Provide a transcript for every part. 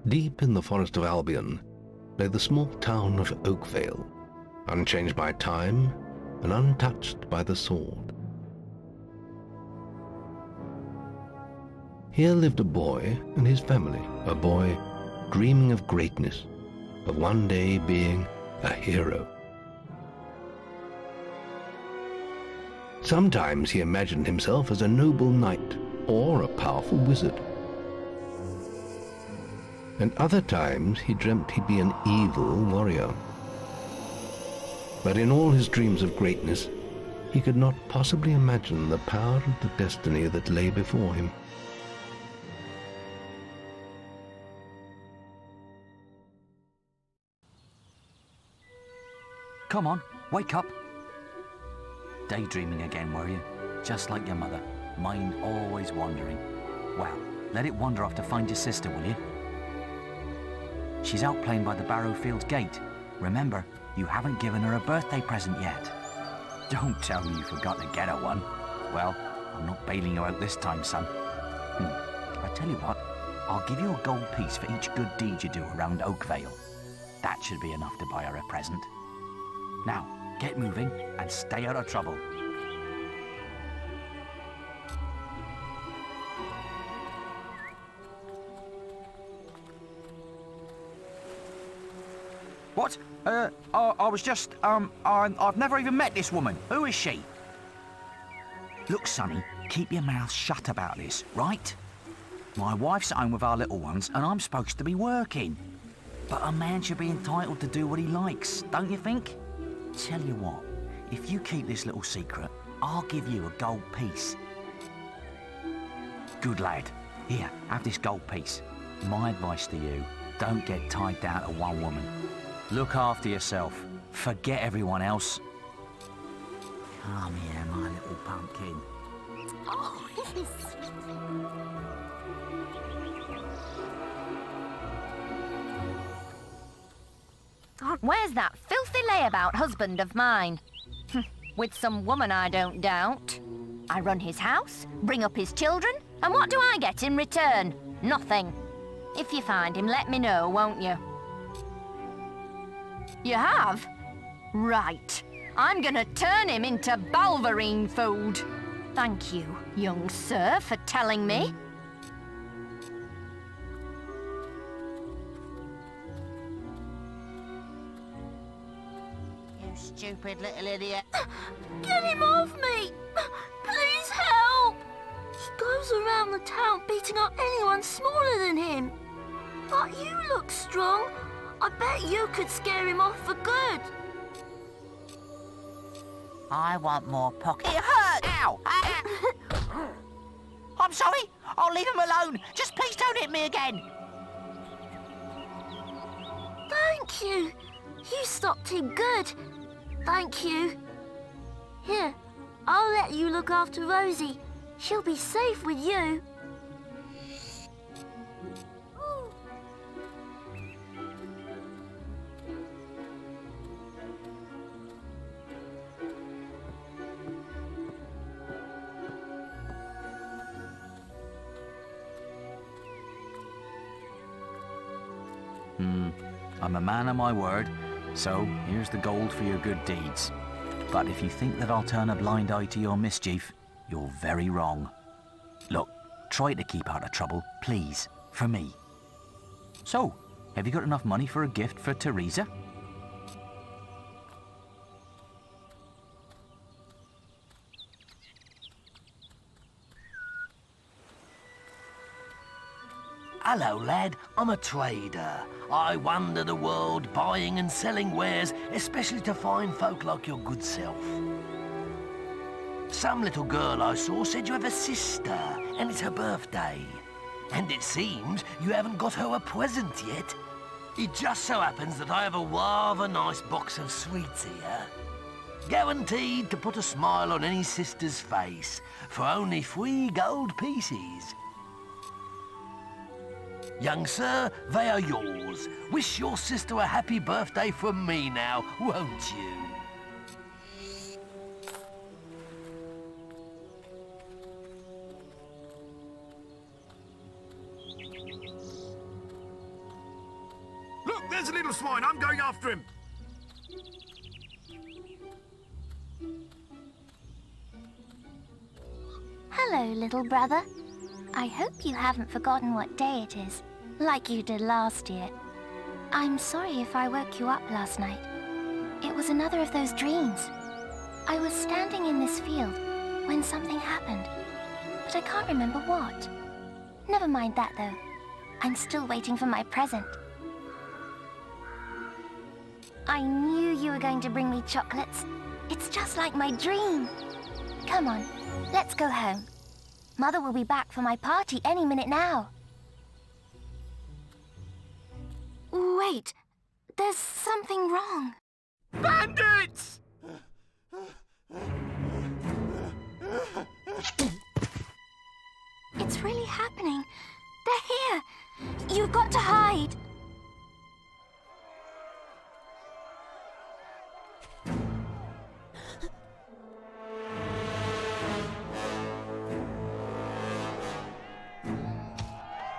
Deep in the forest of Albion lay the small town of Oakvale, unchanged by time and untouched by the sword. Here lived a boy and his family, a boy dreaming of greatness, of one day being a hero. Sometimes he imagined himself as a noble knight or a powerful wizard. And other times he dreamt he'd be an evil warrior. But in all his dreams of greatness, he could not possibly imagine the power of the destiny that lay before him. Come on, wake up. Daydreaming again, were you? Just like your mother, mind always wandering. Well, let it wander off to find your sister, will you? She's out playing by the Barrowfields gate. Remember, you haven't given her a birthday present yet. Don't tell me you forgot to get her one. Well, I'm not bailing you out this time, son. I tell you what, I'll give you a gold piece for each good deed you do around Oakvale. That should be enough to buy her a present. Now, get moving and stay out of trouble. What? I was just, I've never even met this woman. Who is she? Look, Sonny, keep your mouth shut about this, right? My wife's at home with our little ones, and I'm supposed to be working. But a man should be entitled to do what he likes, don't you think? Tell you what, if you keep this little secret, I'll give you a gold piece. Good lad. Here, have this gold piece. My advice to you, don't get tied down to one woman. Look after yourself. Forget everyone else. Come here, my little pumpkin. Oh, he's sweet. Where's that filthy layabout husband of mine? With some woman, I don't doubt. I run his house, bring up his children, and what do I get in return? Nothing. If you find him, let me know, won't you? You have? Right. I'm gonna turn him into Balverine food. Thank you, young sir, for telling me. You stupid little idiot. Get him off me! Please help! He goes around the town beating up anyone smaller than him. But you look strong. I bet you could scare him off for good. I want more pocket. It hurt! Ow! I'm sorry. I'll leave him alone. Just please don't hit me again. Thank you. You stopped him good. Thank you. Here, I'll let you look after Rosie. She'll be safe with you. I'm a man of my word, so here's the gold for your good deeds. But if you think that I'll turn a blind eye to your mischief, you're very wrong. Look, try to keep out of trouble, please, for me. So, have you got enough money for a gift for Teresa? Hello, lad. I'm a trader. I wander the world buying and selling wares, especially to fine folk like your good self. Some little girl I saw said you have a sister, and it's her birthday. And it seems you haven't got her a present yet. It just so happens that I have a rather nice box of sweets here. Guaranteed to put a smile on any sister's face, for only 3 gold pieces. Young sir, they are yours. Wish your sister a happy birthday from me now, won't you? after him! Hello, little brother. I hope you haven't forgotten what day it is, like you did last year. I'm sorry if I woke you up last night. It was another of those dreams. I was standing in this field when something happened, but I can't remember what. Never mind that, though. I'm still waiting for my present. I knew you were going to bring me chocolates. It's just like my dream. Come on, let's go home. Mother will be back for my party any minute now. Wait, there's something wrong. Bandits! It's really happening. They're here. You've got to hide.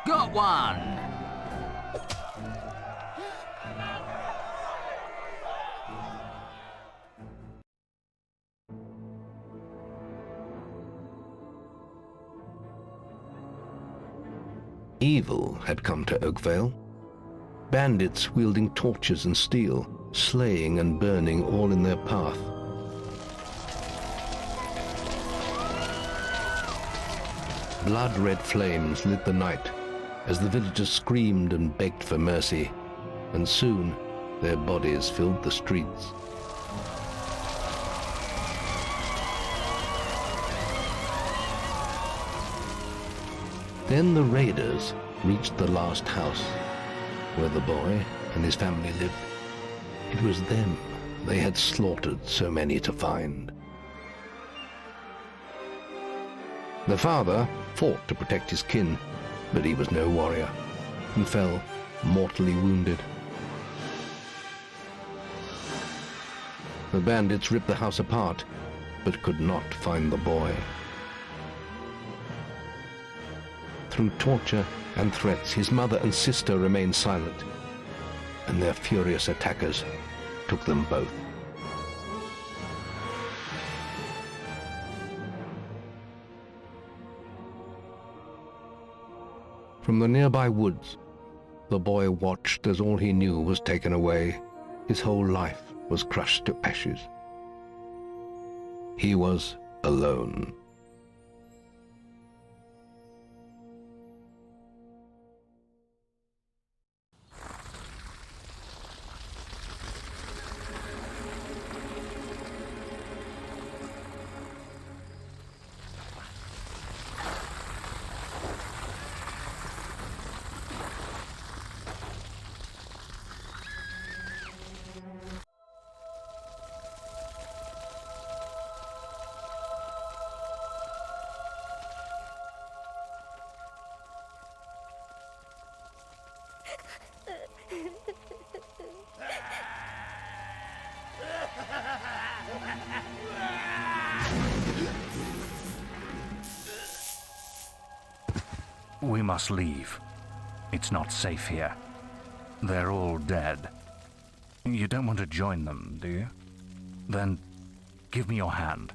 Got one! Evil had come to Oakvale. Bandits wielding torches and steel, slaying and burning all in their path. Blood-red flames lit the night as the villagers screamed and begged for mercy, and soon their bodies filled the streets. Then the raiders reached the last house, where the boy and his family lived. It was them they had slaughtered so many to find. The father fought to protect his kin, but he was no warrior, and fell mortally wounded. The bandits ripped the house apart, but could not find the boy. Through torture and threats, his mother and sister remained silent, and their furious attackers took them both. From the nearby woods, the boy watched as all he knew was taken away. His whole life was crushed to ashes. He was alone. We must leave. It's not safe here. They're all dead. You don't want to join them, do you? Then give me your hand.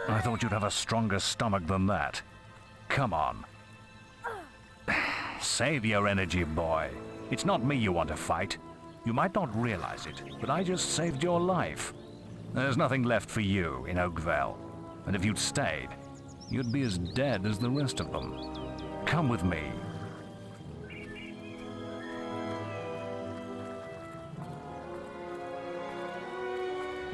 I thought you'd have a stronger stomach than that. Come on. Save your energy, boy. It's not me you want to fight. You might not realize it, but I just saved your life. There's nothing left for you in Oakvale. And if you'd stayed, you'd be as dead as the rest of them. Come with me.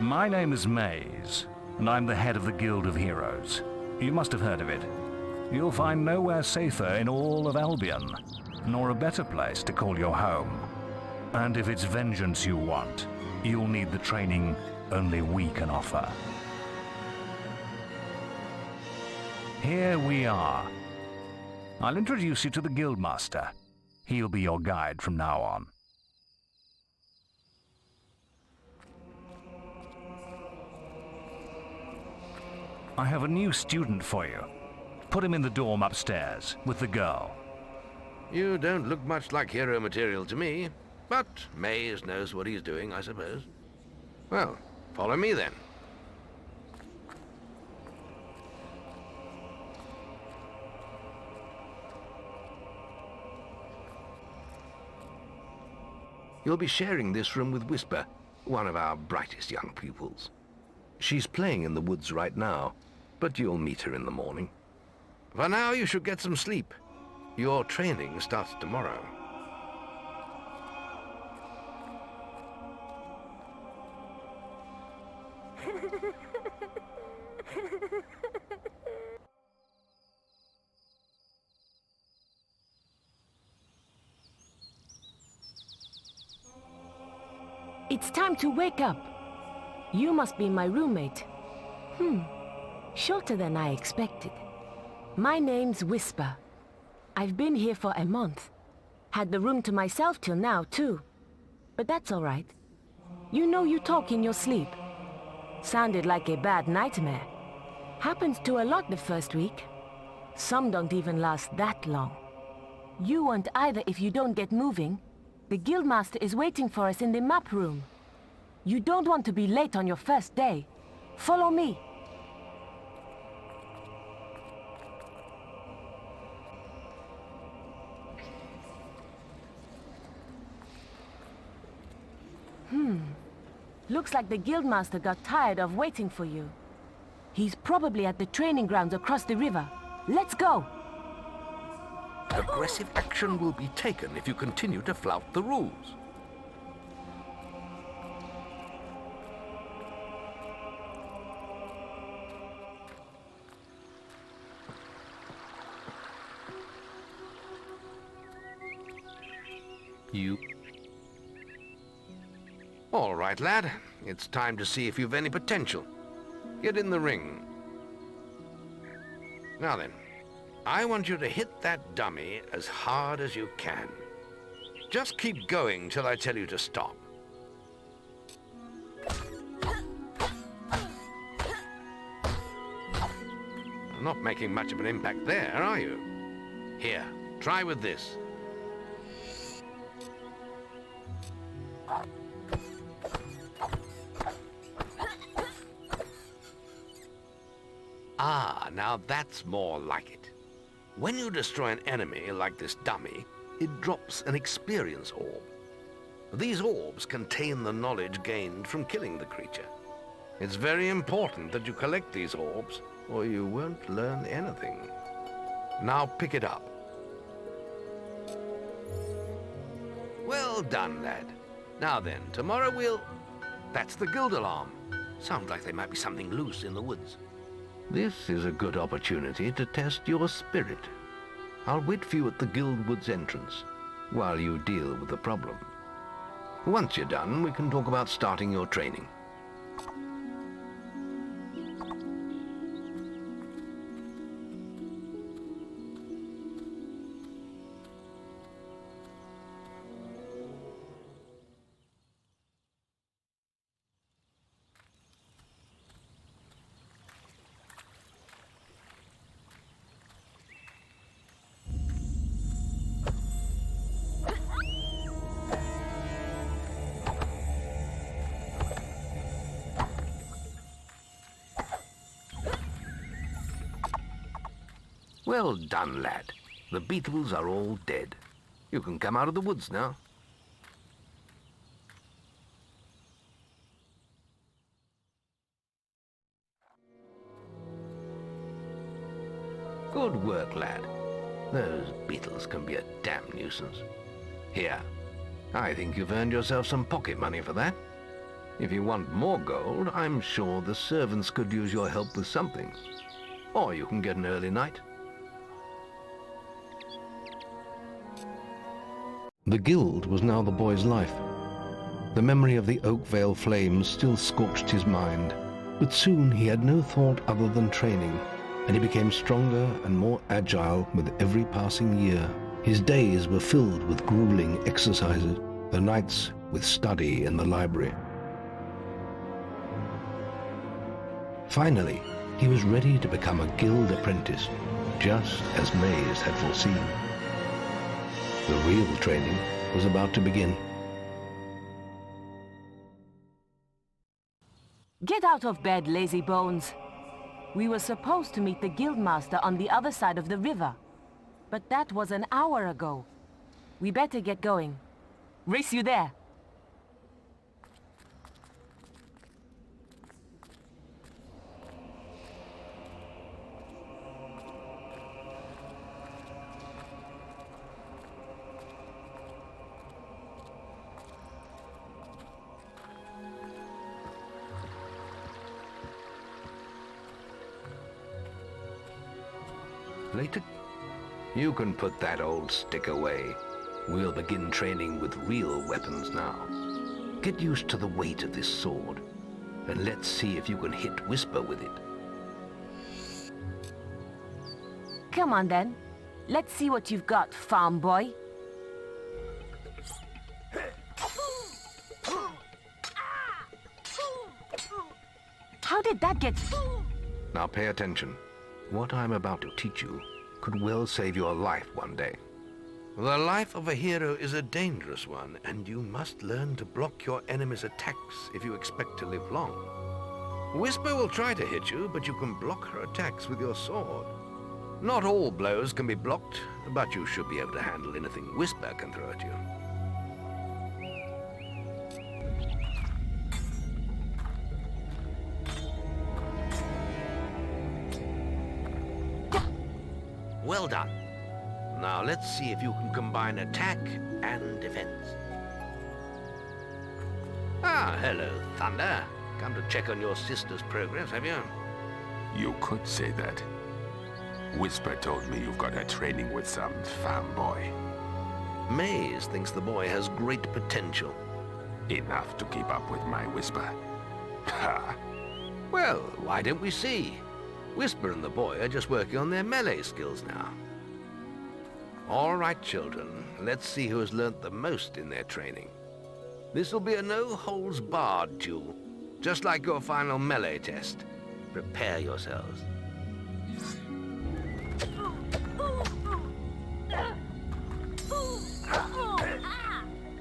My name is Maze, and I'm the head of the Guild of Heroes. You must have heard of it. You'll find nowhere safer in all of Albion, nor a better place to call your home. And if it's vengeance you want, you'll need the training only we can offer. Here we are. I'll introduce you to the Guildmaster. He'll be your guide from now on. I have a new student for you. Put him in the dorm upstairs, with the girl. You don't look much like hero material to me, but Mays knows what he's doing, I suppose. Well, follow me then. You'll be sharing this room with Whisper, one of our brightest young pupils. She's playing in the woods right now, but you'll meet her in the morning. For now, you should get some sleep. Your training starts tomorrow. It's time to wake up. You must be my roommate. Shorter than I expected. My name's Whisper. I've been here for a month. Had the room to myself till now, too. But that's all right. You know you talk in your sleep. Sounded like a bad nightmare. Happens to a lot the first week. Some don't even last that long. You won't either if you don't get moving. The Guildmaster is waiting for us in the map room. You don't want to be late on your first day. Follow me. Looks like the Guildmaster got tired of waiting for you. He's probably at the training grounds across the river. Let's go! Aggressive action will be taken if you continue to flout the rules. All right, lad. It's time to see if you've any potential. Get in the ring. Now then, I want you to hit that dummy as hard as you can. Just keep going till I tell you to stop. Not making much of an impact there, are you? Here, try with this. Ah, now that's more like it. When you destroy an enemy like this dummy, it drops an experience orb. These orbs contain the knowledge gained from killing the creature. It's very important that you collect these orbs, or you won't learn anything. Now pick it up. Well done, lad. Now then, tomorrow we'll... That's the guild alarm. Sounds like there might be something loose in the woods. This is a good opportunity to test your spirit. I'll wait for you at the guild woods entrance, while you deal with the problem. Once you're done, we can talk about starting your training. Well done, lad. The beetles are all dead. You can come out of the woods now. Good work, lad. Those beetles can be a damn nuisance. Here, I think you've earned yourself some pocket money for that. If you want more gold, I'm sure the servants could use your help with something. Or you can get an early night. The guild was now the boy's life. The memory of the Oakvale flames still scorched his mind, but soon he had no thought other than training. and he became stronger and more agile with every passing year. His days were filled with grueling exercises, the nights with study in the library. Finally, he was ready to become a guild apprentice, just as Maze had foreseen. The real training was about to begin. Get out of bed, lazy bones. We were supposed to meet the guildmaster on the other side of the river. But that was an hour ago. We better get going. Race you there. Later, you can put that old stick away. We'll begin training with real weapons now. Get used to the weight of this sword, and let's see if you can hit Whisper with it. Come on then. Let's see what you've got, farm boy. How did that get... Now pay attention. What I'm about to teach you could well save your life one day. The life of a hero is a dangerous one, and you must learn to block your enemy's attacks if you expect to live long. Whisper will try to hit you, but you can block her attacks with your sword. Not all blows can be blocked, but you should be able to handle anything Whisper can throw at you. Well done. Now let's see if you can combine attack and defense. Ah, hello, Thunder. Come to check on your sister's progress, have you? You could say that. Whisper told me you've got her training with some farm boy. Maze thinks the boy has great potential. Enough to keep up with my Whisper. Ha! Well, why don't we see? Whisper and the boy are just working on their melee skills now. All right, children, let's see who has learnt the most in their training. This will be a no-holds-barred duel, just like your final melee test. Prepare yourselves.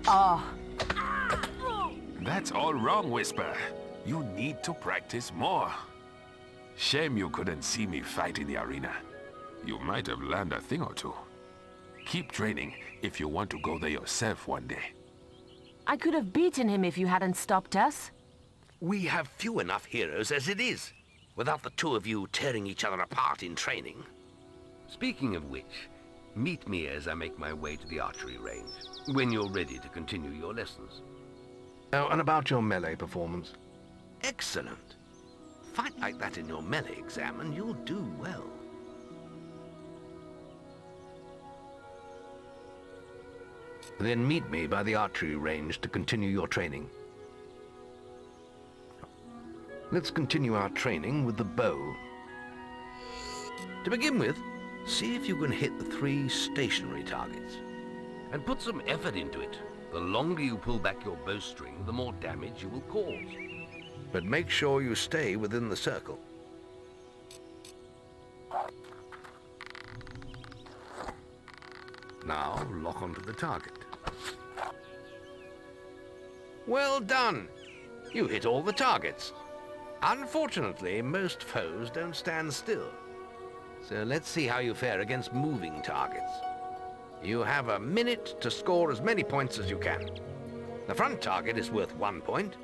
Oh. That's all wrong, Whisper. You need to practice more. Shame you couldn't see me fight in the arena. You might have learned a thing or two. Keep training if you want to go there yourself one day. I could have beaten him if you hadn't stopped us. We have few enough heroes as it is, without the two of you tearing each other apart in training. Speaking of which, meet me as I make my way to the archery range, when you're ready to continue your lessons. Oh, and about your melee performance. Excellent. Fight like that in your melee exam and you'll do well. Then meet me by the archery range to continue your training. Let's continue our training with the bow. To begin with, see if you can hit the 3 stationary targets. And put some effort into it. The longer you pull back your bowstring, the more damage you will cause. But make sure you stay within the circle. Now, lock onto the target. Well done! You hit all the targets. Unfortunately, most foes don't stand still. So let's see how you fare against moving targets. You have a minute to score as many points as you can. The front target is worth 1 point,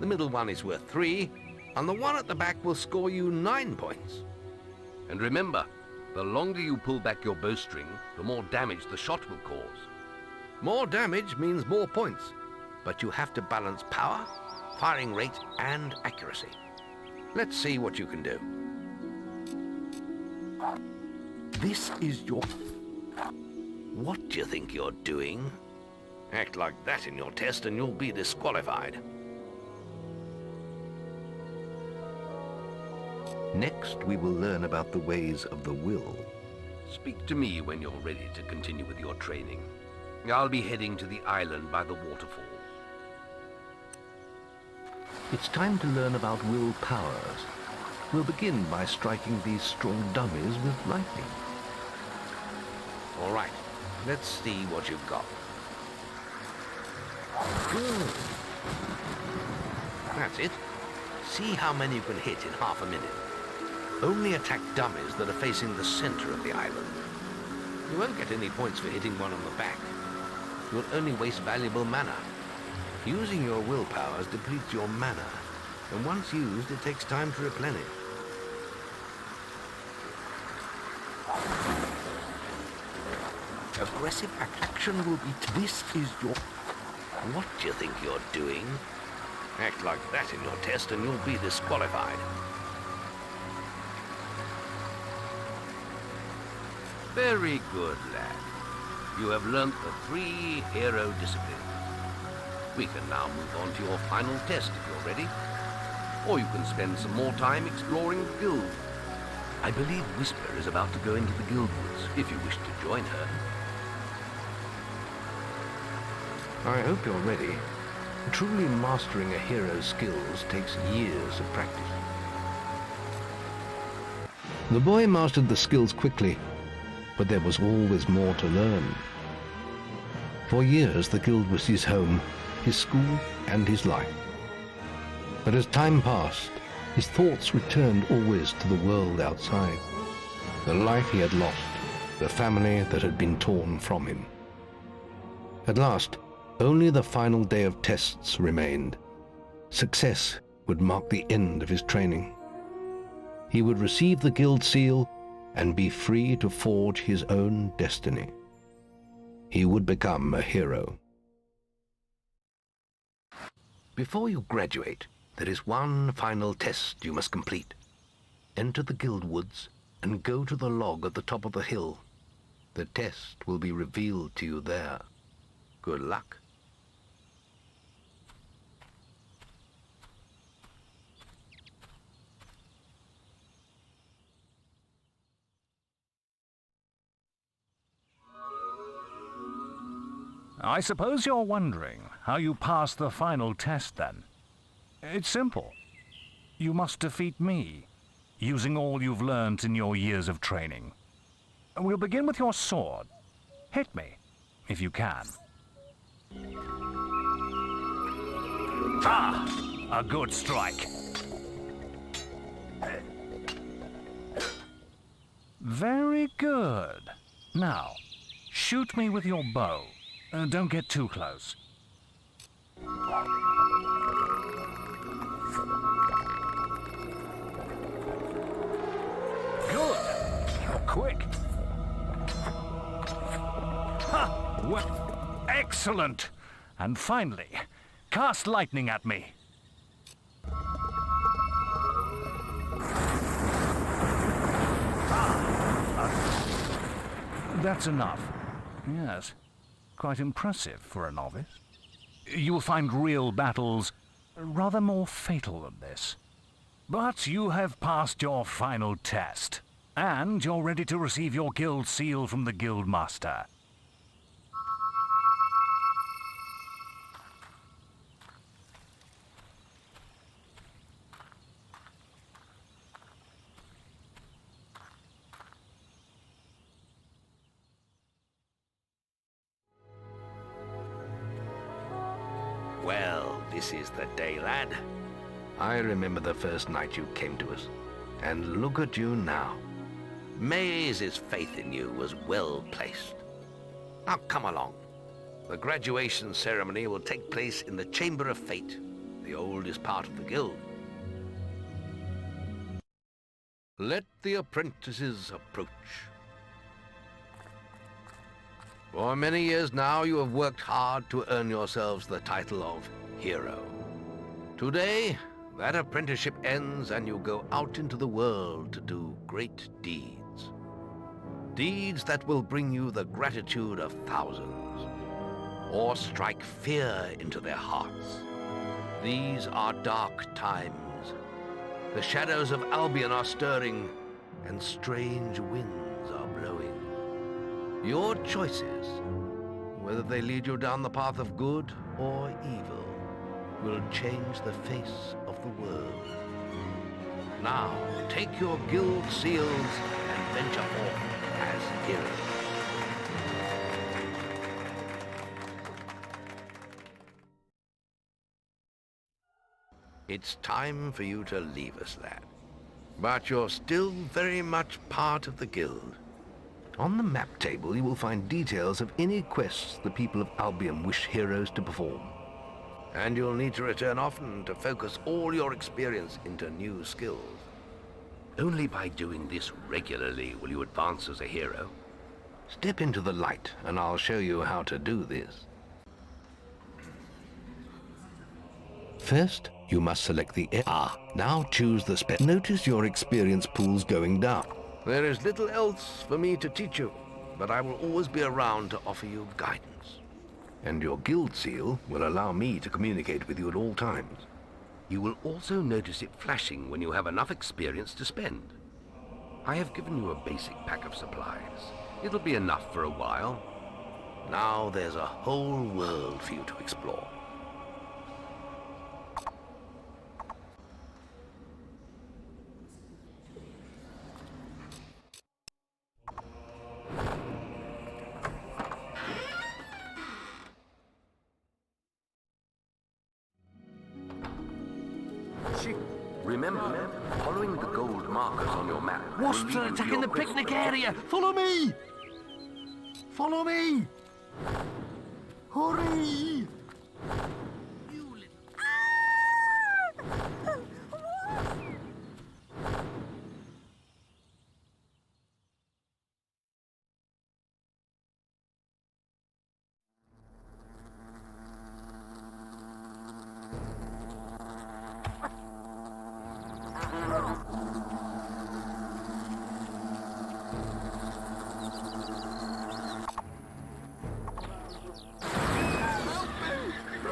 the middle one is worth 3, and the one at the back will score you 9 points. And remember, the longer you pull back your bowstring, the more damage the shot will cause. More damage means more points, but you have to balance power, firing rate, and accuracy. Let's see what you can do. This is your... What do you think you're doing? Act like that in your test and you'll be disqualified. Next, we will learn about the ways of the will. Speak to me when you're ready to continue with your training. I'll be heading to the island by the waterfalls. It's time to learn about will powers. We'll begin by striking these strong dummies with lightning. All right, let's see what you've got. Good. That's it. See how many you can hit in half a minute. Only attack dummies that are facing the center of the island. You won't get any points for hitting one on the back. You'll only waste valuable mana. Using your will powers depletes your mana, and once used, it takes time to replenish. Aggressive action will be... This is your... What do you think you're doing? Act like that in your test and you'll be disqualified. Very good, lad. You have learnt the 3 hero disciplines. We can now move on to your final test if you're ready. Or you can spend some more time exploring the guild. I believe Whisper is about to go into the guild woods, if you wish to join her. I hope you're ready. Truly mastering a hero's skills takes years of practice. The boy mastered the skills quickly, but there was always more to learn. For years, the guild was his home, his school, and his life. But as time passed, his thoughts returned always to the world outside, the life he had lost, the family that had been torn from him. At last, only the final day of tests remained. Success would mark the end of his training. He would receive the guild seal and be free to forge his own destiny. He would become a hero. Before you graduate, there is one final test you must complete. Enter the guild woods and go to the log at the top of the hill. The test will be revealed to you there. Good luck. I suppose you're wondering how you pass the final test then. It's simple. You must defeat me, using all you've learned in your years of training. We'll begin with your sword. Hit me, if you can. Ah! A good strike. Very good. Now, shoot me with your bow. Don't get too close. Good. You're quick. Ha! Well, excellent. And finally, cast lightning at me. That's enough. Yes. Quite impressive for a novice. You will find real battles rather more fatal than this. But you have passed your final test, and you're ready to receive your guild seal from the guild master. Well, this is the day, lad. I remember the first night you came to us. And look at you now. Maze's faith in you was well placed. Now come along. The graduation ceremony will take place in the Chamber of Fate, the oldest part of the guild. Let the apprentices approach. For many years now, you have worked hard to earn yourselves the title of hero. Today, that apprenticeship ends and you go out into the world to do great deeds. Deeds that will bring you the gratitude of thousands, or strike fear into their hearts. These are dark times, The shadows of Albion are stirring, and strange winds are blowing. Your choices, whether they lead you down the path of good or evil, will change the face of the world. Now, take your guild seals and venture forth as heroes. It's time for you to leave us, lad. But you're still very much part of the guild. On the map table, you will find details of any quests the people of Albion wish heroes to perform. And you'll need to return often to focus all your experience into new skills. Only by doing this regularly will you advance as a hero. Step into the light, and I'll show you how to do this. First, you must select the now choose the spell. Notice your experience pool's going down. There is little else for me to teach you, but I will always be around to offer you guidance. And your guild seal will allow me to communicate with you at all times. You will also notice it flashing when you have enough experience to spend. I have given you a basic pack of supplies. It'll be enough for a while. Now there's a whole world for you to explore. Remember, following the gold markers on your map. Wasps are attacking the picnic area! Follow me! Follow me! Hurry!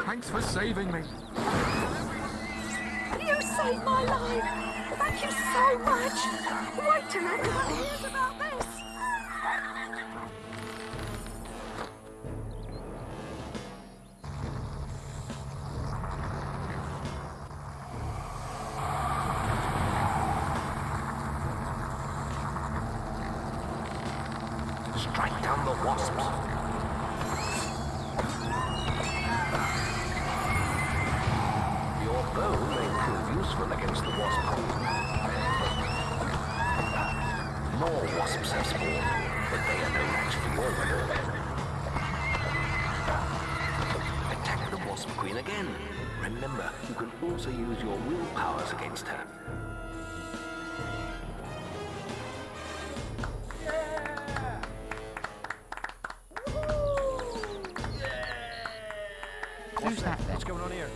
Thanks for saving me. You saved my life! Thank you so much! Wait till everyone hears about this! Strike down the wasps. Your bow may prove useful against the wasp queen. More wasps have spawned, but they are no match for your weapon. Attack the wasp queen again. Remember, you can also use your will powers against her. Who's that then? What's going on here?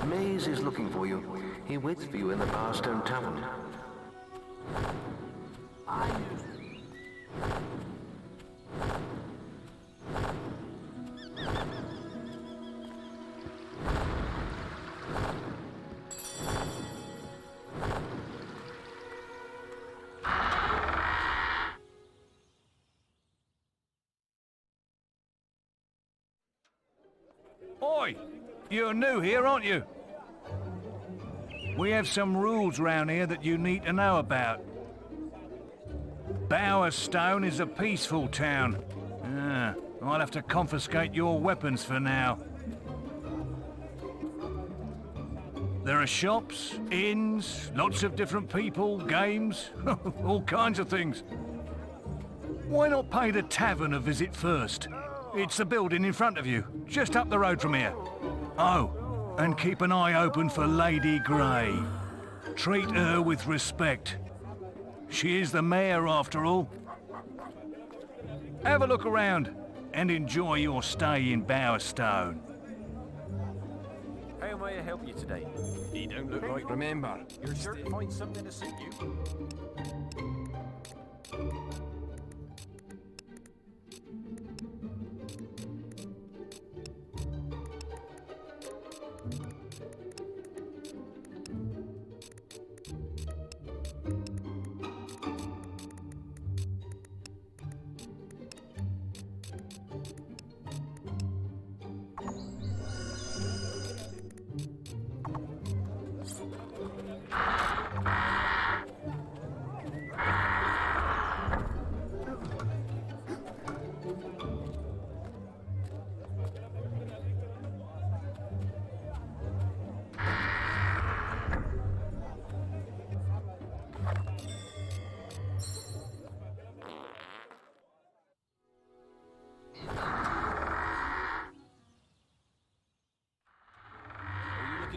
Maze is looking for you. He waits for you in the Powerstone Tavern. Oi! You're new here, aren't you? We have some rules round here that you need to know about. Bowerstone is a peaceful town. I'll have to confiscate your weapons for now. There are shops, inns, lots of different people, games, all kinds of things. Why not pay the tavern a visit first? It's the building in front of you, just up the road from here. Oh, and keep an eye open for Lady Grey. Treat her with respect. She is the mayor after all. Have a look around and enjoy your stay in Bowerstone. Hey, may I help you today? You don't look like... Remember, You're sure to find something to suit you?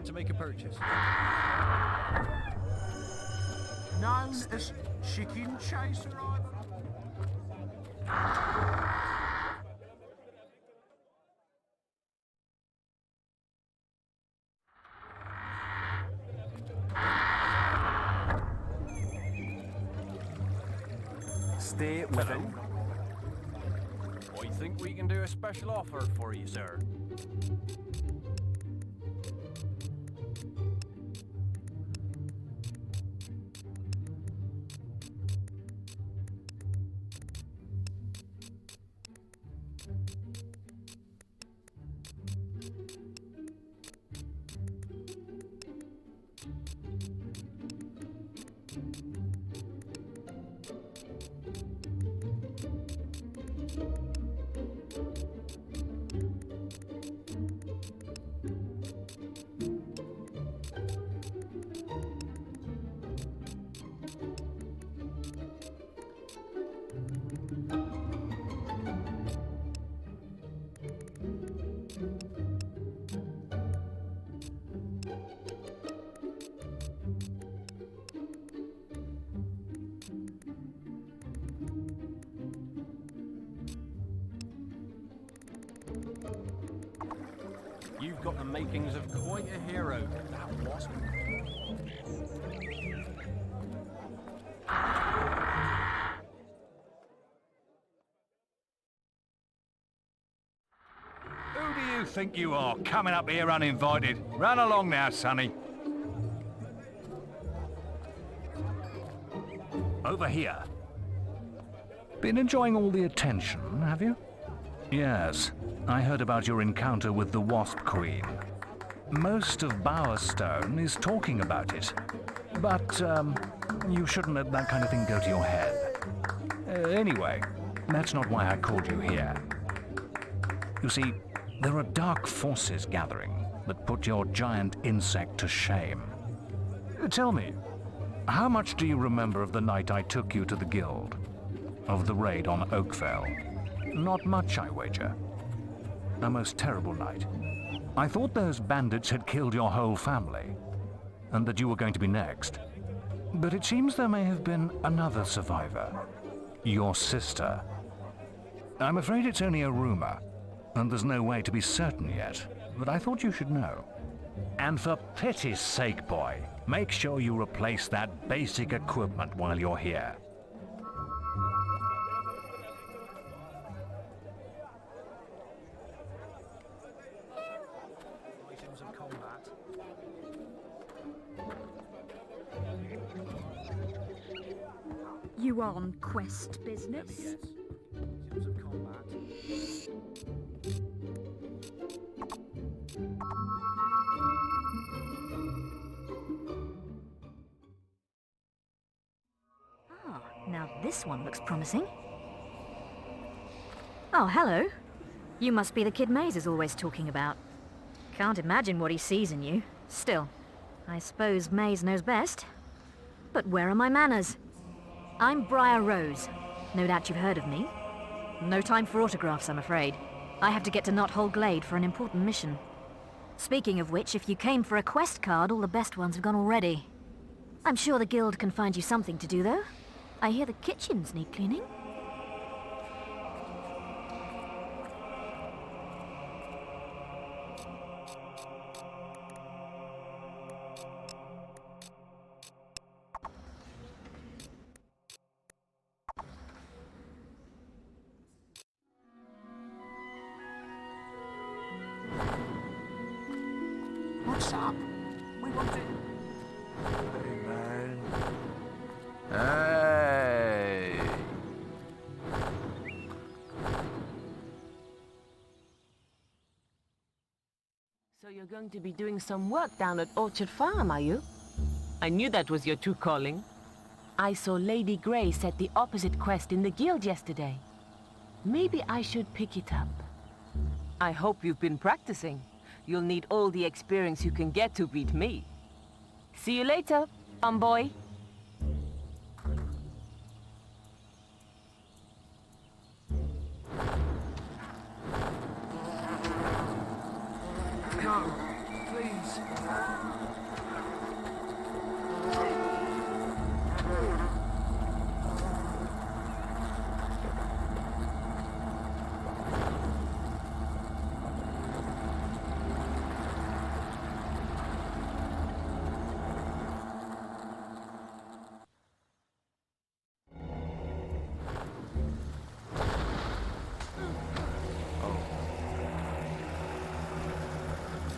To make a purchase. known as Chicken Chaser, Stay within. I think we can do a special offer for you, sir. You've got the makings of quite a hero, that wasp. Who do you think you are, coming up here uninvited? Run along now, sonny. Over here. Been enjoying all the attention, have you? Yes, I heard about your encounter with the Wasp Queen. Most of Bowerstone is talking about it. But, you shouldn't let that kind of thing go to your head. Anyway, that's not why I called you here. You see, there are dark forces gathering that put your giant insect to shame. Tell me, how much do you remember of the night I took you to the guild? Of the raid on Oakvale? Not much, I wager. A most terrible night. I thought those bandits had killed your whole family, and that you were going to be next. But it seems there may have been another survivor. Your sister. I'm afraid it's only a rumor, and there's no way to be certain yet, but I thought you should know. And for pity's sake, boy, make sure you replace that basic equipment while you're here. Items of combat. You on quest business? Yes. Items of combat. Ah, now this one looks promising. Oh, hello. You must be the kid Maze is always talking about. Can't imagine what he sees in you. Still, I suppose Maze knows best. But where are my manners? I'm Briar Rose. No doubt you've heard of me. No time for autographs, I'm afraid. I have to get to Knothole Glade for an important mission. Speaking of which, if you came for a quest card, all the best ones have gone already. I'm sure the guild can find you something to do, though. I hear the kitchens need cleaning. What's up? We want it. Hey, man. Hey! So you're going to be doing some work down at Orchard Farm, are you? I knew that was your true calling. I saw Lady Grey set the opposite quest in the guild yesterday. Maybe I should pick it up. I hope you've been practicing. You'll need all the experience you can get to beat me. See you later, boy. No, please.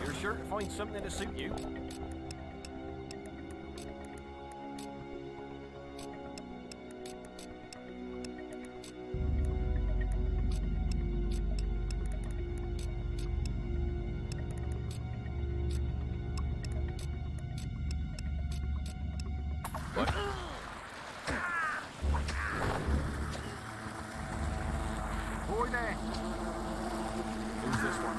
You're sure to find something to suit you? What? Boy there. Who's this one?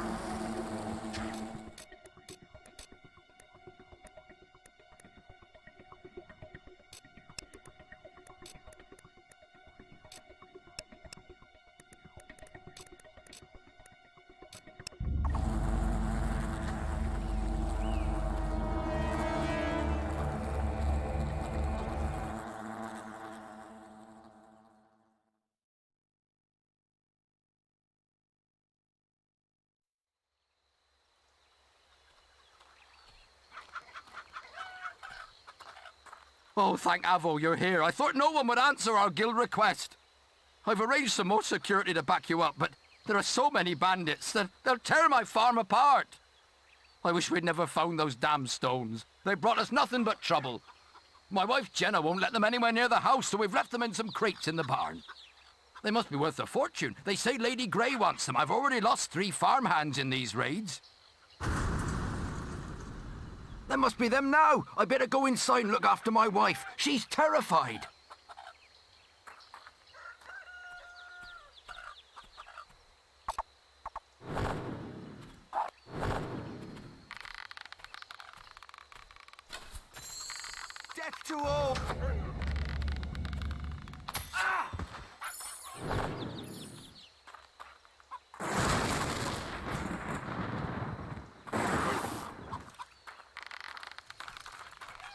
Oh, thank Avo you're here. I thought no one would answer our guild request. I've arranged some more security to back you up, but there are so many bandits that they'll tear my farm apart. I wish we'd never found those damn stones. They brought us nothing but trouble. My wife Jenna won't let them anywhere near the house, so we've left them in some crates in the barn. They must be worth a fortune. They say Lady Grey wants them. I've already lost 3 farmhands in these raids. There must be them now. I better go inside and look after my wife. She's terrified. Death to all!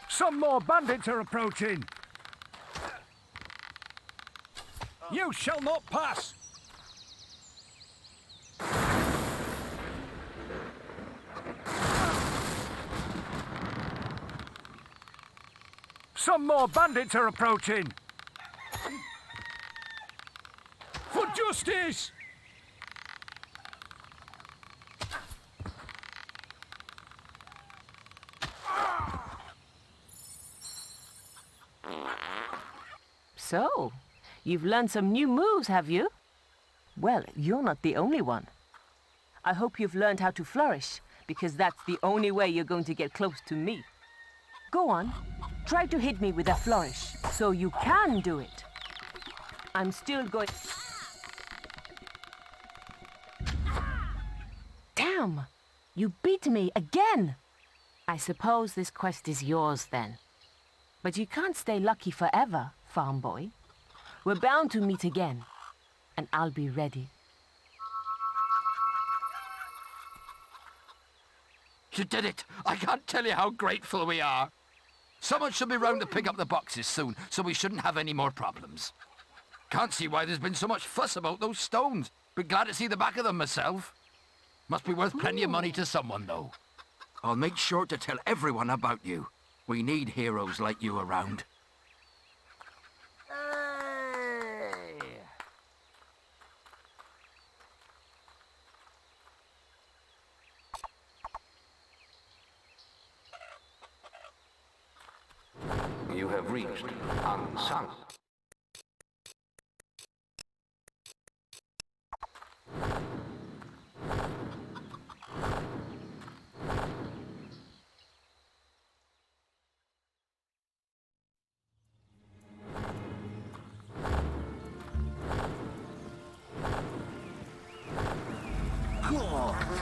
Some more bandits are approaching. You shall not pass. Some more bandits are approaching. For justice! So, you've learned some new moves, have you? Well, you're not the only one. I hope you've learned how to flourish, because that's the only way you're going to get close to me. Go on, try to hit me with a flourish, so you can do it. I'm still going... Damn! You beat me again! I suppose this quest is yours then. But you can't stay lucky forever, farm boy. We're bound to meet again, and I'll be ready. You did it! I can't tell you how grateful we are. Someone should be round to pick up the boxes soon, so we shouldn't have any more problems. Can't see why there's been so much fuss about those stones. Be glad to see the back of them myself. Must be worth plenty of money to someone, though. I'll make sure to tell everyone about you. We need heroes like you around. reached unsung.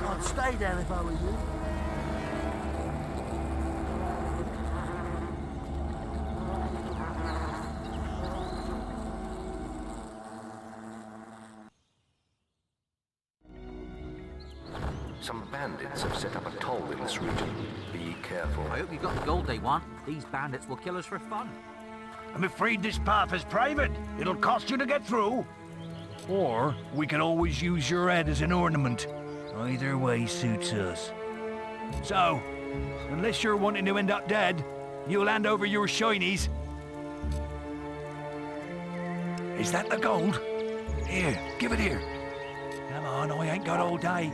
I'd stay there if I were you. Some bandits have set up a toll in this region. Be careful. I hope you got the gold they want. These bandits will kill us for fun. I'm afraid this path is private. It'll cost you to get through. Or we can always use your head as an ornament. Either way suits us. So, unless you're wanting to end up dead, you'll hand over your shinies. Is that the gold? Here, give it here. Come on, I ain't got all day.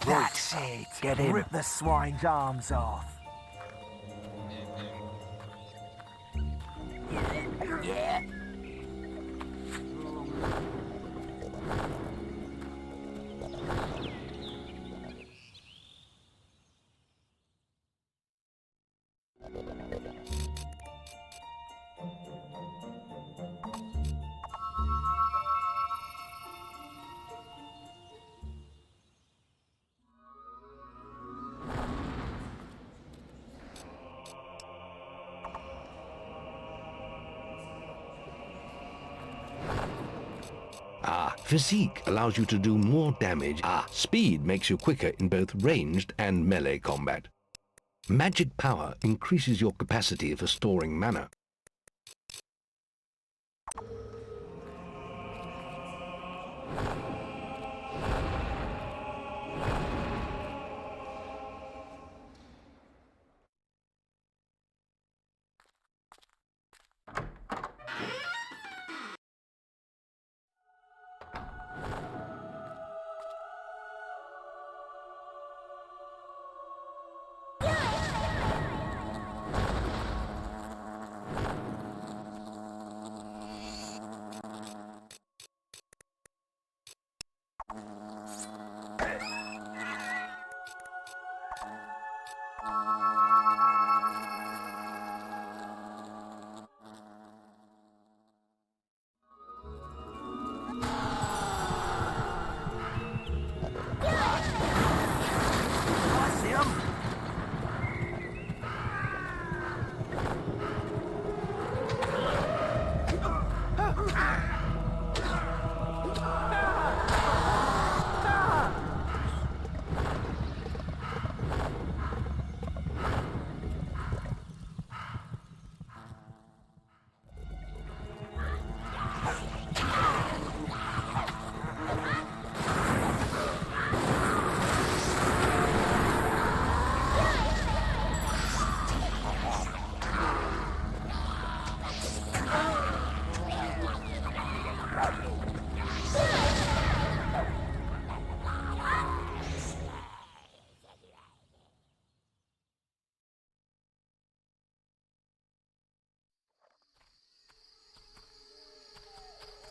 That's it. Get in. Rip the swine's arms off. Yeah. Physique allows you to do more damage. Speed makes you quicker in both ranged and melee combat. Magic power increases your capacity for storing mana.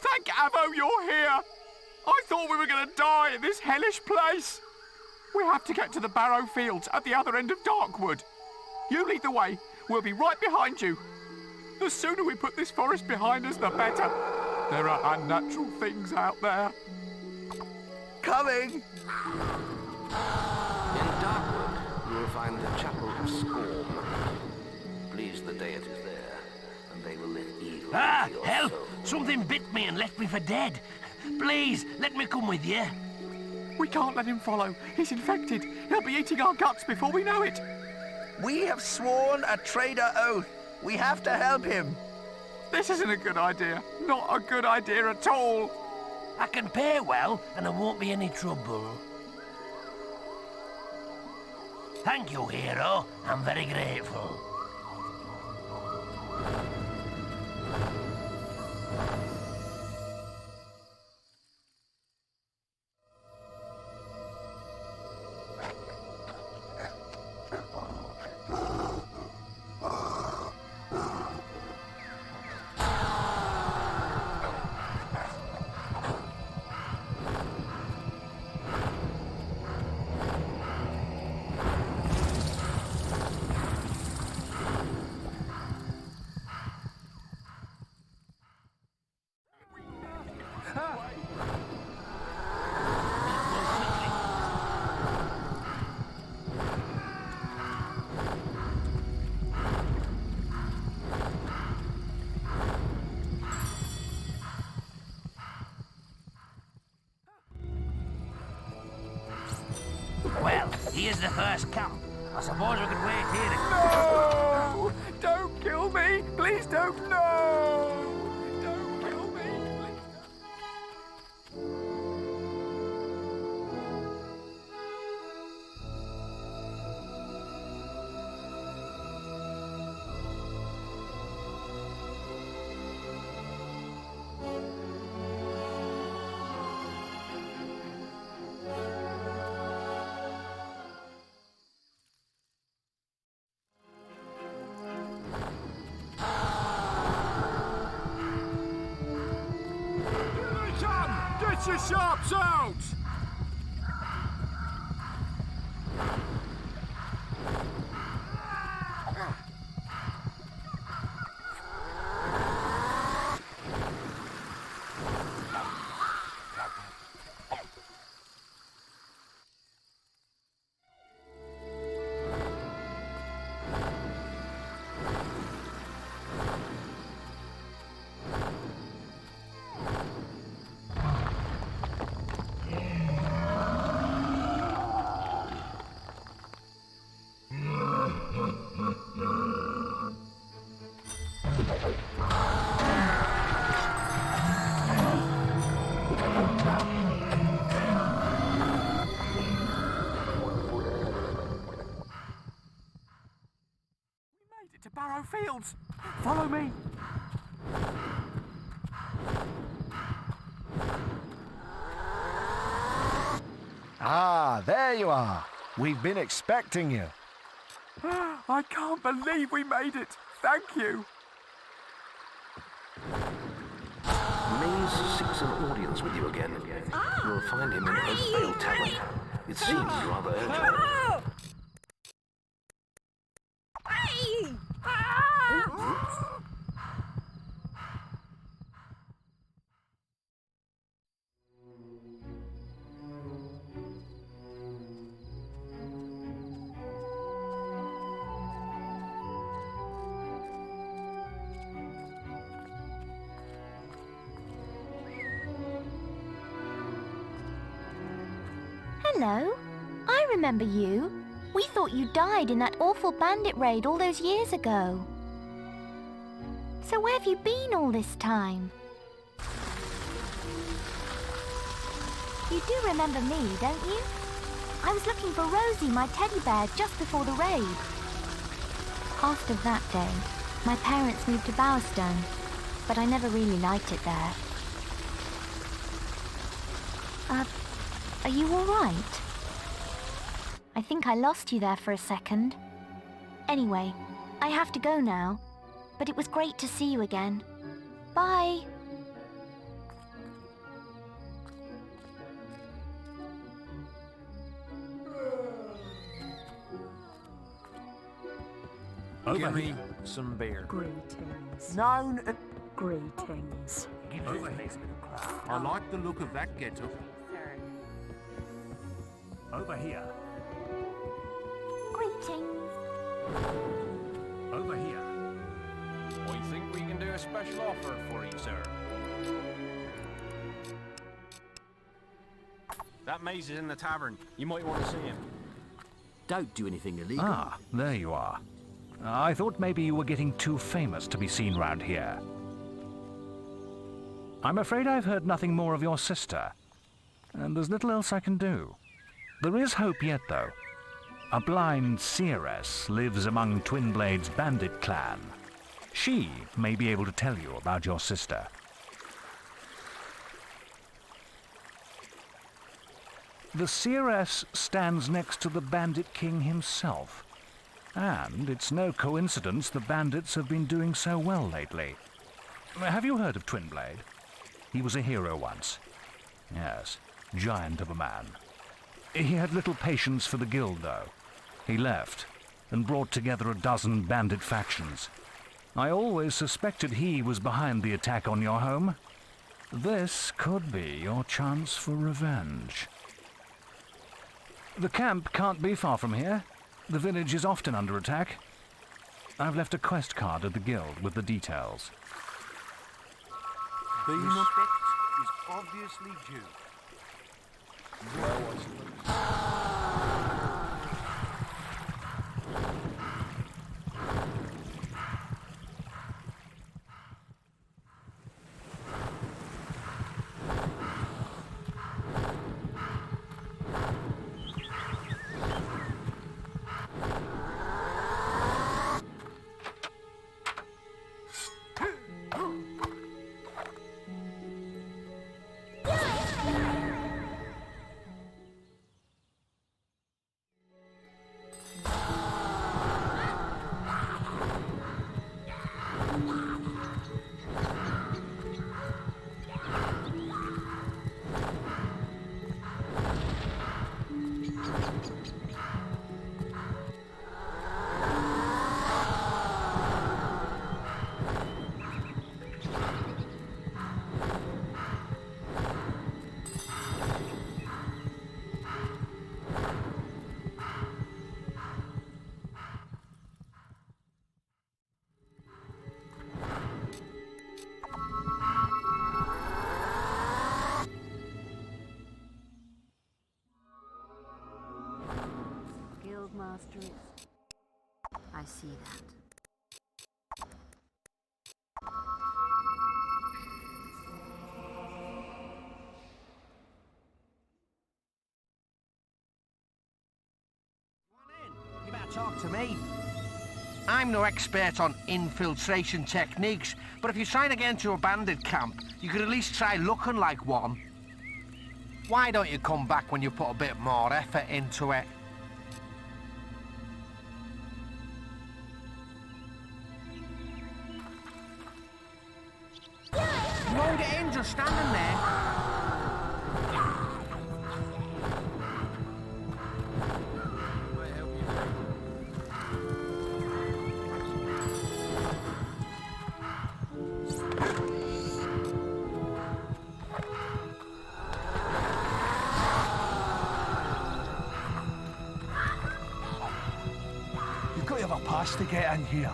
Thank Avo you're here! I thought we were going to die in this hellish place! We have to get to the Barrow Fields at the other end of Darkwood. You lead the way. We'll be right behind you. The sooner we put this forest behind us, the better. There are unnatural things out there. Coming! In Darkwood, you will find the Chapel of Scorn. Please the deities there, and they will let evil into your Help! soul. Something bit me and left me for dead. Please, let me come with you. We can't let him follow. He's infected. He'll be eating our guts before we know it. We have sworn a traitor oath. We have to help him. This isn't a good idea. Not a good idea at all. I can pay well, and there won't be any trouble. Thank you, hero. I'm very grateful. Here's the first camp. I suppose we could wait here. No! Don't kill me! Please don't! No! Don't kill me! Please Get your sharps out! To Barrow Fields. Follow me. Ah, there you are. We've been expecting you. I can't believe we made it. Thank you. Maze seeks an audience with you again. You'll find him in Oakvale Tavern. It seems rather urgent. Hello. I remember you. We thought you died in that awful bandit raid all those years ago. So where have you been all this time? You do remember me, don't you? I was looking for Rosie, my teddy bear, just before the raid. After that day, my parents moved to Bowerstone, but I never really liked it there. Are you all right? I think I lost you there for a second. Anyway, I have to go now, but it was great to see you again. Bye! Give me some beer. Greetings. Known. Greetings. Over here. I like the look of that getup. Over here. Greetings. Over here. I think we can do a special offer for you, sir. That Maze is in the tavern. You might want to see him. Don't do anything illegal. Ah, there you are. I thought maybe you were getting too famous to be seen round here. I'm afraid I've heard nothing more of your sister, and there's little else I can do. There is hope yet, though. A blind seeress lives among Twinblades' bandit clan. She may be able to tell you about your sister. The seeress stands next to the bandit king himself. And it's no coincidence the bandits have been doing so well lately. Have you heard of Twinblade? He was a hero once. Yes, giant of a man. He had little patience for the guild, though. He left and brought together a dozen bandit factions. I always suspected he was behind the attack on your home. This could be your chance for revenge. The camp can't be far from here. The village is often under attack. I've left a quest card at the guild with the details. Respect is obviously due. Master is. I see that. You better talk to me. I'm no expert on infiltration techniques, but if you're trying to get into a bandit camp, you could at least try looking like one. Why don't you come back when you put a bit more effort into it? You won't get in just standing there. You've got to have a pass to get in here.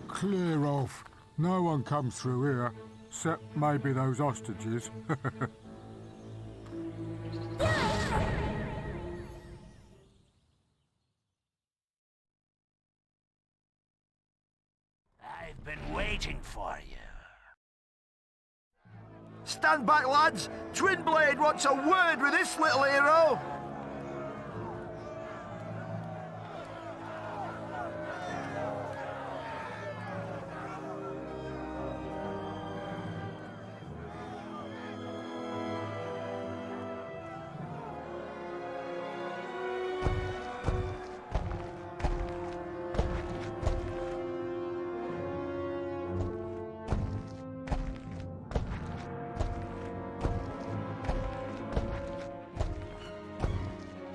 Clear off. No one comes through here, except maybe those hostages. I've been waiting for you. Stand back, lads! Twinblade wants a word with this little hero!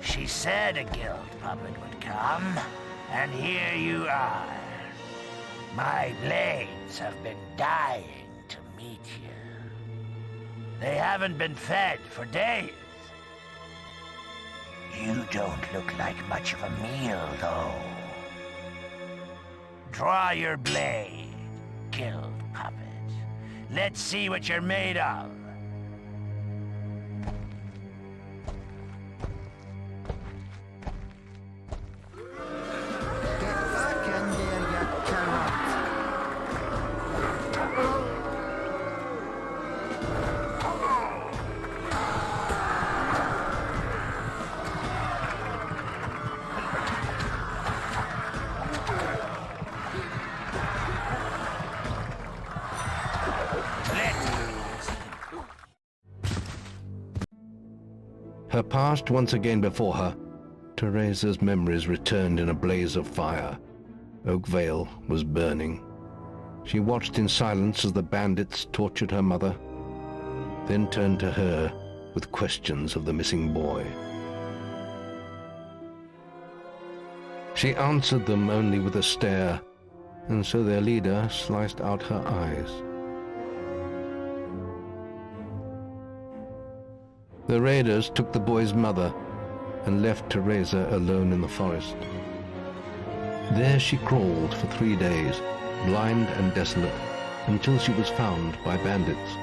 She said a guild puppet would come, and here you are. My blades have been dying to meet you. They haven't been fed for days. You don't look like much of a meal, though. Draw your blade, guild puppet. Let's see what you're made of. Her past once again before her, Teresa's memories returned in a blaze of fire. Oakvale was burning. She watched in silence as the bandits tortured her mother, then turned to her with questions of the missing boy. She answered them only with a stare, and so their leader sliced out her eyes. The raiders took the boy's mother and left Teresa alone in the forest. There she crawled for 3 days, blind and desolate, until she was found by bandits,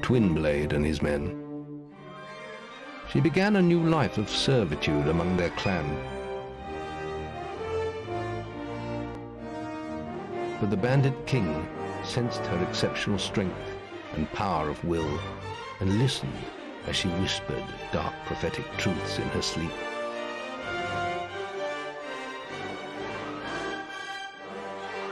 Twinblade and his men. She began a new life of servitude among their clan. But the bandit king sensed her exceptional strength and power of will, and listened as she whispered dark prophetic truths in her sleep.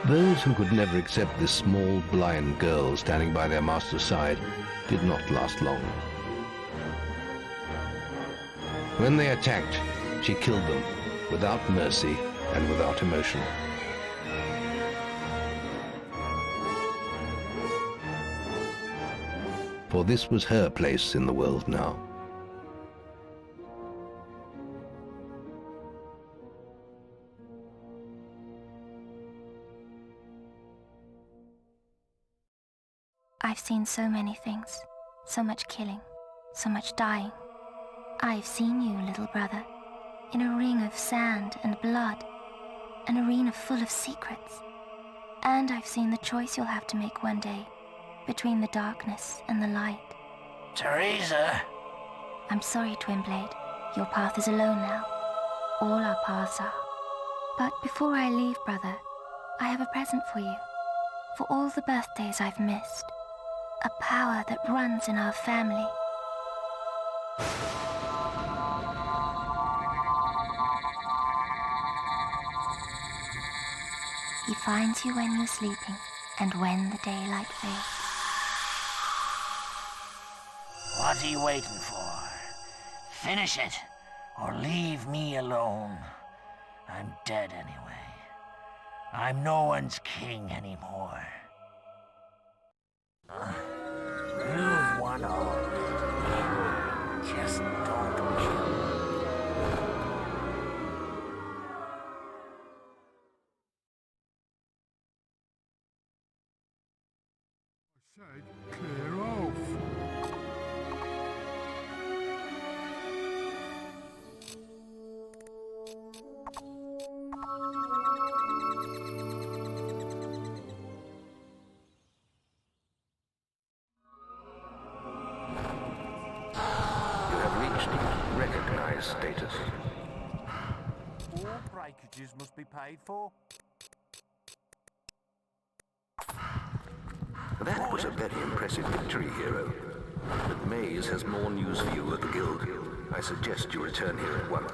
Those who could never accept this small, blind girl standing by their master's side did not last long. When they attacked, she killed them without mercy and without emotion. for this was her place in the world now. I've seen so many things, so much killing, so much dying. I've seen you, little brother, in a ring of sand and blood, an arena full of secrets. And I've seen the choice you'll have to make one day, between the darkness and the light. Teresa! I'm sorry, Twinblade. Your path is alone now. All our paths are. But before I leave, brother, I have a present for you. For all the birthdays I've missed. A power that runs in our family. He finds you when you're sleeping, and when the daylight fades. What are you waiting for? Finish it, or leave me alone. I'm dead anyway. I'm no one's king anymore. You've won all. Just don't kill me. Said clear off. You have reached recognized status. All breakages must be paid for. That was a very impressive victory, hero. But Maze has more news for you at the Guild. I suggest you return here at once.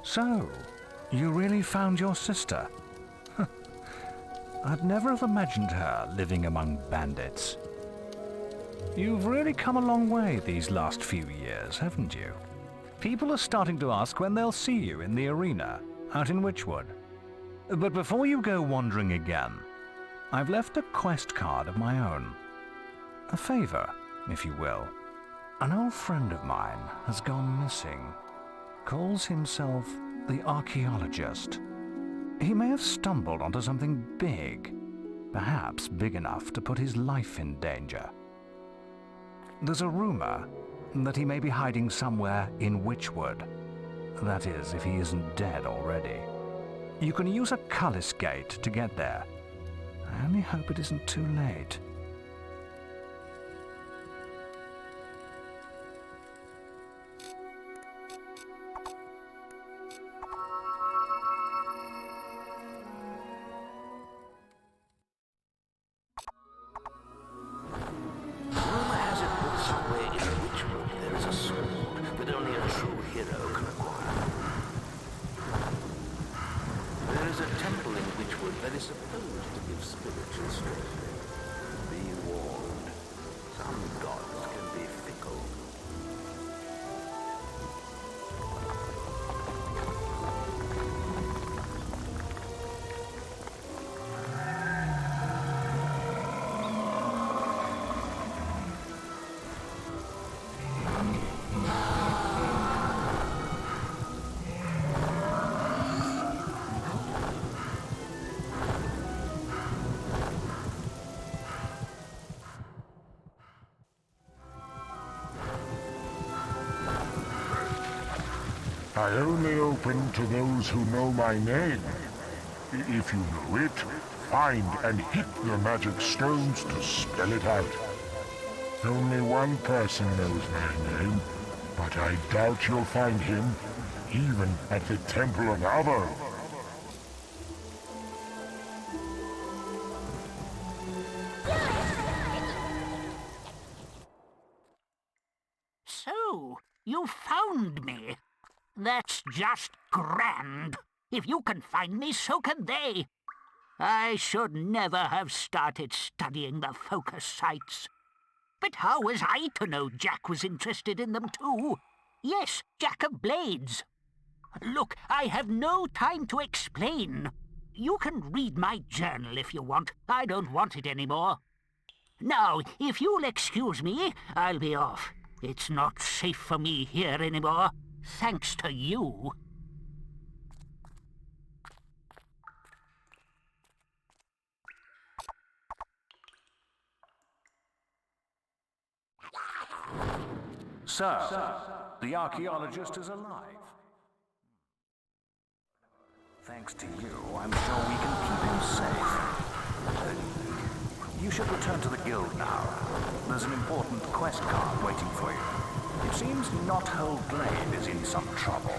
So, you really found your sister? I'd never have imagined her living among bandits. You've really come a long way these last few years, haven't you? People are starting to ask when they'll see you in the arena, out in Witchwood. But before you go wandering again, I've left a quest card of my own. A favor, if you will. An old friend of mine has gone missing. Calls himself the Archaeologist. He may have stumbled onto something big, perhaps big enough to put his life in danger. There's a rumor that he may be hiding somewhere in Witchwood. That is, if he isn't dead already. You can use a Cullis gate to get there. I only hope it isn't too late. Rumor has it that somewhere in Witchwood there is a sword that only a true hero can acquire. There is a temple in Witchwood that is supposed to give spiritual strength. Be warned, some gods can be fickle. I only open to those who know my name. If you know it, find and hit the magic stones to spell it out. Only one person knows my name, but I doubt you'll find him, even at the Temple of Avo. So, you found me. That's just grand. If you can find me, so can they. I should never have started studying the focus sites. But how was I to know Jack was interested in them too? Yes, Jack of Blades. Look, I have no time to explain. you can read my journal if you want. I don't want it anymore. Now, if you'll excuse me, I'll be off. It's not safe for me here anymore, thanks to you. So, the archaeologist is alive. Thanks to you, I'm sure we can keep him safe. You should return to the guild now. There's an important quest card waiting for you. It seems Knothole Glade is in some trouble.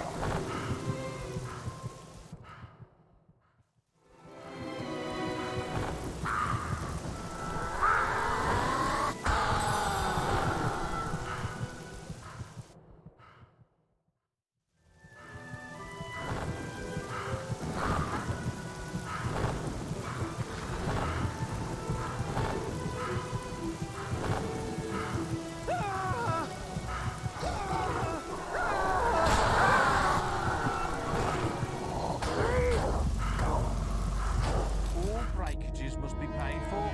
Must be paid for.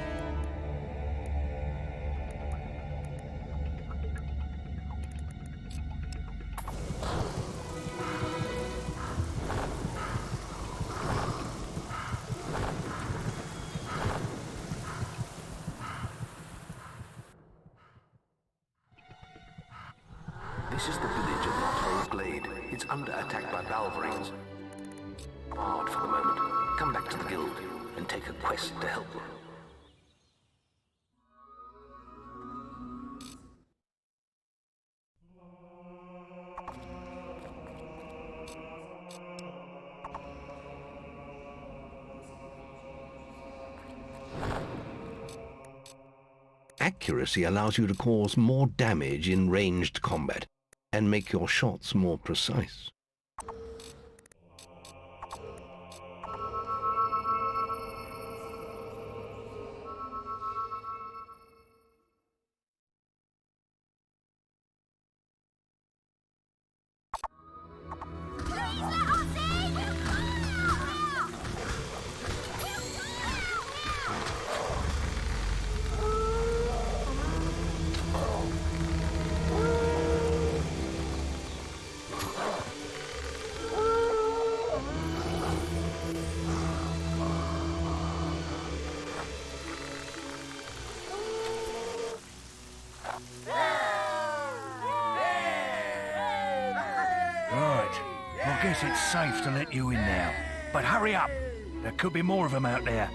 This is the village of Knothole Glade. It's under attack by Balverines. Hard for the moment. Come back to the guild and take a quest to help them. Accuracy allows you to cause more damage in ranged combat and make your shots more precise. I guess it's safe to let you in now. But hurry up! There could be more of them out there.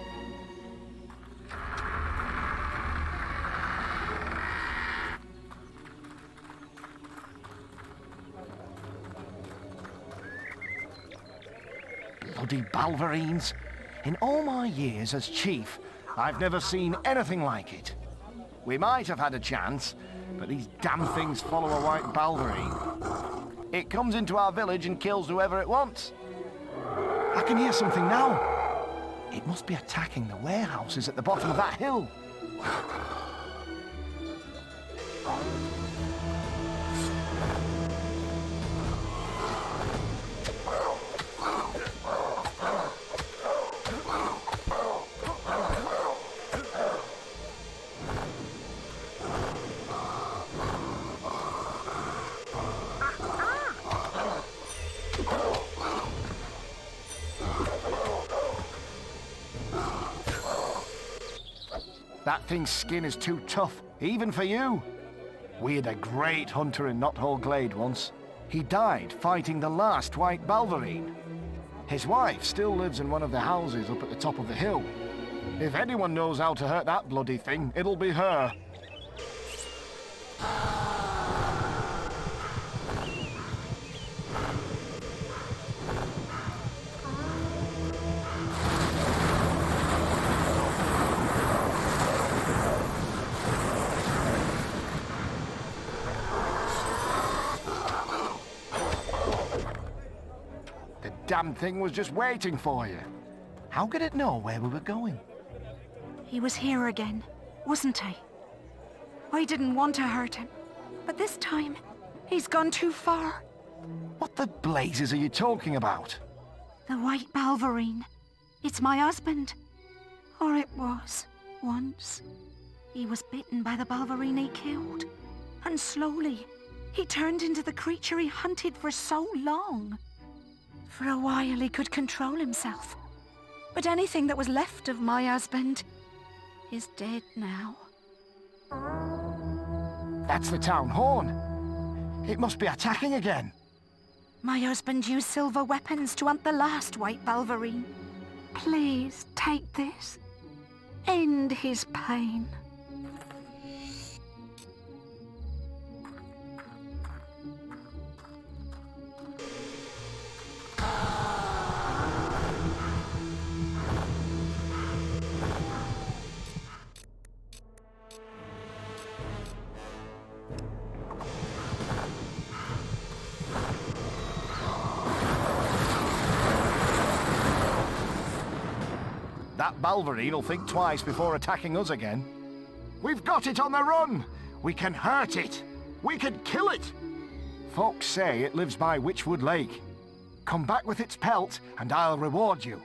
Bloody Balverines. In all my years as chief, I've never seen anything like it. We might have had a chance, but these damn things follow a white Balverine. It comes into our village and kills whoever it wants. I can hear something now. It must be attacking the warehouses at the bottom of that hill. That thing's skin is too tough, even for you. We had a great hunter in Knothole Glade once. He died fighting the last white Balverine. His wife still lives in one of the houses up at the top of the hill. If anyone knows how to hurt that bloody thing, it'll be her. Damn thing was just waiting for you. How could it know where we were going? He was here again, wasn't he? I didn't want to hurt him, but this time, he's gone too far. What the blazes are you talking about? The white Balverine. It's my husband. Or it was, once. He was bitten by the Balverine he killed. And slowly, he turned into the creature he hunted for so long. For a while he could control himself. But anything that was left of my husband is dead now. That's the town horn. It must be attacking again. My husband used silver weapons to hunt the last white Balverine. Please take this. End his pain. That Balverine will think twice before attacking us again. We've got it on the run! We can hurt it! We can kill it! Folks say it lives by Witchwood Lake. Come back with its pelt, and I'll reward you.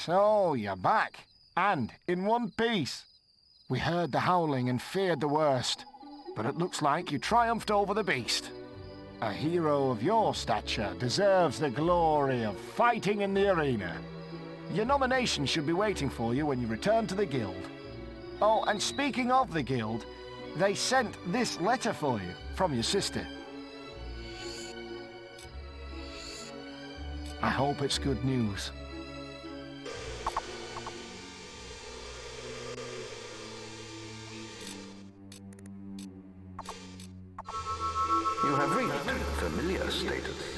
So, you're back, and in one piece. We heard the howling and feared the worst, but it looks like you triumphed over the beast. A hero of your stature deserves the glory of fighting in the arena. Your nomination should be waiting for you when you return to the guild. Oh, and speaking of the guild, they sent this letter for you from your sister. I hope it's good news. You have reached familiar status.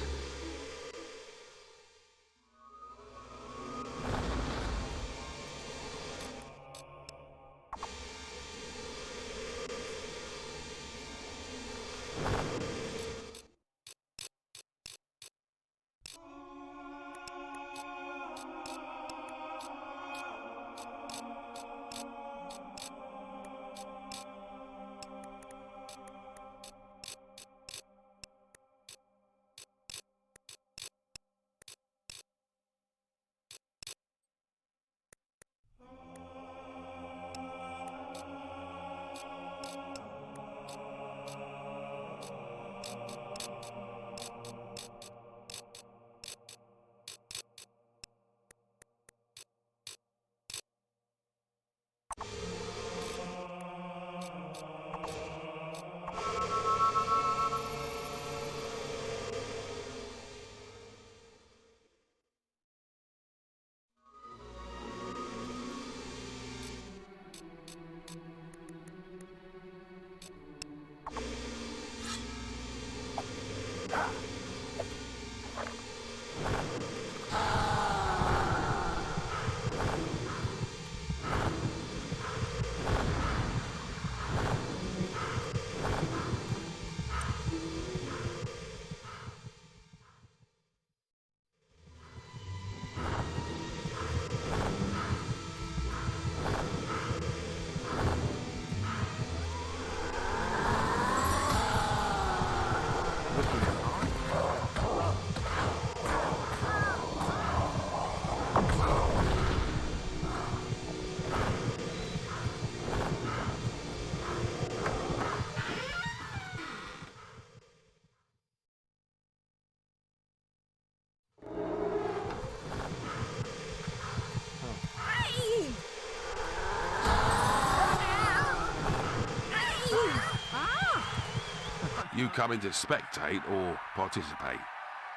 You coming to spectate or participate?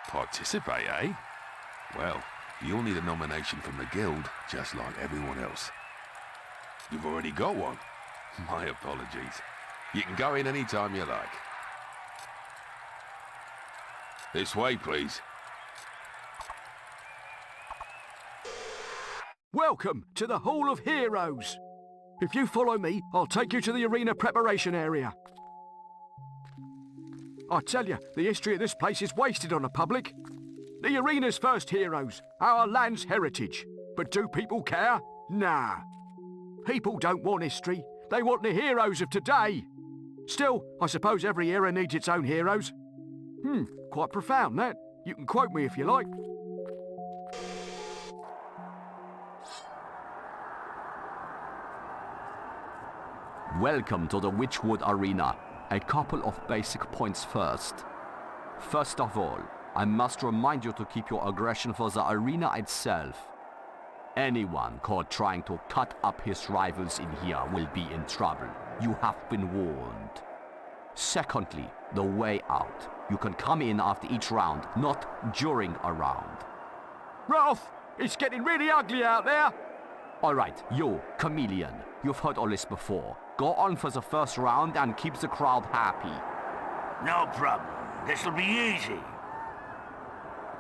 Participate, eh? Well, you'll need a nomination from the guild, just like everyone else. You've already got one. My apologies. You can go in any time you like. This way, please. Welcome to the Hall of Heroes. If you follow me, I'll take you to the arena preparation area. I tell you, the history of this place is wasted on the public. The arena's first heroes, our land's heritage. But do people care? Nah. People don't want history. They want the heroes of today. Still, I suppose every era needs its own heroes. Quite profound, that. You can quote me if you like. Welcome to the Witchwood Arena. A couple of basic points first. First of all, I must remind you to keep your aggression for the arena itself. Anyone caught trying to cut up his rivals in here will be in trouble. You have been warned. Secondly, the way out. You can come in after each round, not during a round. Ralph, it's getting really ugly out there. Alright, you, Chameleon. You've heard all this before. Go on for the first round and keep the crowd happy. No problem. This'll be easy.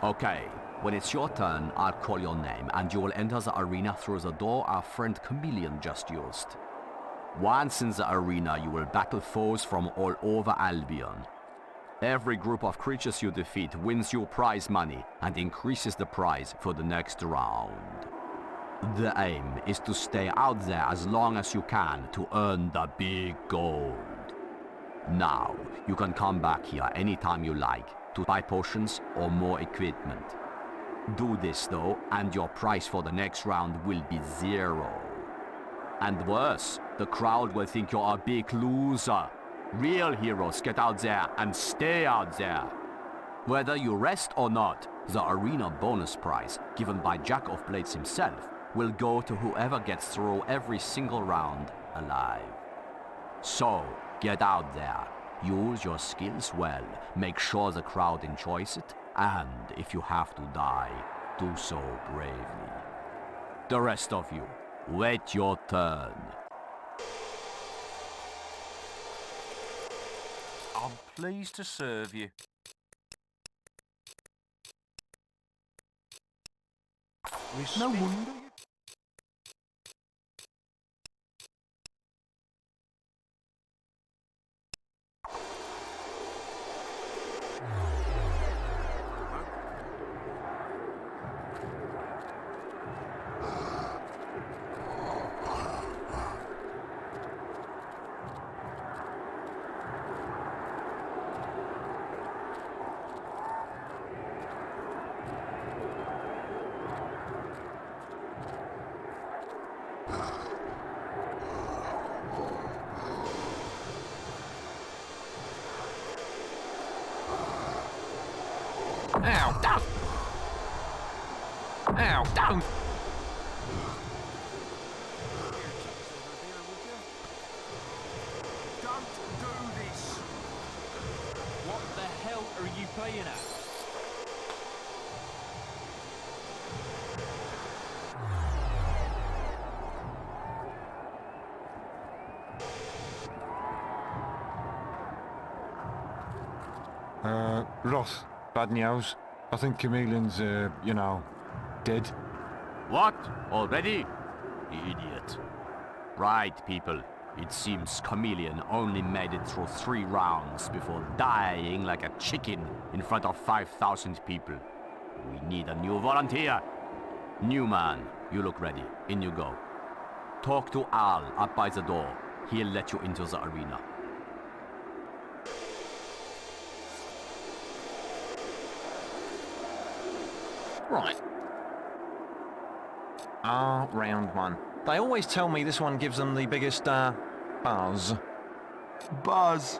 Okay, when it's your turn, I'll call your name and you will enter the arena through the door our friend Chameleon just used. Once in the arena, you will battle foes from all over Albion. Every group of creatures you defeat wins you prize money and increases the prize for the next round. The aim is to stay out there as long as you can to earn the big gold. Now, you can come back here anytime you like to buy potions or more equipment. Do this though, and your price for the next round will be 0. And worse, the crowd will think you're a big loser. Real heroes get out there and stay out there. Whether you rest or not, the arena bonus prize, given by Jack of Blades himself, will go to whoever gets through every single round alive. So, get out there, use your skills well, make sure the crowd enjoys it, and if you have to die, do so bravely. The rest of you, wait your turn. I'm pleased to serve you. No wonder. Ow, don't! Ow, don't! Don't do this! What the hell are you playing at? Ross, bad news. I think Chameleon's, dead. What? Already? Idiot. Right, people. It seems Chameleon only made it through 3 rounds before dying like a chicken in front of 5,000 people. We need a new volunteer. New man, you look ready. In you go. Talk to Al up by the door. He'll let you into the arena. Right. Round 1. They always tell me this one gives them the biggest, buzz. Buzz.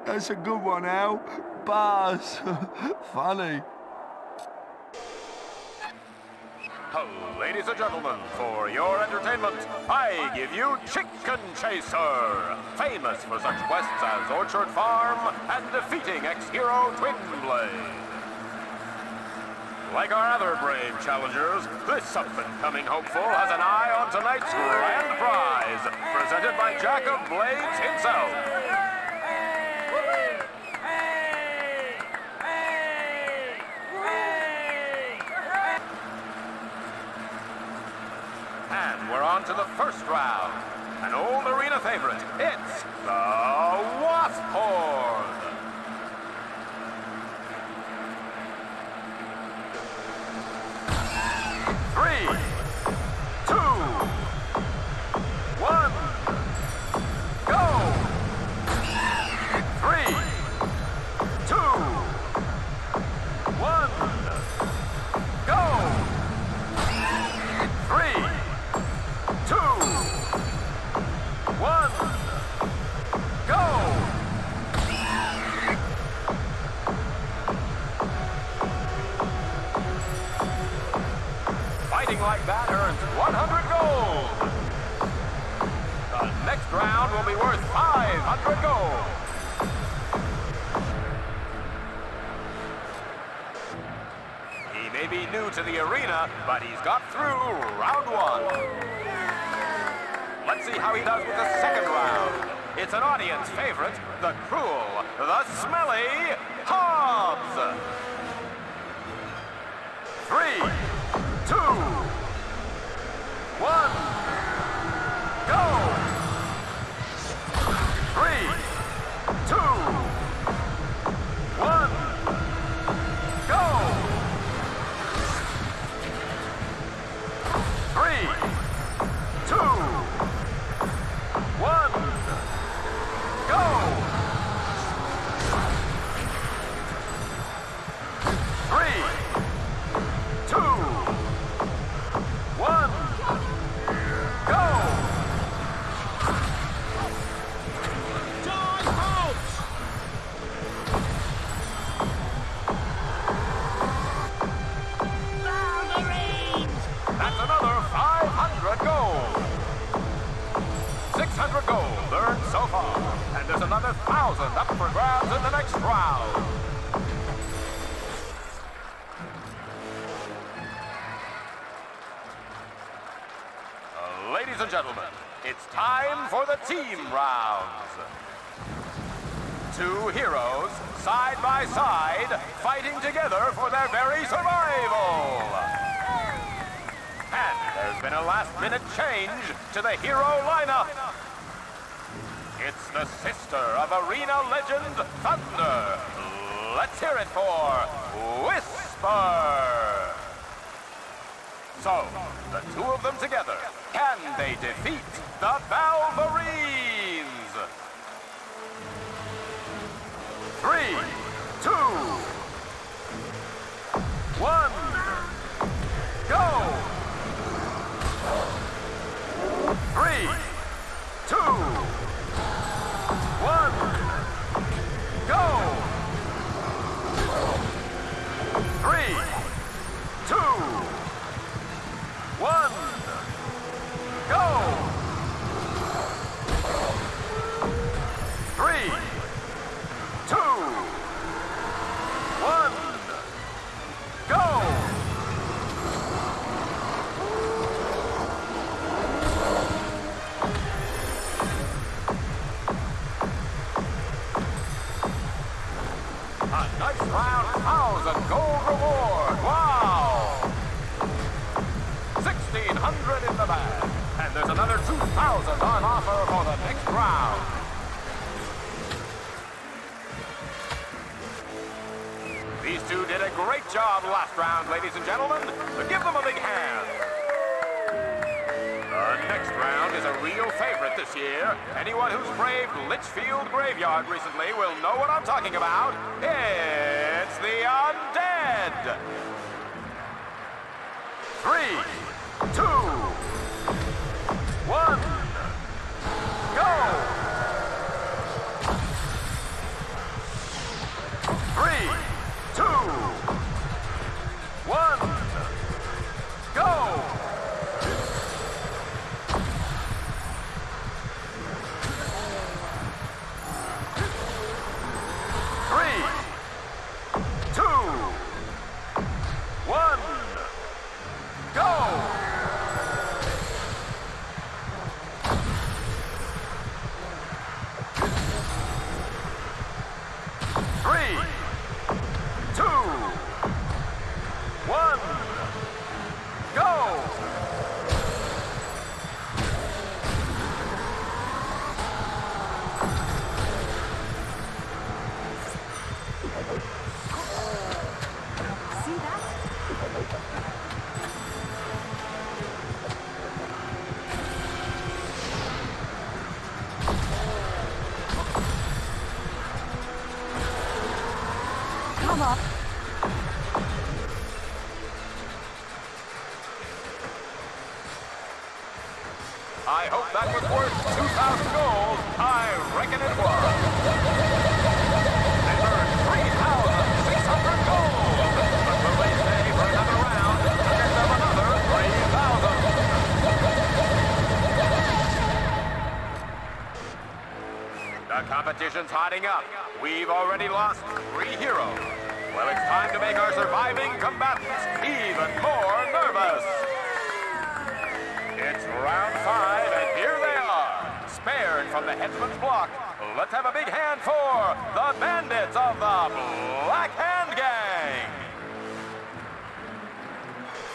That's a good one, Al. Buzz. Funny. Ladies and gentlemen, for your entertainment, I give you Chicken Chaser, famous for such quests as Orchard Farm and defeating ex-hero Twinblades. Like our other brave challengers, this up-and-coming hopeful has an eye on tonight's grand prize, presented by Jack of Blades himself. And we're on to the first round. An old arena favorite. It's the Wasp Horde. Three, two, one, go! 3, 2, 1, go! 3, 2, 1, go! Fighting like that earns 100 gold. The next round will be worth 500 gold. He may be new to the arena, but he's got through round 1. Let's see how he does with the second round. It's an audience favorite, the cruel, the smelly Hobbs. 3, 2, 1, go! 3, 2, 1, go! 3, 2, 1, go! 3, 2, 1, go! That's another 500 gold. 600 gold earned so far, and there's another 1,000 up for grabs in the next round. Ladies and gentlemen, it's time for the team rounds. 2 heroes, side by side, fighting together for their very survival. And there's been a last-minute change to the hero lineup. It's the sister of arena legend Thunder. Let's hear it for Whisper. So, the 2 of them together, can they defeat the Valverines? 3, 2, 1, go! 3, 2, 1, go! 3, 2, 1, go! 3, 2, 1, go! A nice round 1,000 gold reward. Wow! 1,600 in the bag. And there's another 2,000 on offer for the next round. These 2 did a great job last round, ladies and gentlemen. Give them a big hand. The next round is a real favorite this year. Anyone who's braved Litchfield Graveyard recently will know what I'm talking about. It's the Undead. 3, 2, 1, go! 3, 2, 1, go! Come on. I hope that was worth 2,000 gold. I reckon it was. They earned 3,600 gold. But will they stay for another round to get them another 3,000? The competition's hotting up. We've already lost 3 heroes. Well, it's time to make our surviving combatants even more nervous. It's round 5, and here they are. Spared from the headsman's block. Let's have a big hand for the bandits of the Black Hand Gang.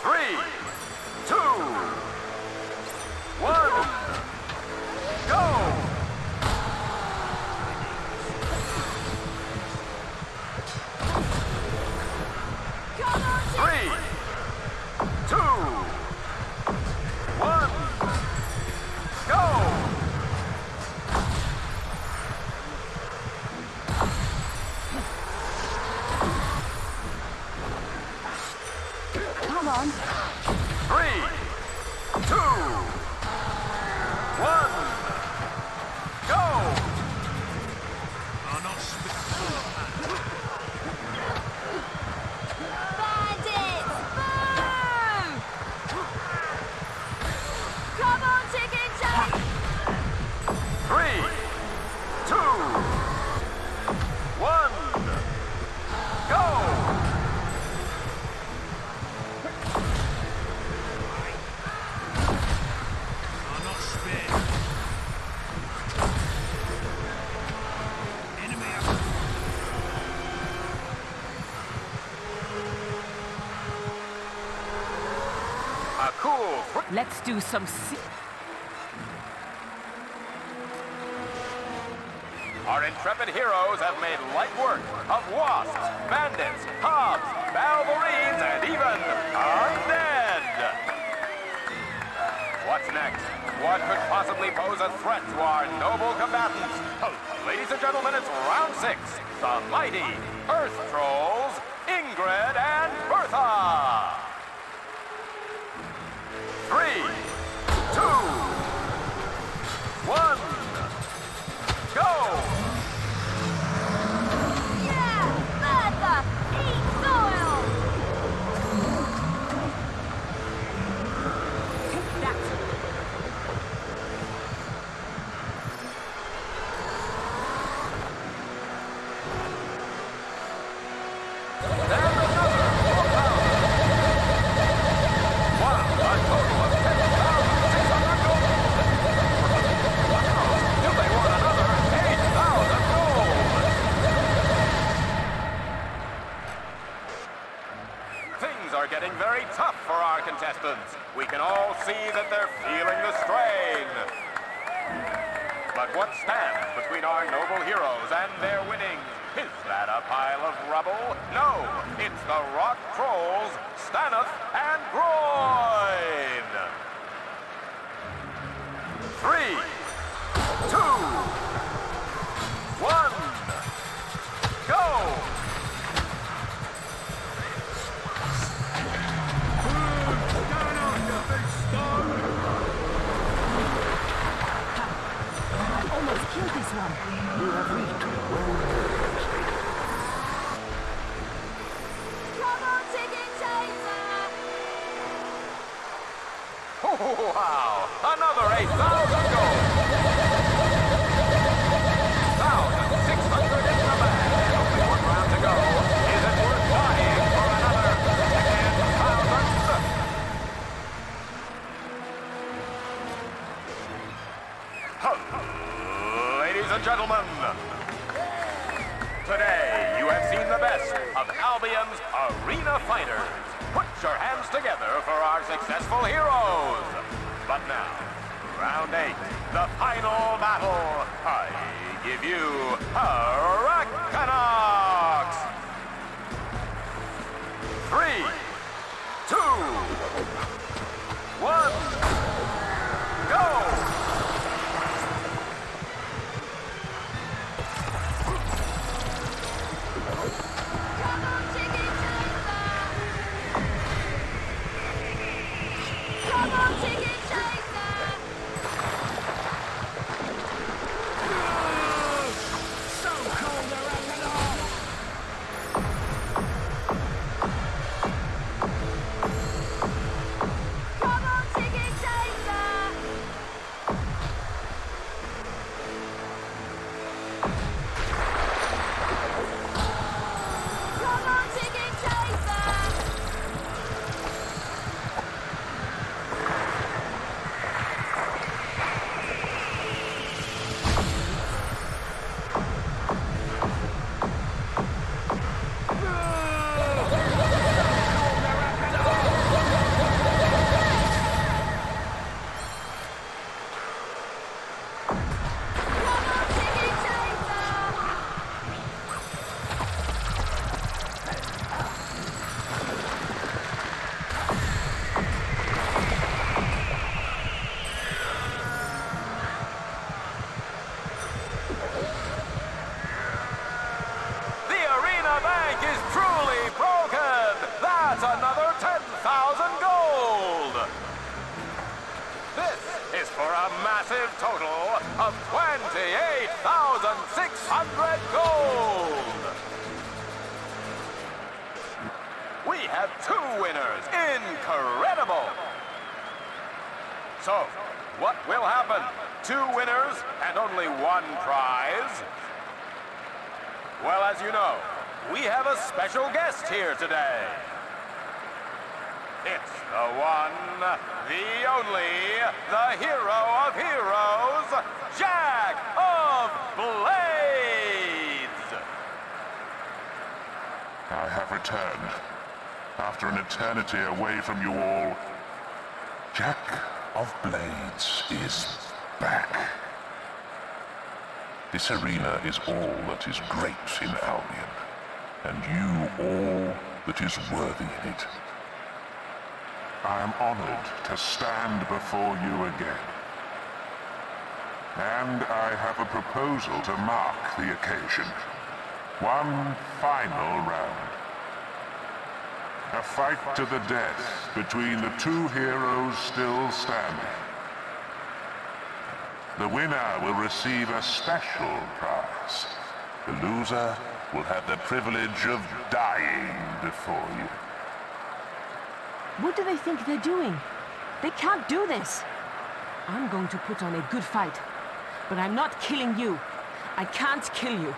3, 2, 1, go! 3, 2, 1, go! Come on. 3, 2, 1, go! Come on, chicken chase! 3, 2, 1, go! A cool. Let's do some Our intrepid heroes have made light work of wasps, bandits, hobs, balverines, and even undead. What's next? What could possibly pose a threat to our noble combatants? Ladies and gentlemen, it's round 6. The mighty Earth Trolls, Ingrid and Bertha. 3, 2, 1, go! Yeah! Bertha! Eat soil! Take that! Are getting very tough for our contestants. We can all see that they're feeling the strain. But what stands between our noble heroes and their winnings? Is that a pile of rubble? No, it's the rock trolls, Staneth and Groin. 3, 2, 1, go! Almost killed this one. You have reached well-earned status. Come on, chicken chaser! Oh, wow! Another 8,000 gold! 1,600 in the bag, and only 1 round to go. Is it worth dying for another 10,000? Ladies and gentlemen, today you have seen the best of Albion's arena fighters. Put your hands together for our successful heroes. But now, round 8, the final battle. I give you Arachnox. 3, 2, 1, go! Come on, for a massive total of 28,600 gold. We have 2 winners. Incredible. So, what will happen? 2 winners and only 1 prize? Well, as you know, we have a special guest here today. It's the one, the only, the hero of heroes, Jack of Blades! I have returned. After an eternity away from you all, Jack of Blades is back. This arena is all that is great in Albion, and you all that is worthy in it. I am honored to stand before you again. And I have a proposal to mark the occasion. One final round. A fight to the death between the 2 heroes still standing. The winner will receive a special prize. The loser will have the privilege of dying before you. What do they think they're doing? They can't do this. I'm going to put on a good fight. But I'm not killing you. I can't kill you.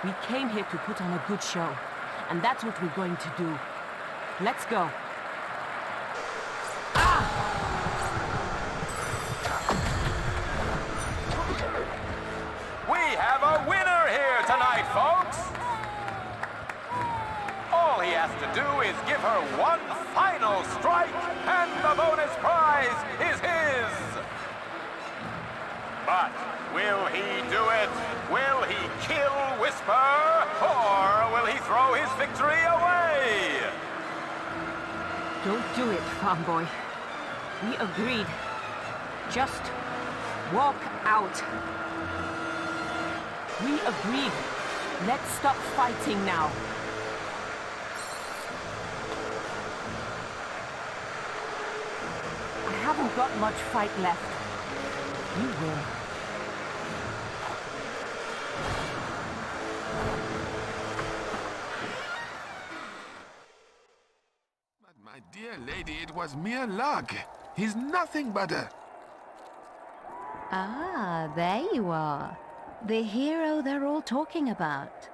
We came here to put on a good show. And that's what we're going to do. Let's go. We have a winner here tonight, folks! All he has to do is give her one final strike, and the bonus prize is his! But will he do it? Will he kill Whisper? Or will he throw his victory away? Don't do it, farm boy. We agreed. Just walk out. We agreed. Let's stop fighting now. I haven't got much fight left. You will. But my dear lady, it was mere luck. He's nothing but a... Ah, there you are. The hero they're all talking about.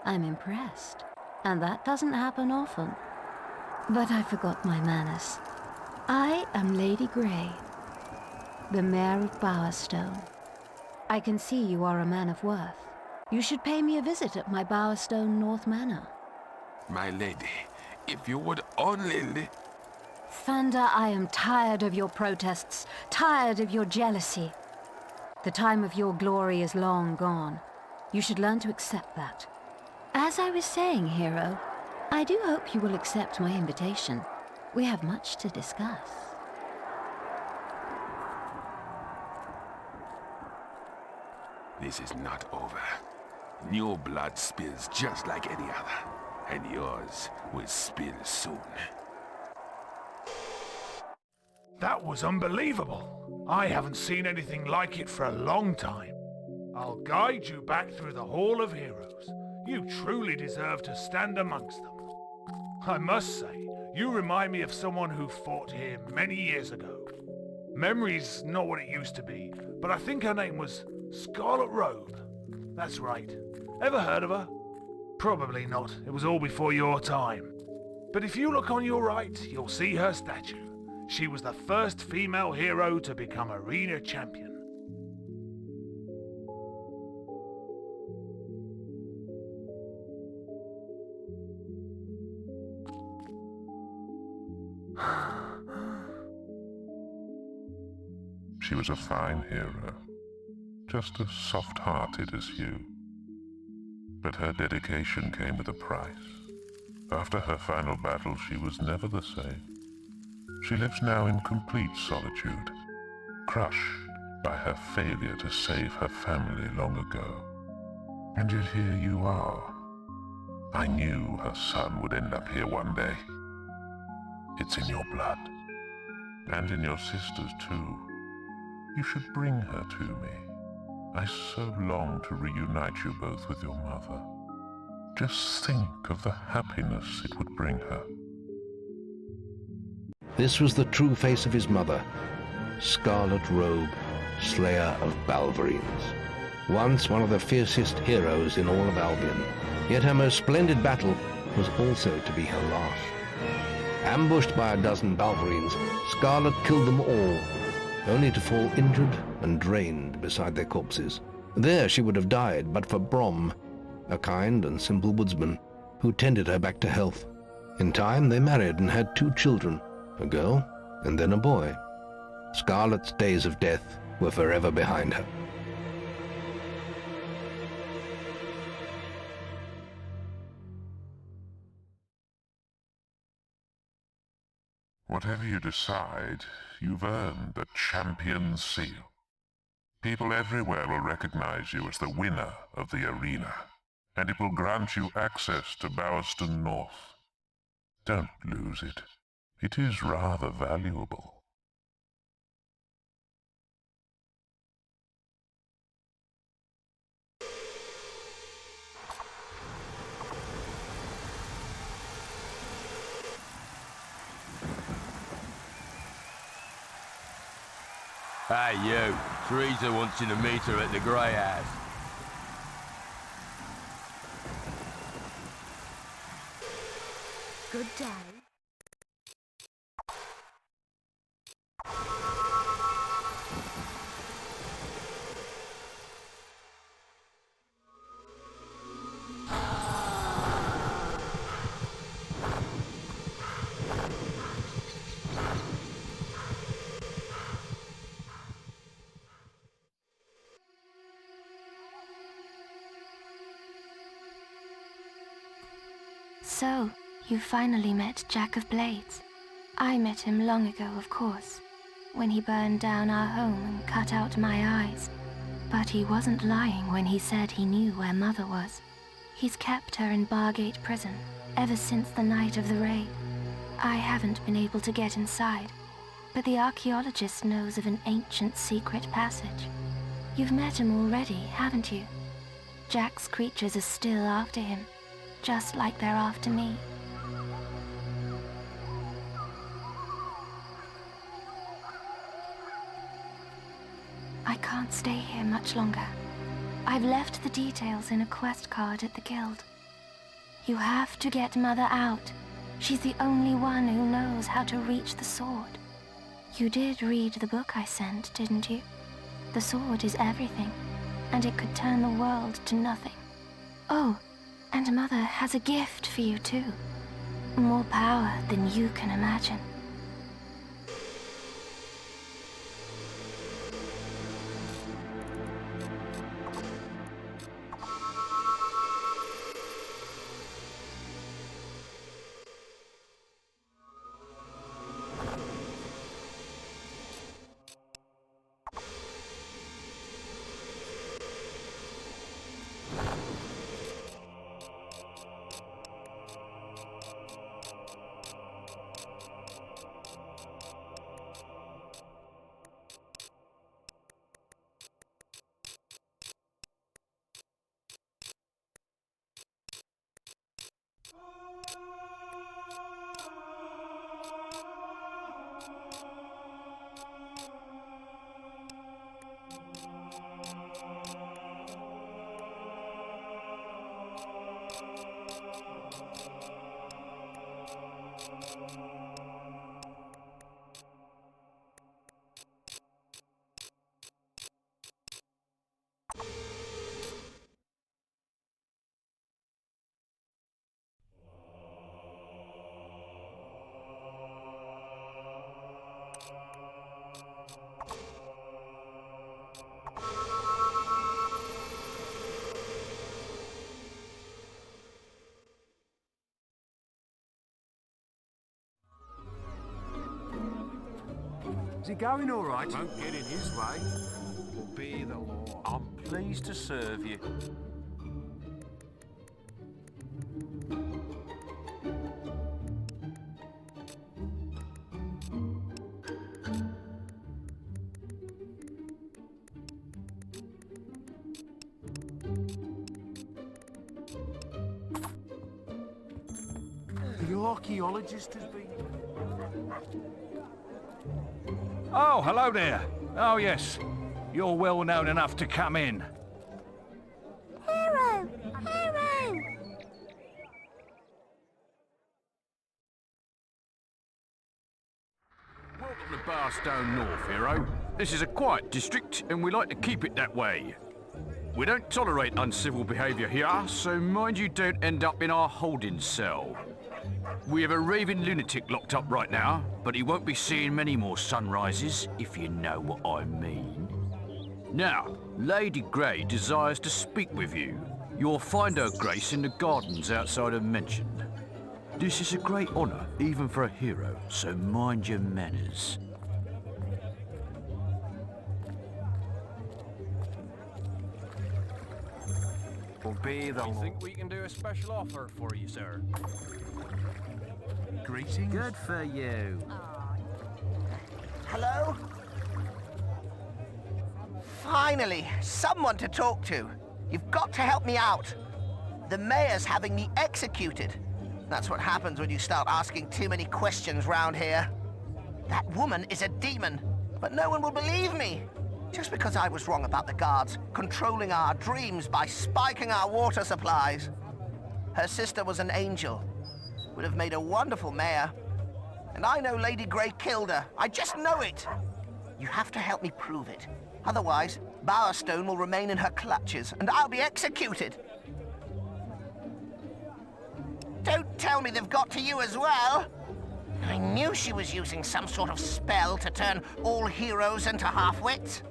I'm impressed. And that doesn't happen often. But I forgot my manners. I am Lady Grey, the Mayor of Bowerstone. I can see you are a man of worth. You should pay me a visit at my Bowerstone North Manor. My lady, if you would only... Thunder, I am tired of your protests, tired of your jealousy. The time of your glory is long gone. You should learn to accept that. As I was saying, hero, I do hope you will accept my invitation. We have much to discuss. This is not over. New blood spills just like any other, and yours will spill soon. That was unbelievable. I haven't seen anything like it for a long time. I'll guide you back through the Hall of Heroes. You truly deserve to stand amongst them. I must say, you remind me of someone who fought here many years ago. Memory's not what it used to be, but I think her name was Scarlet Robe. That's right. Ever heard of her? Probably not. It was all before your time. But if you look on your right, you'll see her statue. She was the first female hero to become arena champion. She was a fine hero, just as soft-hearted as you. But her dedication came with a price. After her final battle, she was never the same. She lives now in complete solitude, crushed by her failure to save her family long ago. And yet here you are. I knew her son would end up here one day. It's in your blood, and in your sister's too. You should bring her to me. I so long to reunite you both with your mother. Just think of the happiness it would bring her. This was the true face of his mother, Scarlet Robe, Slayer of Balverines. Once one of the fiercest heroes in all of Albion, yet her most splendid battle was also to be her last. Ambushed by a dozen Balverines, Scarlet killed them all, only to fall injured and drained beside their corpses. There she would have died but for Brom, a kind and simple woodsman who tended her back to health. In time they married and had 2 children, a girl and then a boy. Scarlet's days of death were forever behind her. Whatever you decide, you've earned the Champion Seal. People everywhere will recognize you as the winner of the arena, and it will grant you access to Bowerston North. Don't lose it. It is rather valuable. Hey, you. Teresa wants you to meet her at the Grey House. Good day. So, you finally met Jack of Blades. I met him long ago, of course, when he burned down our home and cut out my eyes. But he wasn't lying when he said he knew where Mother was. He's kept her in Bargate Prison ever since the night of the raid. I haven't been able to get inside, but the archaeologist knows of an ancient secret passage. You've met him already, haven't you? Jack's creatures are still after him, just like they're after me. I can't stay here much longer. I've left the details in a quest card at the guild. You have to get Mother out. She's the only one who knows how to reach the sword. You did read the book I sent, didn't you? The sword is everything, and it could turn the world to nothing. Oh, and Mother has a gift for you too. More power than you can imagine. Is he going all right? Won't get in his way. Obey the law. I'm pleased to serve you. archaeologist has been... Oh, hello there. Oh, yes. You're well known enough to come in. Hero! Hero! Welcome to Barstone North, hero. This is a quiet district, and we like to keep it that way. We don't tolerate uncivil behaviour here, so mind you don't end up in our holding cell. We have a raving lunatic locked up right now, but he won't be seeing many more sunrises, if you know what I mean. Now, Lady Grey desires to speak with you. You'll find her grace in the gardens outside of Mention. This is a great honour, even for a hero, so mind your manners. Obey the law. I think we can do a special offer for you, sir. Greetings. Good for you. Hello? Finally, someone to talk to. You've got to help me out. The mayor's having me executed. That's what happens when you start asking too many questions round here. That woman is a demon, but no one will believe me. Just because I was wrong about the guards controlling our dreams by spiking our water supplies. Her sister was an angel. Would have made a wonderful mayor. And I know Lady Grey killed her. I just know it. You have to help me prove it. Otherwise, Bowerstone will remain in her clutches, and I'll be executed. Don't tell me they've got to you as well. I knew she was using some sort of spell to turn all heroes into half-wits.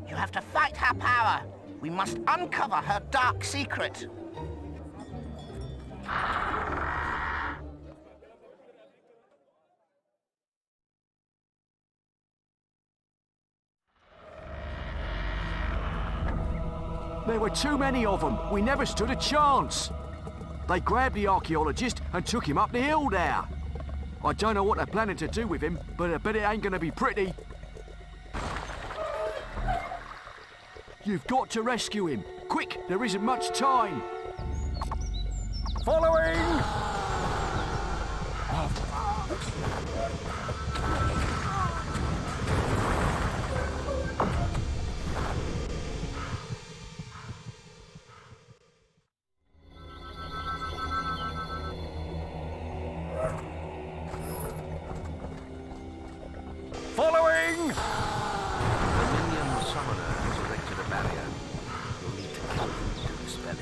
You have to fight her power. We must uncover her dark secret. There were too many of them. We never stood a chance. They grabbed the archaeologist and took him up the hill there. I don't know what they're planning to do with him, but I bet it ain't gonna be pretty. You've got to rescue him. Quick, there isn't much time. Following! Following! The minion summoner has erected a barrier. You'll need to kill him to dispel it.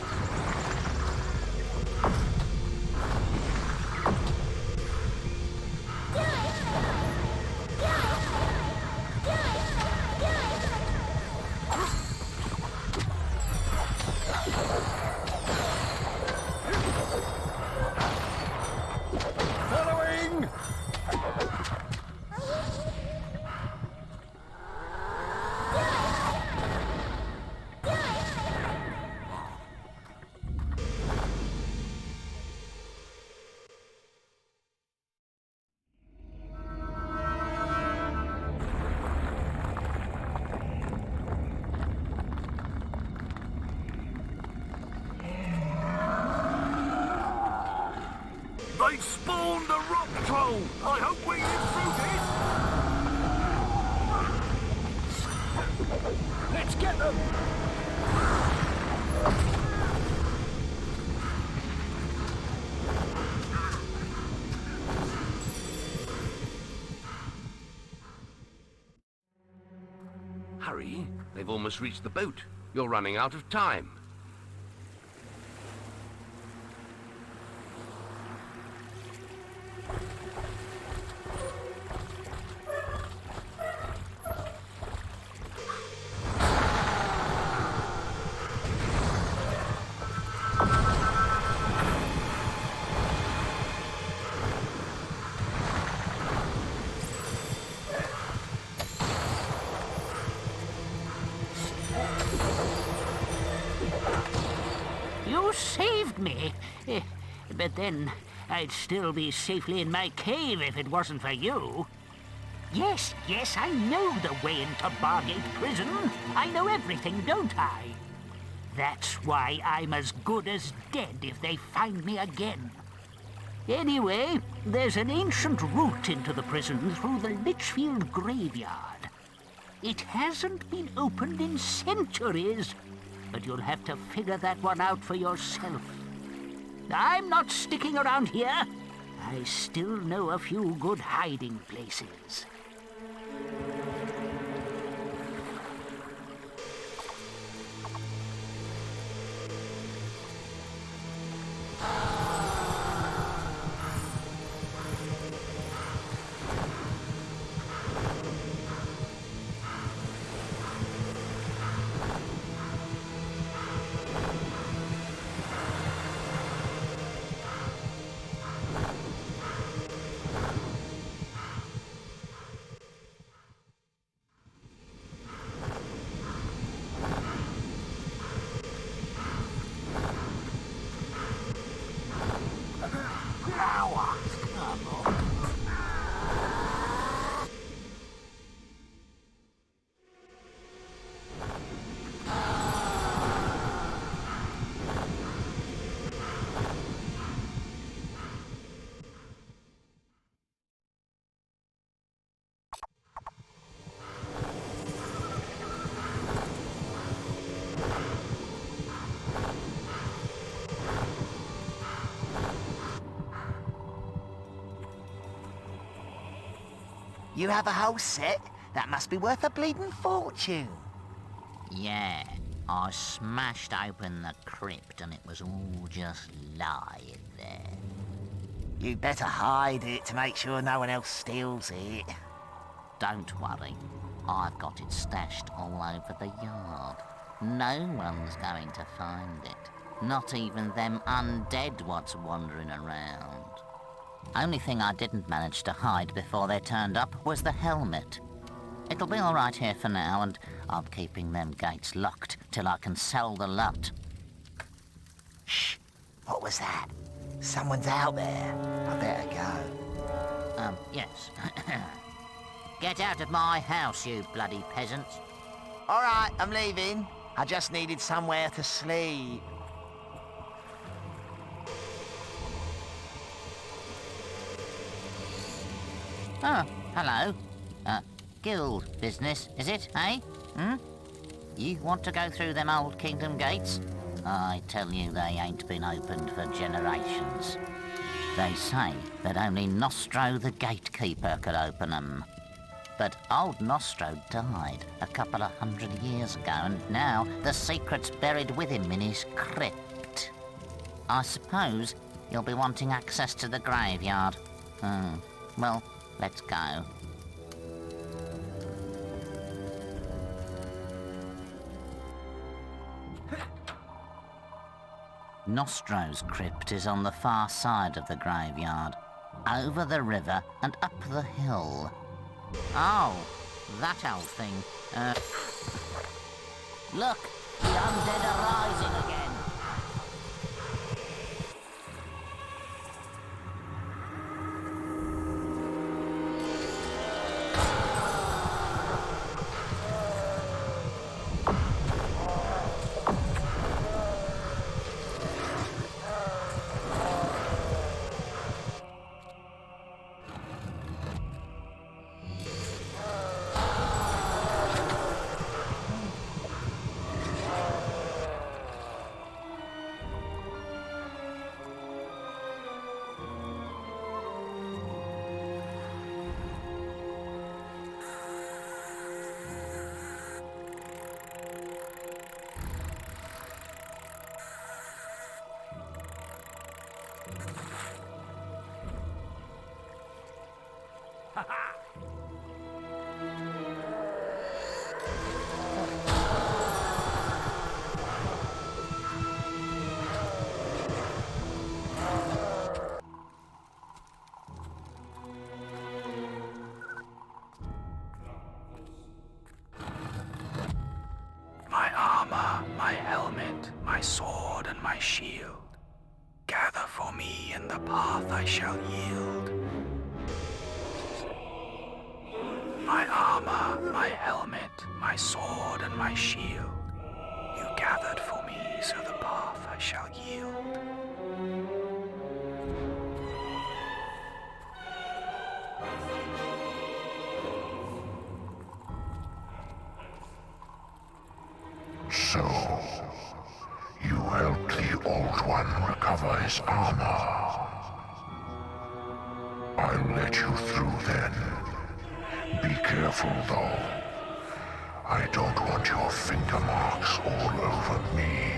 Following! They've spawned the rock troll! I hope we live through this! Let's get them! Hurry, they've almost reached the boat. You're running out of time. You saved me. But then, I'd still be safely in my cave if it wasn't for you. Yes, I know the way into Bargate Prison. I know everything, don't I? That's why I'm as good as dead if they find me again. Anyway, there's an ancient route into the prison through the Litchfield graveyard. It hasn't been opened in centuries, but you'll have to figure that one out for yourself. I'm not sticking around here. I still know a few good hiding places. You have a whole set? That must be worth a bleeding fortune. Yeah, I smashed open the crypt and it was all just lying there. You'd better hide it to make sure no one else steals it. Don't worry, I've got it stashed all over the yard. No one's going to find it. Not even them undead what's wandering around. Only thing I didn't manage to hide before they turned up was the helmet. It'll be all right here for now, and I'm keeping them gates locked till I can sell the lot. Shh! What was that? Someone's out there. I better go. Yes. Get out of my house, you bloody peasants. All right, I'm leaving. I just needed somewhere to sleep. Oh, hello. Guild business, is it, eh? You want to go through them old kingdom gates? I tell you, they ain't been opened for generations. They say that only Nostro the gatekeeper could open them. But old Nostro died a couple of 100 years ago, and now the secret's buried with him in his crypt. I suppose you'll be wanting access to the graveyard. Well, let's go. Nostro's crypt is on the far side of the graveyard, over the river and up the hill. Oh, that old thing. Look, the undead are rising again. My armor, my helmet, my sword and my shield. Gather for me in the path I shall yield. My armor, my helmet, my sword and my shield. You gathered for me, so the path I shall yield. So, you helped the Old One recover his armor. I'll let you through then. Be careful, though. I don't want your finger marks all over me.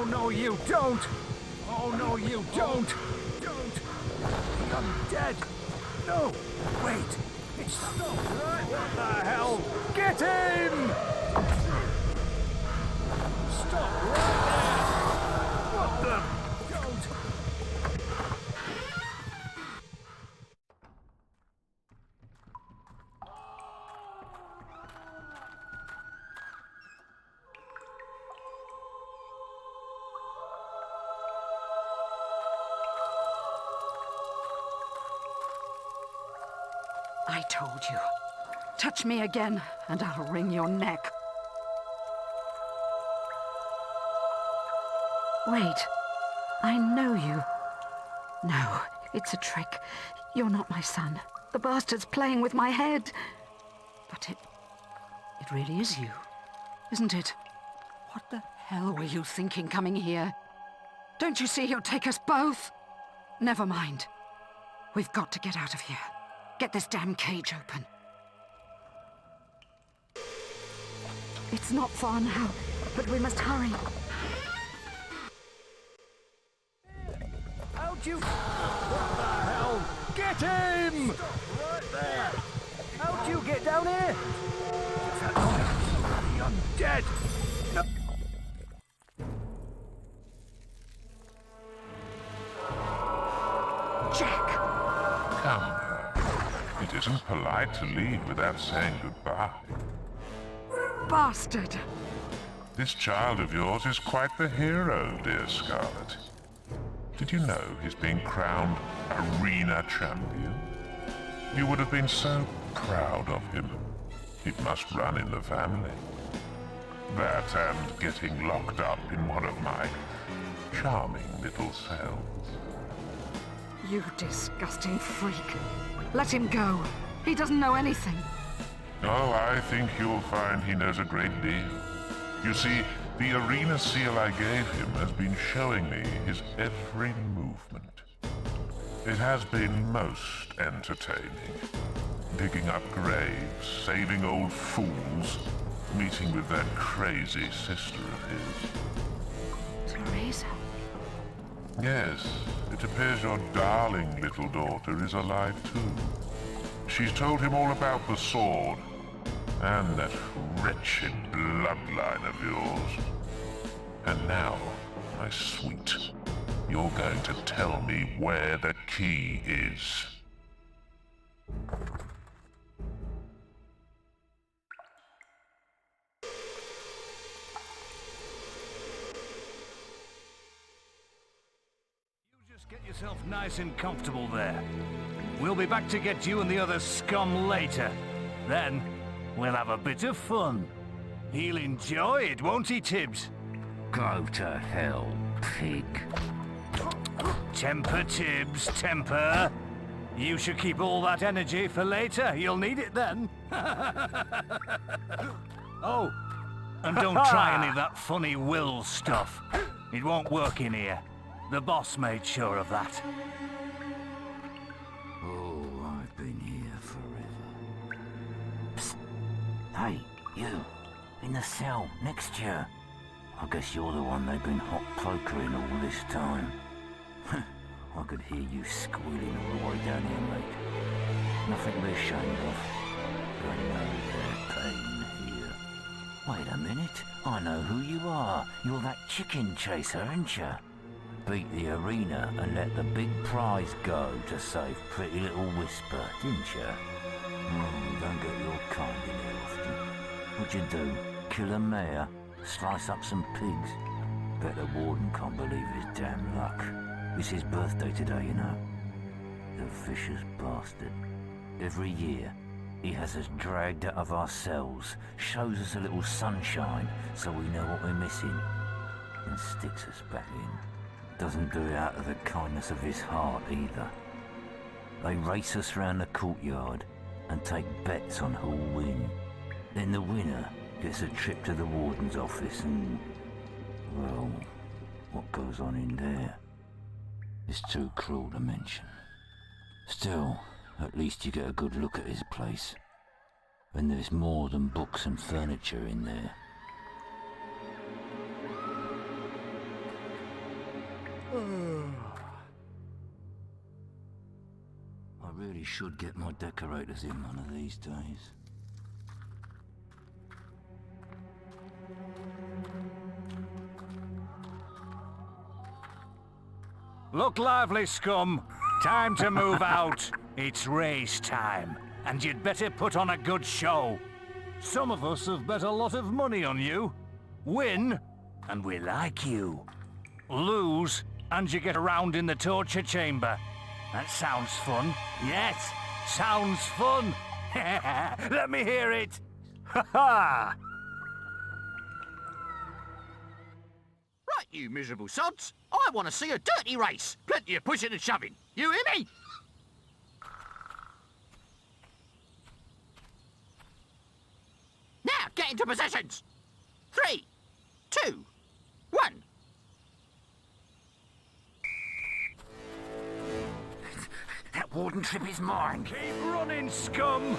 No, you don't! Oh, no, you don't! Don't! The undead! No! Wait! It's not right! What the hell? Get him! Stop right there! What the? Don't! I told you. Touch me again, and I'll wring your neck. Wait. I know you. No, it's a trick. You're not my son. The bastard's playing with my head. But it really is you, isn't it? What the hell were you thinking coming here? Don't you see he'll take us both? Never mind. We've got to get out of here. Get this damn cage open. It's not far now, but we must hurry. How'd you... What the hell? Get him! Stop right there! How'd you get down here? What's that noise? The undead! No. Jack! Come. It isn't polite to leave without saying goodbye. Bastard! This child of yours is quite the hero, dear Scarlet. Did you know he's been crowned arena champion? You would have been so proud of him. It must run in the family. That and getting locked up in one of my charming little cells. You disgusting freak. Let him go. He doesn't know anything. Oh, I think you'll find he knows a great deal. You see, the arena seal I gave him has been showing me his every movement. It has been most entertaining. Digging up graves, saving old fools, meeting with that crazy sister of his. Teresa? Yes, it appears your darling little daughter is alive too. She's told him all about the sword, and that wretched bloodline of yours. And now, my sweet, you're going to tell me where the key is. Get yourself nice and comfortable there. We'll be back to get you and the other scum later. Then, we'll have a bit of fun. He'll enjoy it, won't he, Tibbs? Go to hell, pig. Temper, Tibbs, temper. You should keep all that energy for later. You'll need it then. Oh, and don't try any of that funny will stuff. It won't work in here. The boss made sure of that. Oh, I've been here forever. Psst. Hey, you. In the cell, next to you. I guess you're the one they've been hot pokering all this time. I could hear you squealing all the way down here, mate. Nothing to be ashamed of. I know their pain here. Wait a minute. I know who you are. You're that chicken chaser, aren't you? Beat the arena and let the big prize go to save pretty little Whisper, didn't you? Don't get your kind in here often. What'd you do? Kill a mare? Slice up some pigs? Bet the warden can't believe his damn luck. It's his birthday today, you know. The vicious bastard. Every year, he has us dragged out of our cells, shows us a little sunshine so we know what we're missing, and sticks us back in. Doesn't do it out of the kindness of his heart either. They race us round the courtyard and take bets on who'll win. Then the winner gets a trip to the warden's office and, well, what goes on in there is too cruel to mention. Still, at least you get a good look at his place. And there's more than books and furniture in there. I really should get my decorators in one of these days. Look lively, scum. Time to move out. It's race time, and you'd better put on a good show. Some of us have bet a lot of money on you. Win, and we like you. Lose, and you get around in the torture chamber. That sounds fun. Yes, sounds fun. Let me hear it. Ha ha! Right, you miserable sods. I want to see a dirty race. Plenty of pushing and shoving. You hear me? Now, get into positions. 3, 2, 1. That warden trip is mine. Keep running, scum.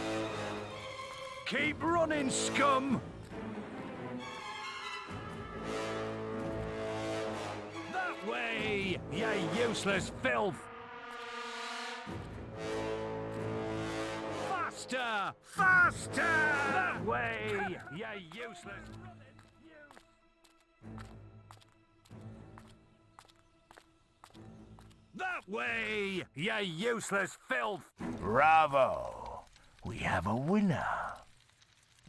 Keep running, scum. That way, you useless filth. Faster! Faster! That way, you useless... That way, you useless filth! Bravo! We have a winner.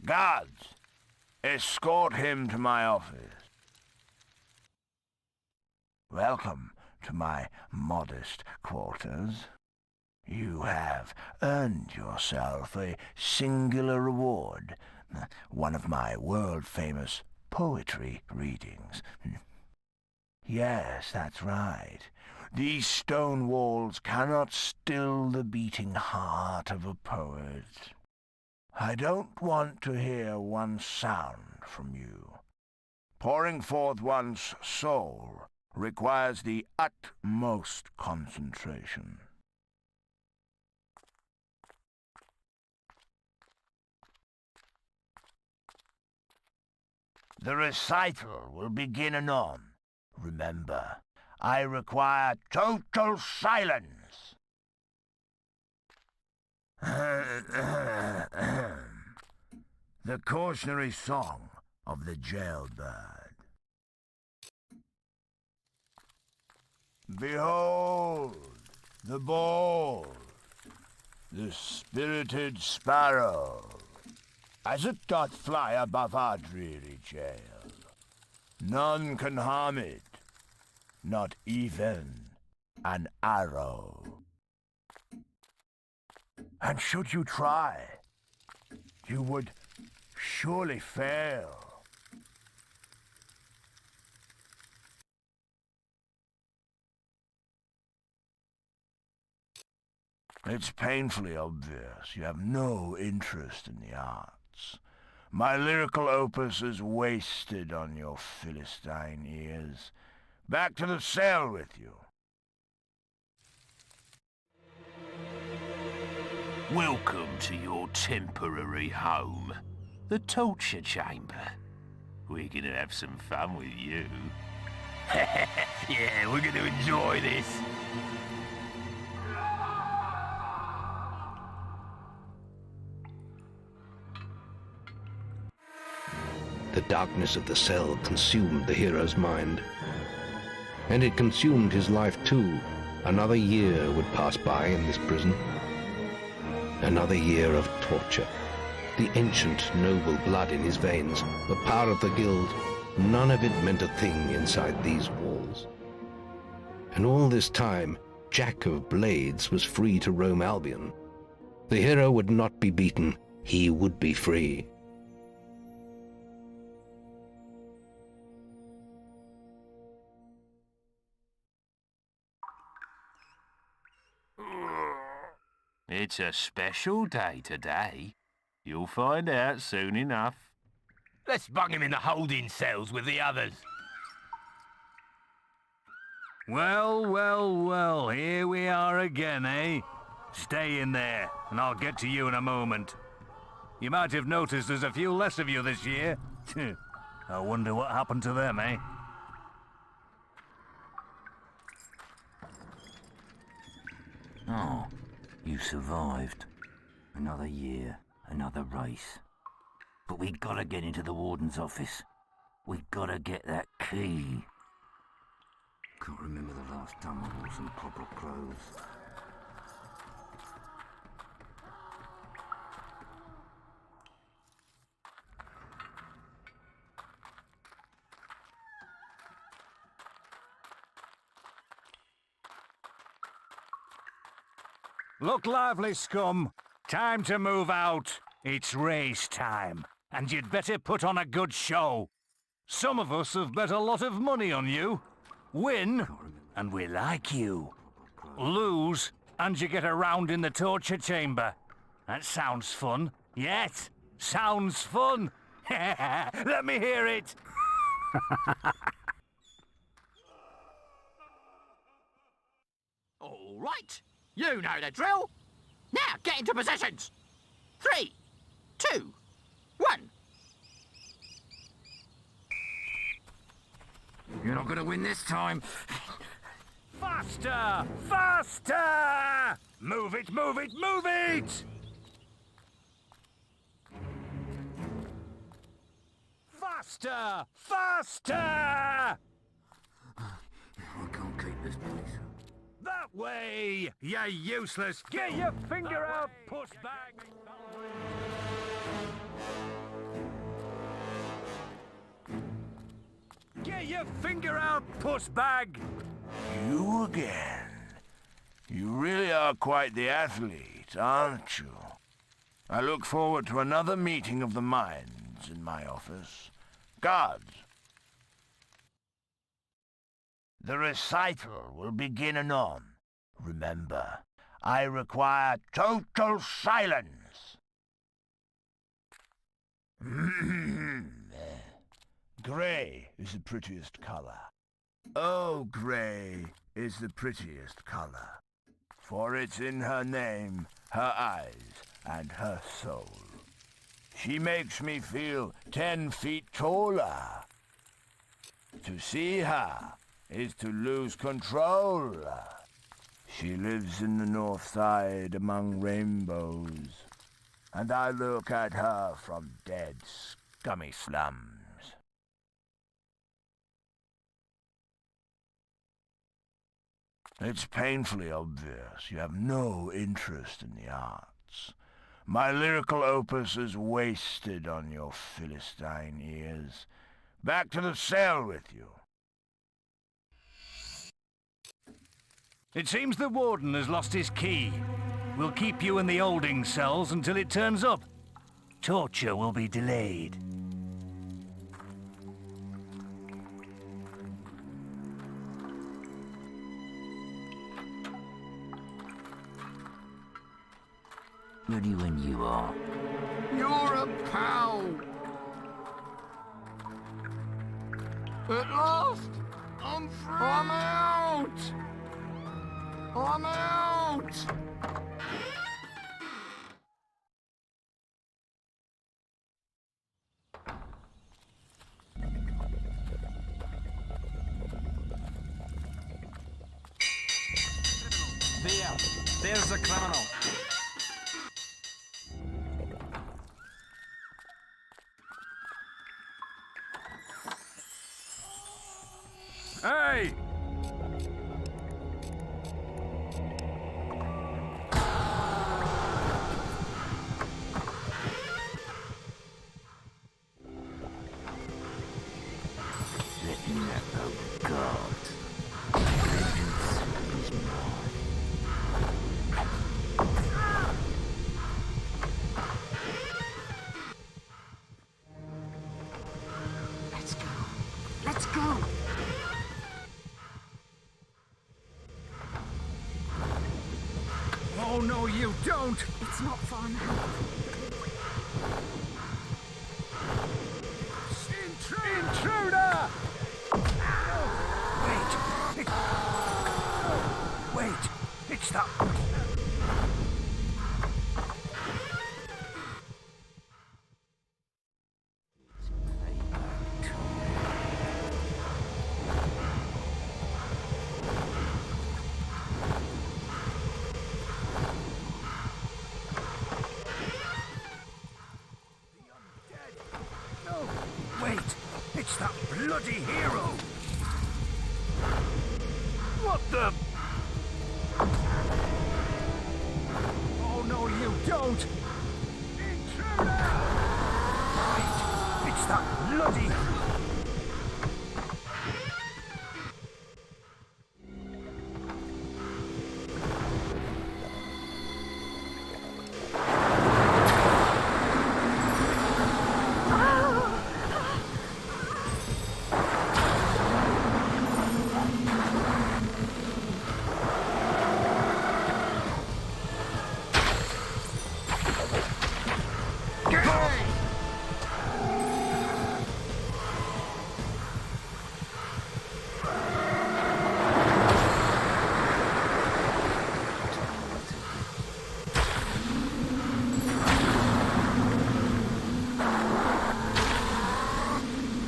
Guards, Escort him to my office. Welcome to my modest quarters. You have earned yourself a singular reward, one of my world-famous poetry readings. Yes, that's right. These stone walls cannot still the beating heart of a poet. I don't want to hear one sound from you. Pouring forth one's soul requires the utmost concentration. The recital will begin anon. Remember, I require total silence. The cautionary song of the jailbird. Behold, the ball, the spirited sparrow, as it doth fly above our dreary jail. None can harm it, not even an arrow. And should you try, you would surely fail. It's painfully obvious you have no interest in the arts. My lyrical opus is wasted on your Philistine ears. Back to the cell with you. Welcome to your temporary home, the torture chamber. We're gonna have some fun with you. Yeah, we're gonna enjoy this. The darkness of the cell consumed the hero's mind. And it consumed his life too. Another year would pass by in this prison. Another year of torture. The ancient, noble blood in his veins, the power of the guild, none of it meant a thing inside these walls. And all this time, Jack of Blades was free to roam Albion. The hero would not be beaten, he would be free. It's a special day today. You'll find out soon enough. Let's bung him in the holding cells with the others. Well, well, well, here we are again, eh? Stay in there, and I'll get to you in a moment. You might have noticed there's a few less of you this year. I wonder what happened to them, eh? Oh, you survived. Another year, another race. But we gotta get into the warden's office. We gotta get that key. Can't remember the last time I wore some proper clothes. Look lively, scum. Time to move out. It's race time, and you'd better put on a good show. Some of us have bet a lot of money on you. Win, and we like you. Lose, and you get around in the torture chamber. That sounds fun. Yes, sounds fun. Let me hear it. All right. You know the drill. Now get into positions. 3, 2, 1. You're not gonna win this time. Faster! Faster! Move it, move it, move it! Faster! Faster! I can't keep this place. That way, you useless! Get your finger out, pussbag! Get your finger out, puss bag! You again. You really are quite the athlete, aren't you? I look forward to another meeting of the minds in my office. Guards. The recital will begin anon. Remember, I require total silence. Grey is the prettiest color. Oh, grey is the prettiest color. For it's in her name, her eyes, and her soul. She makes me feel 10 feet taller. To see her is to lose control. She lives in the north side among rainbows, and I look at her from dead, scummy slums. It's painfully obvious you have no interest in the arts. My lyrical opus is wasted on your Philistine ears. Back to the cell with you. It seems the warden has lost his key. We'll keep you in the holding cells until it turns up. Torture will be delayed. Ready when you are. You're a pal! At last! I'm free! I'm out! I'm out! There's the criminal. Hey! Let me let go, God. Vengeance is mine. Let's go. Let's go. Oh, no, you don't! It's not fun. Intruder! Wait! It's that... Wait! It's that bloody hero! What the... Oh, no, you don't! Intruder! Wait! It's that bloody...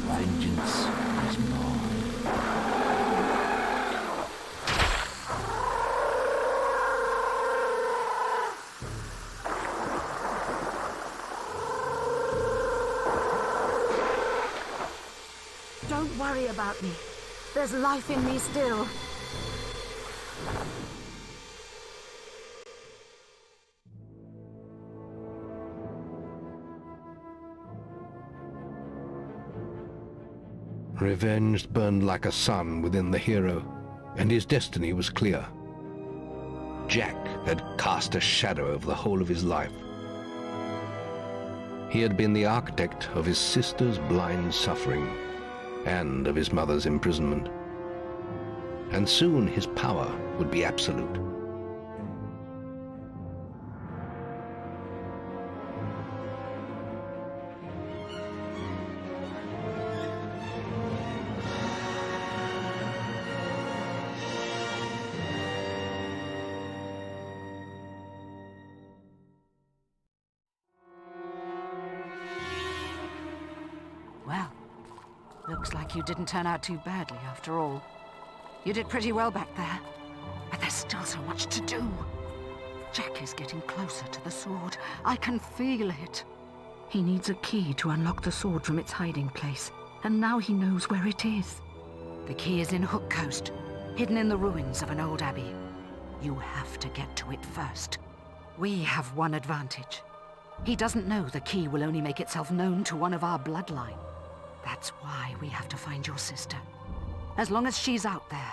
Vengeance is mine. Don't worry about me. There's life in me still. Revenge burned like a sun within the hero, and his destiny was clear. Jack had cast a shadow over the whole of his life. He had been the architect of his sister's blind suffering and of his mother's imprisonment. And soon his power would be absolute. Well, looks like you didn't turn out too badly after all. You did pretty well back there, but there's still so much to do. Jack is getting closer to the sword. I can feel it. He needs a key to unlock the sword from its hiding place, and now he knows where it is. The key is in Hook Coast, hidden in the ruins of an old abbey. You have to get to it first. We have one advantage. He doesn't know the key will only make itself known to one of our bloodline. That's why we have to find your sister. As long as she's out there,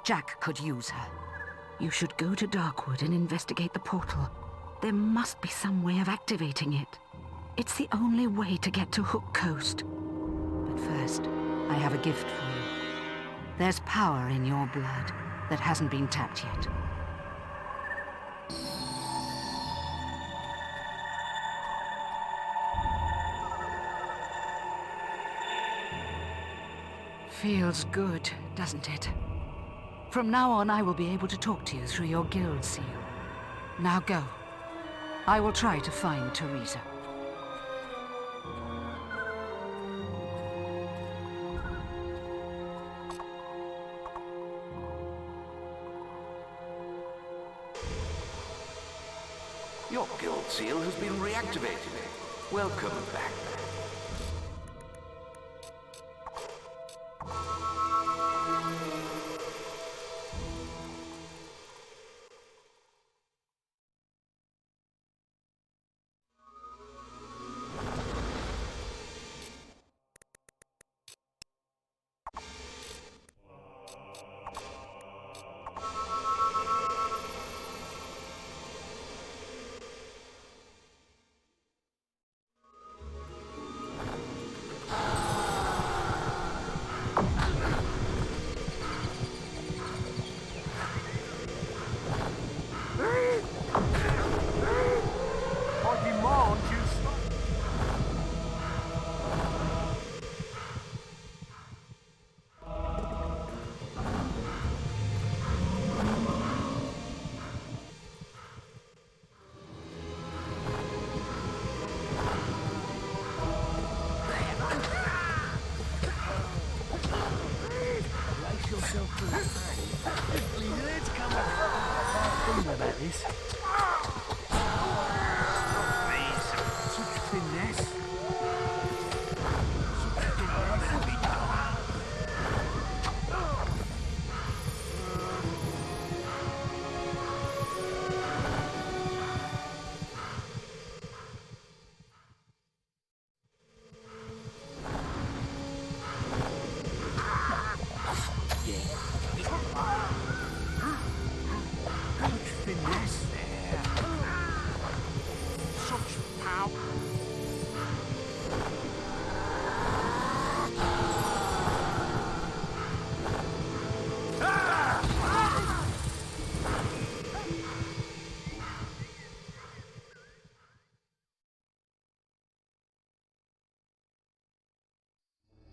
Jack could use her. You should go to Darkwood and investigate the portal. There must be some way of activating it. It's the only way to get to Hook Coast. But first, I have a gift for you. There's power in your blood that hasn't been tapped yet. Feels good, doesn't it? From now on, I will be able to talk to you through your guild seal. Now go. I will try to find Teresa. Your guild seal has been reactivated. Welcome back. About this. Such finesse.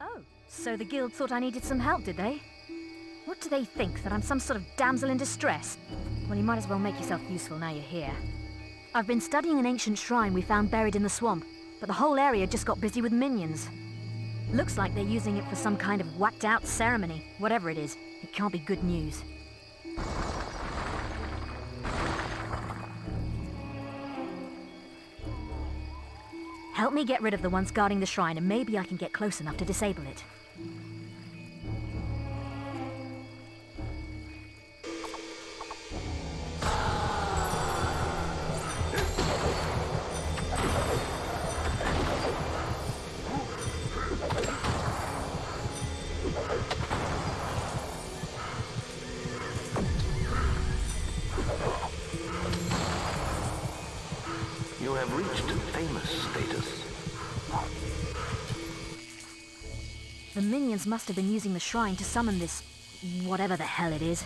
Oh, so the guild thought I needed some help, did they? What do they think, that I'm some sort of damsel in distress? Well, you might as well make yourself useful now you're here. I've been studying an ancient shrine we found buried in the swamp, but the whole area just got busy with minions. Looks like they're using it for some kind of whacked-out ceremony. Whatever it is, it can't be good news. Help me get rid of the ones guarding the shrine, and maybe I can get close enough to disable it. famous status. The minions must have been using the shrine to summon this... whatever the hell it is.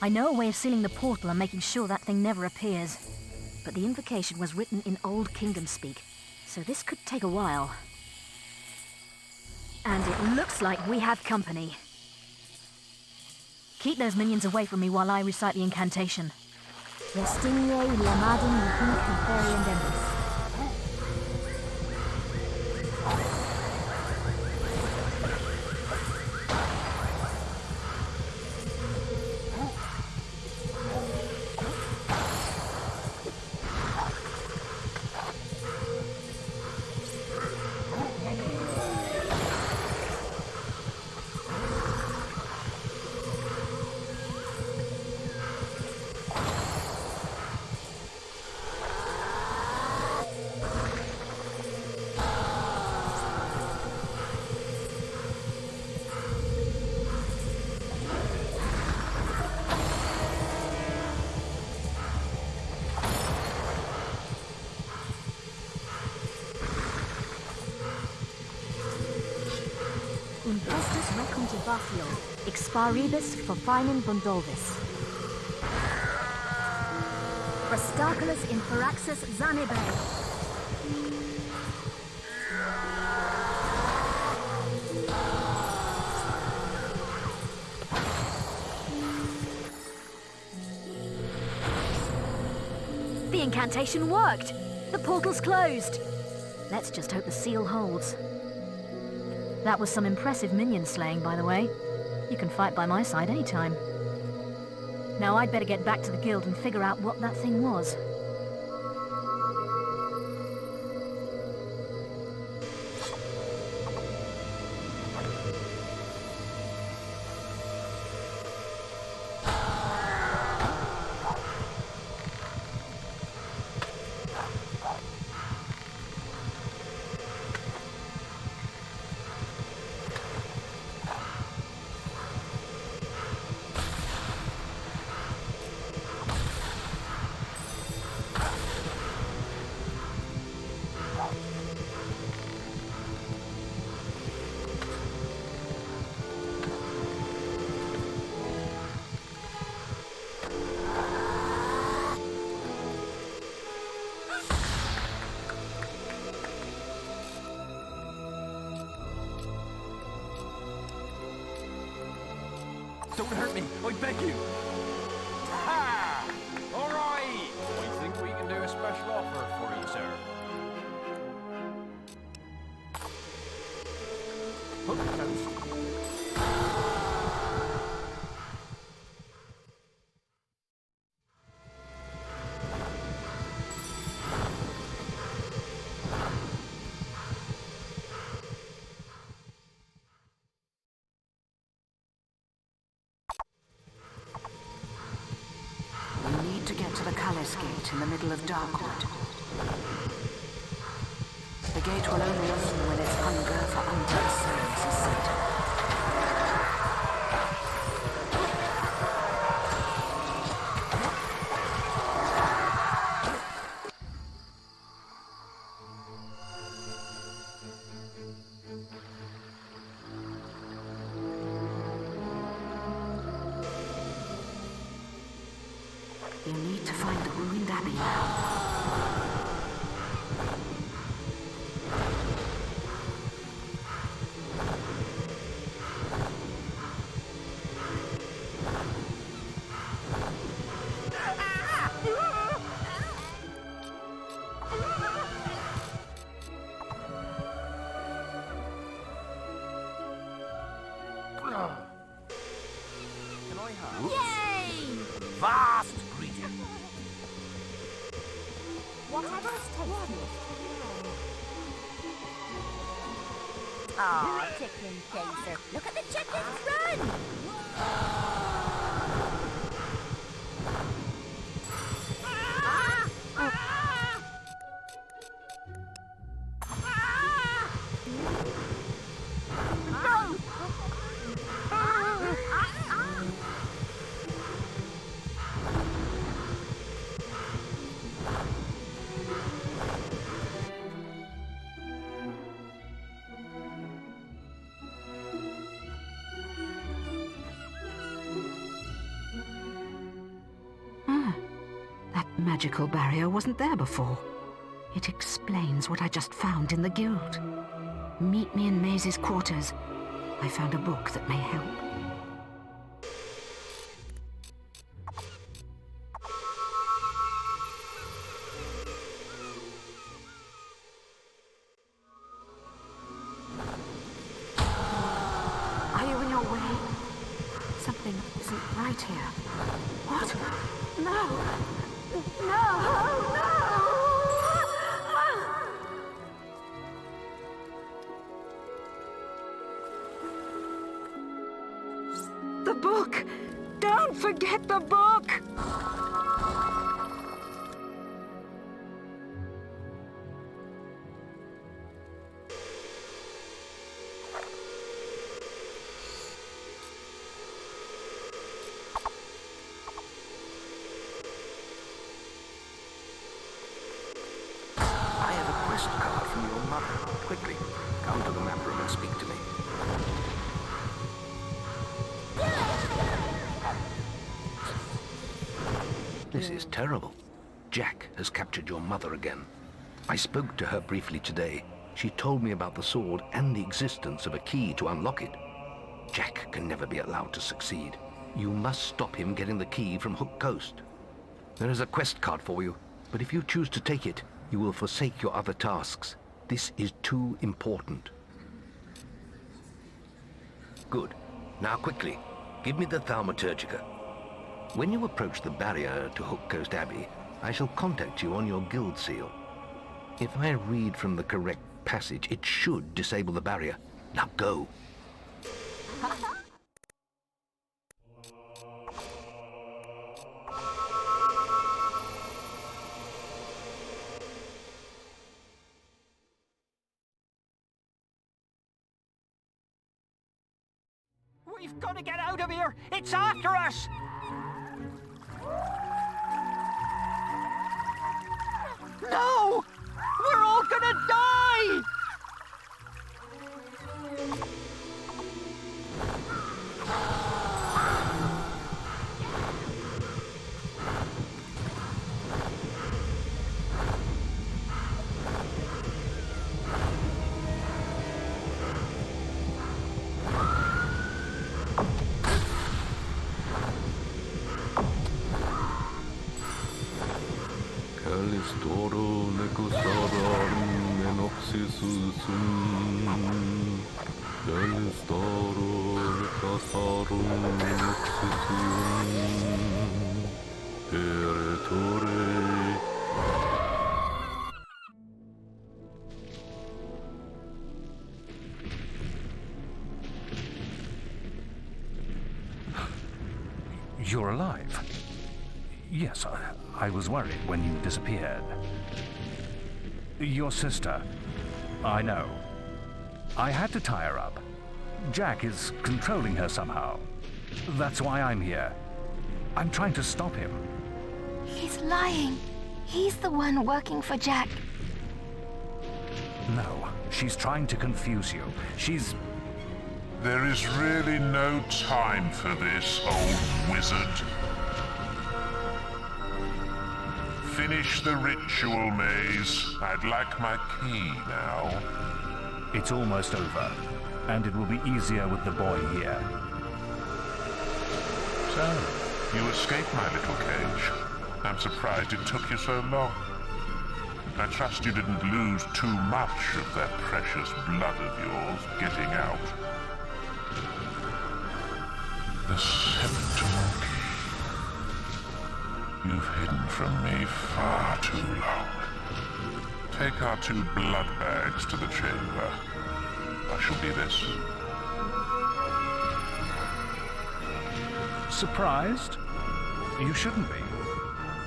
I know a way of sealing the portal and making sure that thing never appears. But the invocation was written in Old Kingdom speak, so this could take a while. And it looks like we have company. Keep those minions away from me while I recite the incantation. Restinie lamadin lupin conferian dembus. Impostus recontubatio, exparibus forfinem bundolvis. Rastaculus inferaxis zanibe. The incantation worked! The portal's closed! Let's just hope the seal holds. That was some impressive minion slaying, by the way. You can fight by my side anytime. Now I'd better get back to the guild and figure out what that thing was. Don't hurt me, I beg you. Ha! All right. I think we can do a special offer for you, sir. Hook toast. Gate in the middle of Darkwood. The gate will only open when its hunger for undead souls is sated. You need to find the ruined abbey now. Can I have? Yay! Vast greeting. Whatever's tastiest. Aw, chicken chaser. Look at the chickens run! magical barrier wasn't there before. It explains what I just found in the guild. Meet me in Maze's quarters. I found a book that may help. Are you in your way? Something isn't right here. What? No! No! No! The book! Don't forget the book! I have a quest card from your mother. Quickly, come to the map room and speak to me. This is terrible. Jack has captured your mother again. I spoke to her briefly today. She told me about the sword and the existence of a key to unlock it. Jack can never be allowed to succeed. You must stop him getting the key from Hook Coast. There is a quest card for you, but if you choose to take it, you will forsake your other tasks. This is too important. Good. Now quickly, give me the Thaumaturgica. When you approach the barrier to Hook Coast Abbey, I shall contact you on your guild seal. If I read from the correct passage, it should disable the barrier. Now go. We've got to get out of here! It's after us! No! We're all gonna die! Calistoro necosarum enoxisussum. Calistoro necosarum enoxisussum. Peretore. You're alive. Yes, I was worried when you disappeared. Your sister. I know. I had to tie her up. Jack is controlling her somehow. That's why I'm here. I'm trying to stop him. He's lying. He's the one working for Jack. No, she's trying to confuse you. She's... There is really no time for this, old wizard. Finish the ritual, Maze. I'd like my key now. It's almost over, and it will be easier with the boy here. So, you escaped my little cage. I'm surprised it took you so long. I trust you didn't lose too much of that precious blood of yours getting out. The septuple key. You've hidden from me far too long. Take our 2 blood bags to the chamber. I shall be this. Surprised? You shouldn't be.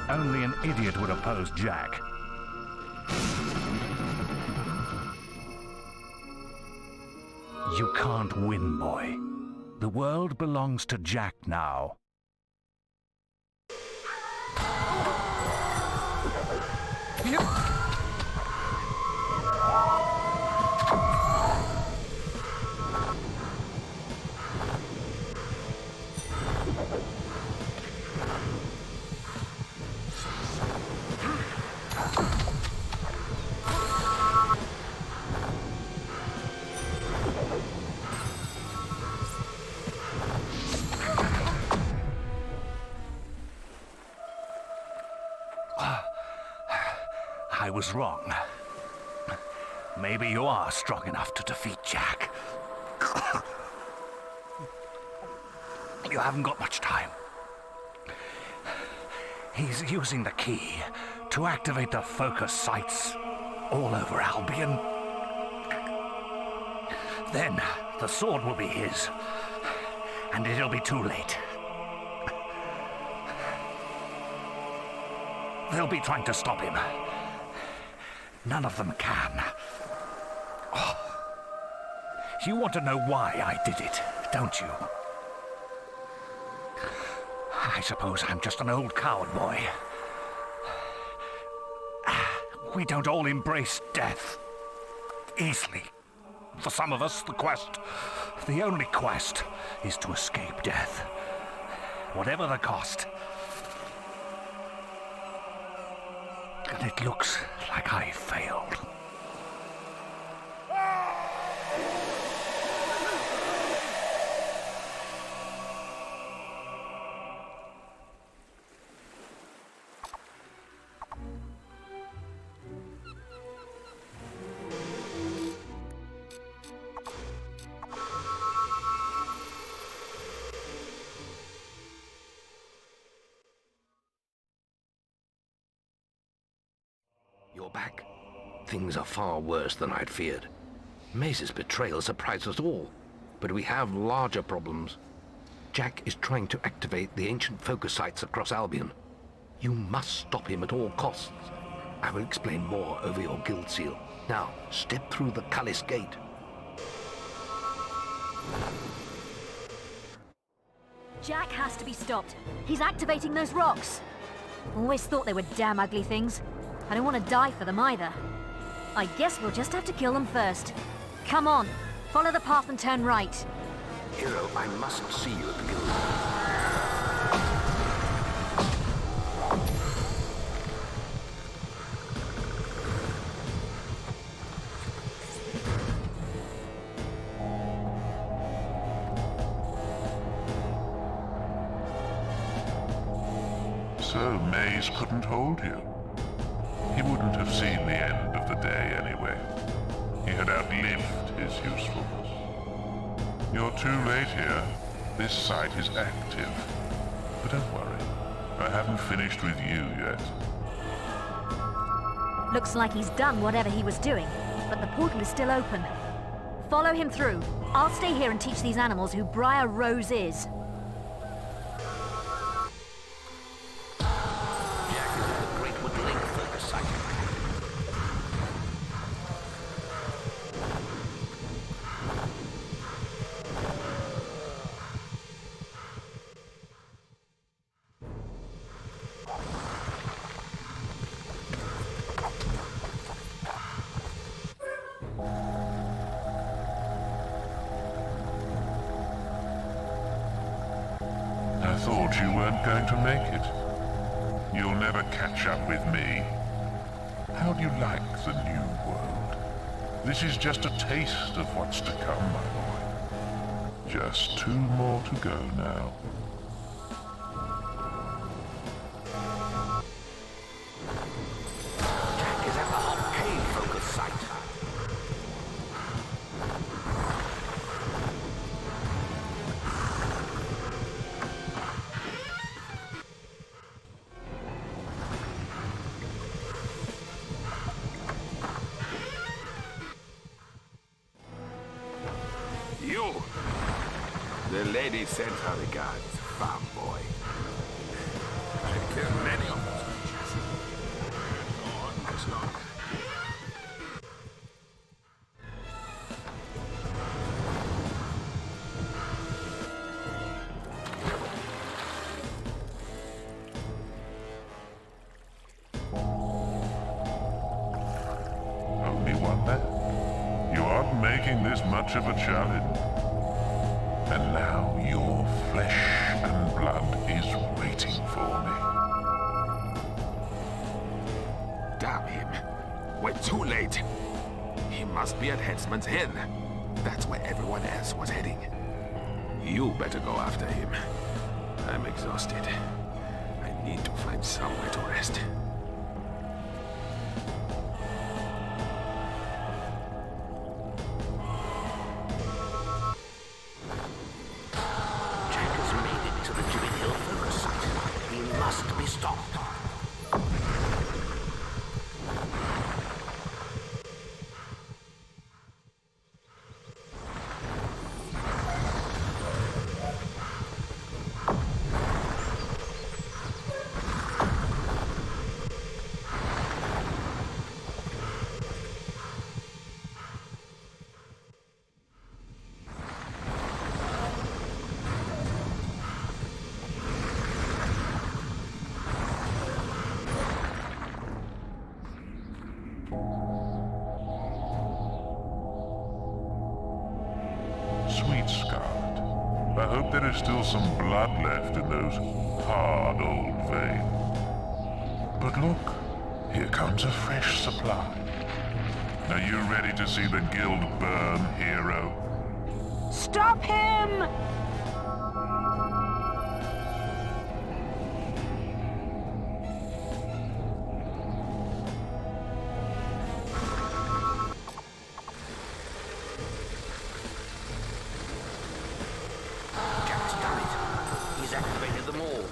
Only an idiot would oppose Jack. You can't win, boy. The world belongs to Jack now. I was wrong. Maybe you are strong enough to defeat Jack. You haven't got much time. He's using the key to activate the focus sites all over Albion. Then the sword will be his, and it'll be too late. They'll be trying to stop him. None of them can. Oh. You want to know why I did it, don't you? I suppose I'm just an old coward boy. We don't all embrace death easily. For some of us, the only quest, is to escape death. Whatever the cost. And it looks like I failed. You're back. Things are far worse than I'd feared. Maze's betrayal surprised us all, but we have larger problems. Jack is trying to activate the ancient focus sites across Albion. You must stop him at all costs. I will explain more over your guild seal. Now, step through the Cullis gate. Jack has to be stopped. He's activating those rocks. Always thought they were damn ugly things. I don't want to die for them either. I guess we'll just have to kill them first. Come on, follow the path and turn right. Hero, I must see you at the guild. So Maze couldn't hold you. He wouldn't have seen the end of the day anyway. He had outlived his usefulness. You're too late here. This site is active. But don't worry, I haven't finished with you yet. Looks like he's done whatever he was doing, but the portal is still open. Follow him through. I'll stay here and teach these animals who Briar Rose is. I thought you weren't going to make it. You'll never catch up with me. How do you like the new world? This is just a taste of what's to come, my boy. Just 2 more to go now. Jack is at the Hot Cave focus site. You! The lady sent her regards, farm boy. I've killed many of those creatures. Go on much longer. Only one left. You aren't making this much of a challenge. And now your flesh and blood is waiting for me. Damn him. We're too late. He must be at Headsman's Inn. That's where everyone else was heading. You better go after him. I'm exhausted. I need to find somewhere to rest. be stopped. Sweet Scarlet, I hope there is still some blood left in those hard old veins. But look, here comes a fresh supply. Are you ready to see the guild burn, hero? Stop him! Jack's done it. He's activated them all.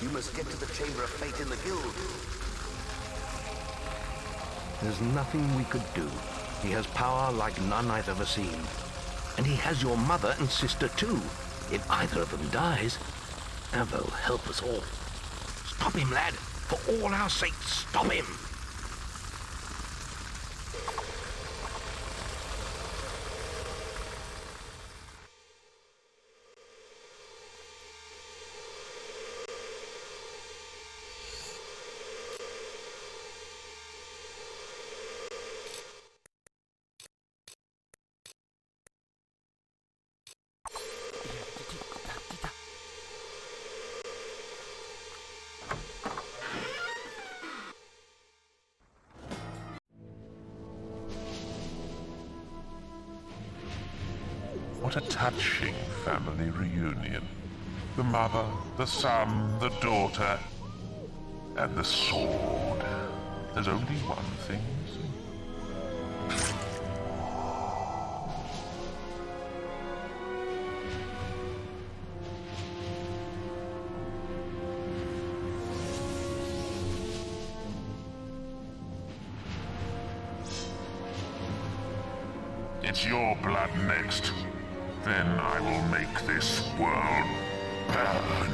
You must get to the Chamber of Fate in the guild. There's nothing we could do. He has power like none I've ever seen. And he has your mother and sister too. If either of them dies, Avo help us all. Stop him, lad. For all our sakes, stop him. What a touching family reunion. The mother, the son, the daughter, and the sword. There's only one thing missing. It's your blood next. Then I will make this world burn.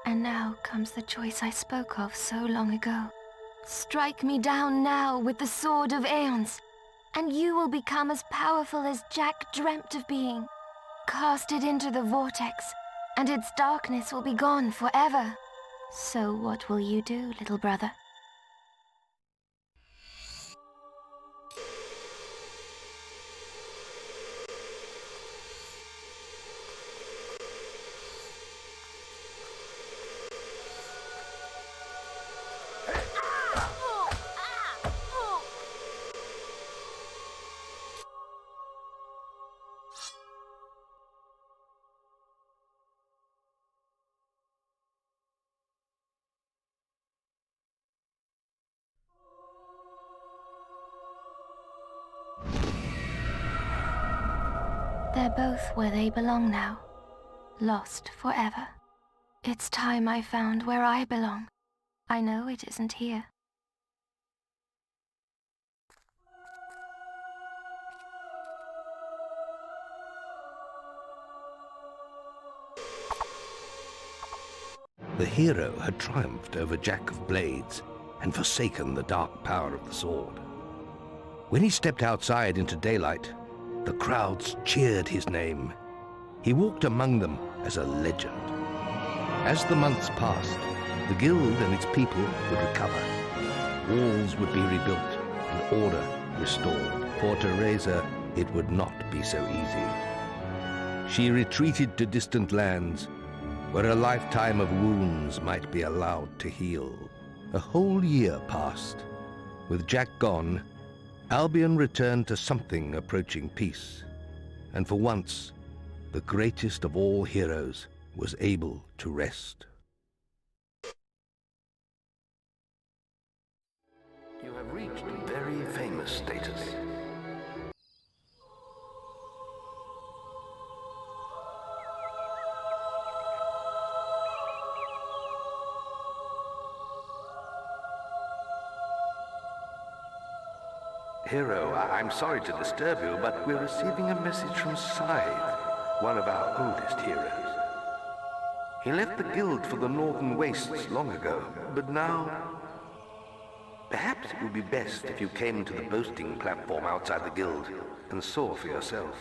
And now comes the choice I spoke of so long ago. Strike me down now with the sword of Aeons, and you will become as powerful as Jack dreamt of being. Cast it into the vortex, and its darkness will be gone forever. So what will you do, little brother? They're both where they belong now, lost forever. It's time I found where I belong. I know it isn't here. The hero had triumphed over Jack of Blades and forsaken the dark power of the sword. When he stepped outside into daylight, the crowds cheered his name. He walked among them as a legend. As the months passed, the guild and its people would recover. Walls would be rebuilt and order restored. For Teresa, it would not be so easy. She retreated to distant lands, where a lifetime of wounds might be allowed to heal. A whole year passed. With Jack gone, Albion returned to something approaching peace. And for once, the greatest of all heroes was able to rest. You have reached very famous status. Hero, I'm sorry to disturb you, but we're receiving a message from Scythe, one of our oldest heroes. He left the guild for the northern wastes long ago, but now... Perhaps it would be best if you came to the boasting platform outside the guild and saw for yourself.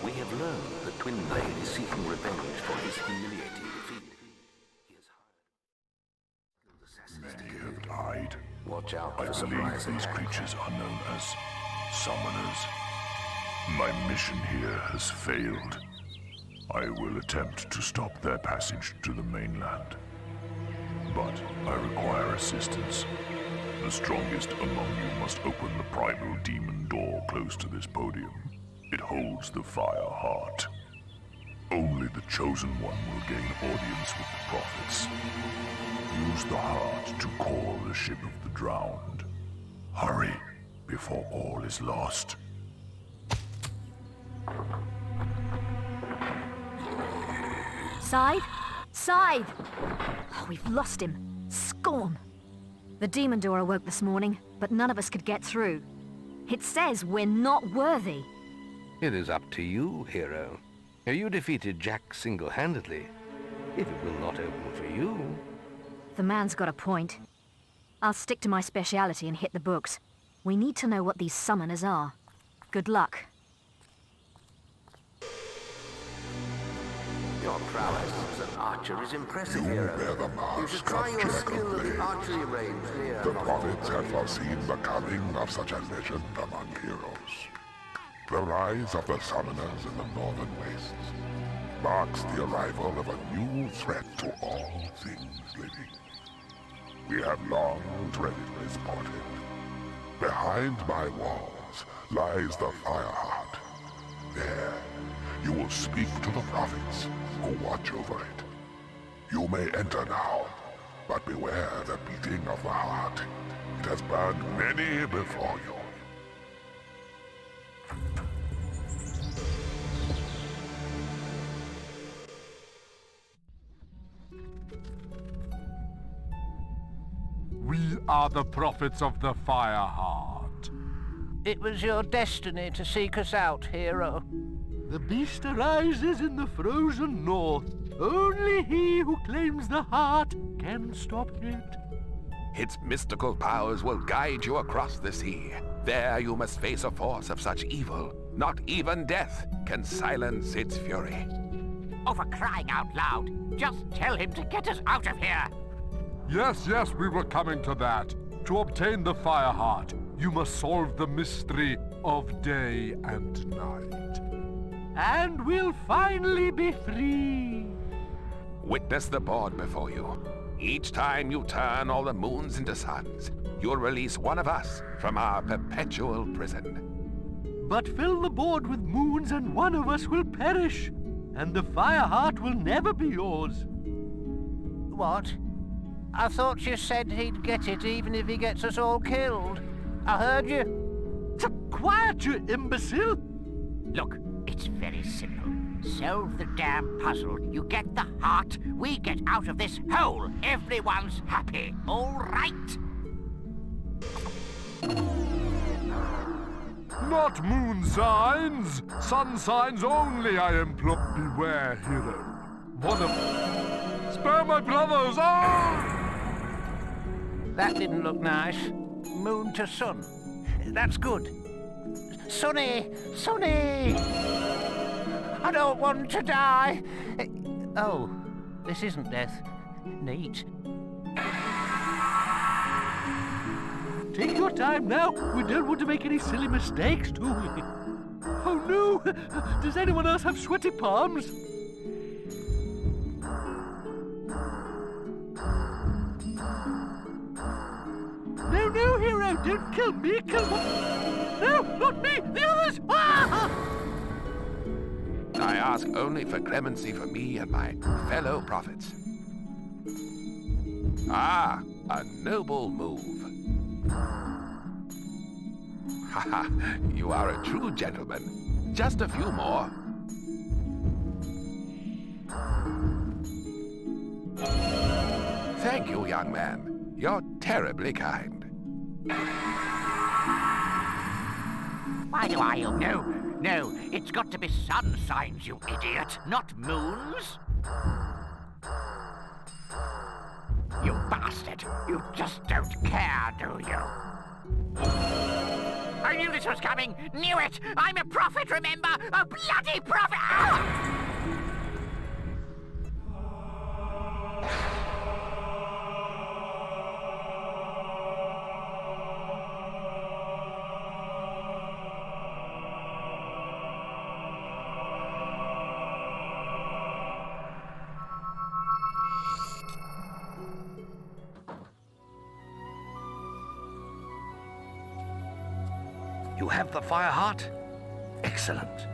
We have learned that Twinblade is seeking revenge for his humiliating defeat. Many have died. Watch out I for believe surprises. these creatures are known as summoners. My mission here has failed. I will attempt to stop their passage to the mainland. But I require assistance. The strongest among you must open the primal demon door close to this podium. It holds the fire heart. Only the chosen one will gain audience with the prophets. Use the heart to call the ship of the drowned. Hurry, before all is lost. Scythe? Scythe! Oh, we've lost him. Scorn! The demon door awoke this morning, but none of us could get through. It says we're not worthy. It is up to you, hero. You defeated Jack single-handedly. If it will not open for you... The man's got a point. I'll stick to my speciality and hit the books. We need to know what these summoners are. Good luck. Your prowess as an archer is impressive, You hero. bear the You mask should try of your Jack skill of at the Blades. archery range near... The prophets had foreseen the coming of such a legend among heroes. The rise of the summoners in the northern wastes marks the arrival of a new threat to all things living. We have long dreaded this portent. Behind my walls lies the Fireheart. There, you will speak to the prophets who watch over it. You may enter now, but beware the beating of the heart. It has burned many before you. We are the prophets of the Fireheart. It was your destiny to seek us out, hero. The beast arises in the frozen north. Only he who claims the heart can stop it. Its mystical powers will guide you across the sea. There you must face a force of such evil. Not even death can silence its fury. Oh, for crying out loud, just tell him to get us out of here. Yes, we were coming to that. To obtain the Fireheart, you must solve the mystery of day and night. And we'll finally be free. Witness the board before you. Each time you turn all the moons into suns, you'll release one of us from our perpetual prison. But fill the board with moons and one of us will perish. and the Fireheart will never be yours. What? I thought you said he'd get it even if he gets us all killed. I heard you. Quiet, you imbecile! Look, it's very simple. Solve the damn puzzle. You get the heart, we get out of this hole. Everyone's happy, all right? Not moon signs! Sun signs only, I implore. Beware, hero. One of... Spare my brothers! Ah! That didn't look nice. Moon to sun. That's good. Sonny! Sonny! I don't want to die! Oh, this isn't death. Neat. Take your time now. We don't want to make any silly mistakes, do we? Oh no! Does anyone else have sweaty palms? No, no, hero! Don't kill me! Kill one! No, not me! The others! Ah! I ask only for clemency for me and my fellow prophets. Ah, a noble move. Haha, you are a true gentleman. Just a few more. Thank you, young man. You're terribly kind. Why do I... No, it's got to be sun signs, you idiot, not moons. You bastard! You just don't care, do you? I knew this was coming! Knew it! I'm a prophet, remember? A bloody prophet! Ah! You have the Fireheart? Excellent.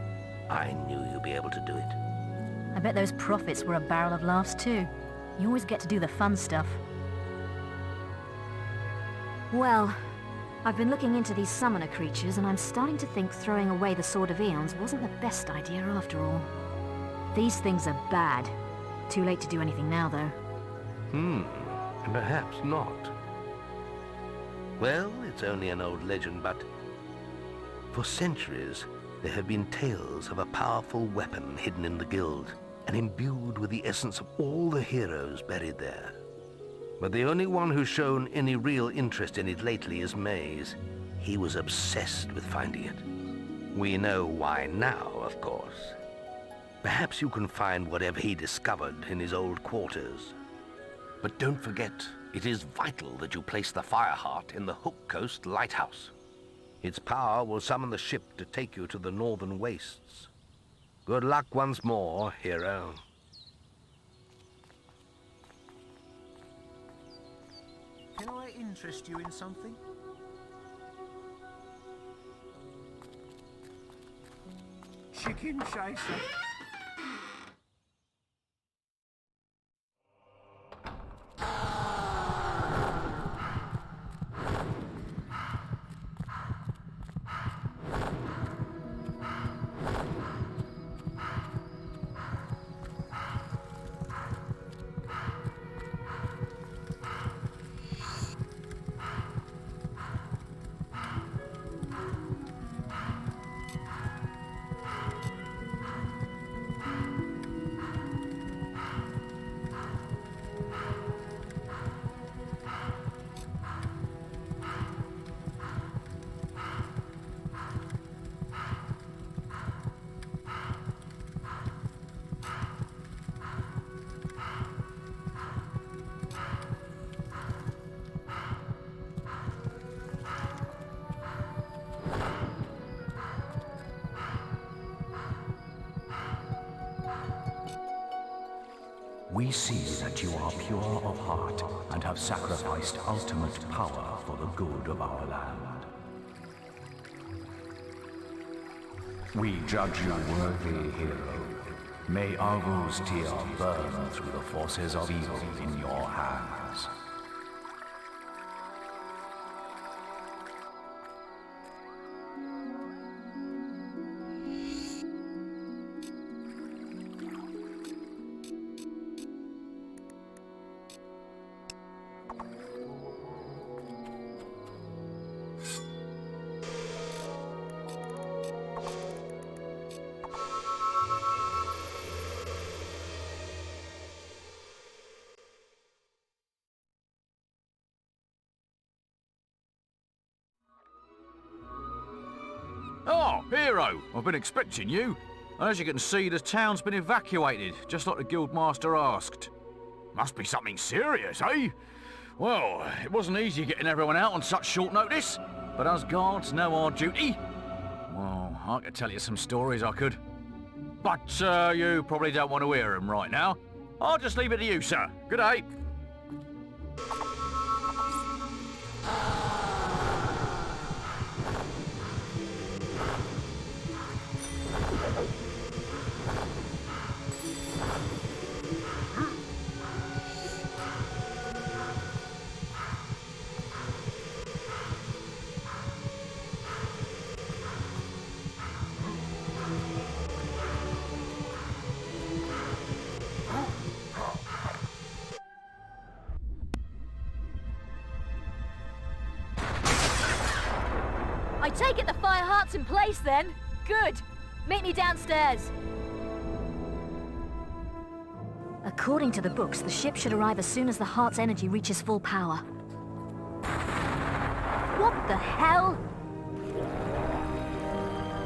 I knew you'd be able to do it. I bet those prophets were a barrel of laughs too. You always get to do the fun stuff. Well, I've been looking into these summoner creatures and I'm starting to think throwing away the Sword of Aeons wasn't the best idea after all. These things are bad. Too late to do anything now though. Perhaps not. Well, it's only an old legend, but for centuries there have been tales of a powerful weapon hidden in the guild and imbued with the essence of all the heroes buried there. But the only one who's shown any real interest in it lately is Maze. He was obsessed with finding it. We know why now, of course. Perhaps you can find whatever he discovered in his old quarters. But don't forget, it is vital that you place the Fireheart in the Hook Coast Lighthouse. Its power will summon the ship to take you to the northern wastes. Good luck once more, hero. Can I interest you in something? Chicken chaser. We see that you are pure of heart and have sacrificed ultimate power for the good of our land. We judge you worthy, hero. May Arvu's tear burn through the forces of evil in your hands. Oh, Hero! I've been expecting you. As you can see, the town's been evacuated, just like the Guildmaster asked. Must be something serious, eh? Well, it wasn't easy getting everyone out on such short notice, but us guards know our duty. Well, I could tell you some stories, I could. But you probably don't want to hear them right now. I'll just leave it to you, sir. Good day. I take it the fire heart's in place then? Good. Meet me downstairs. According to the books, the ship should arrive as soon as the heart's energy reaches full power. What the hell?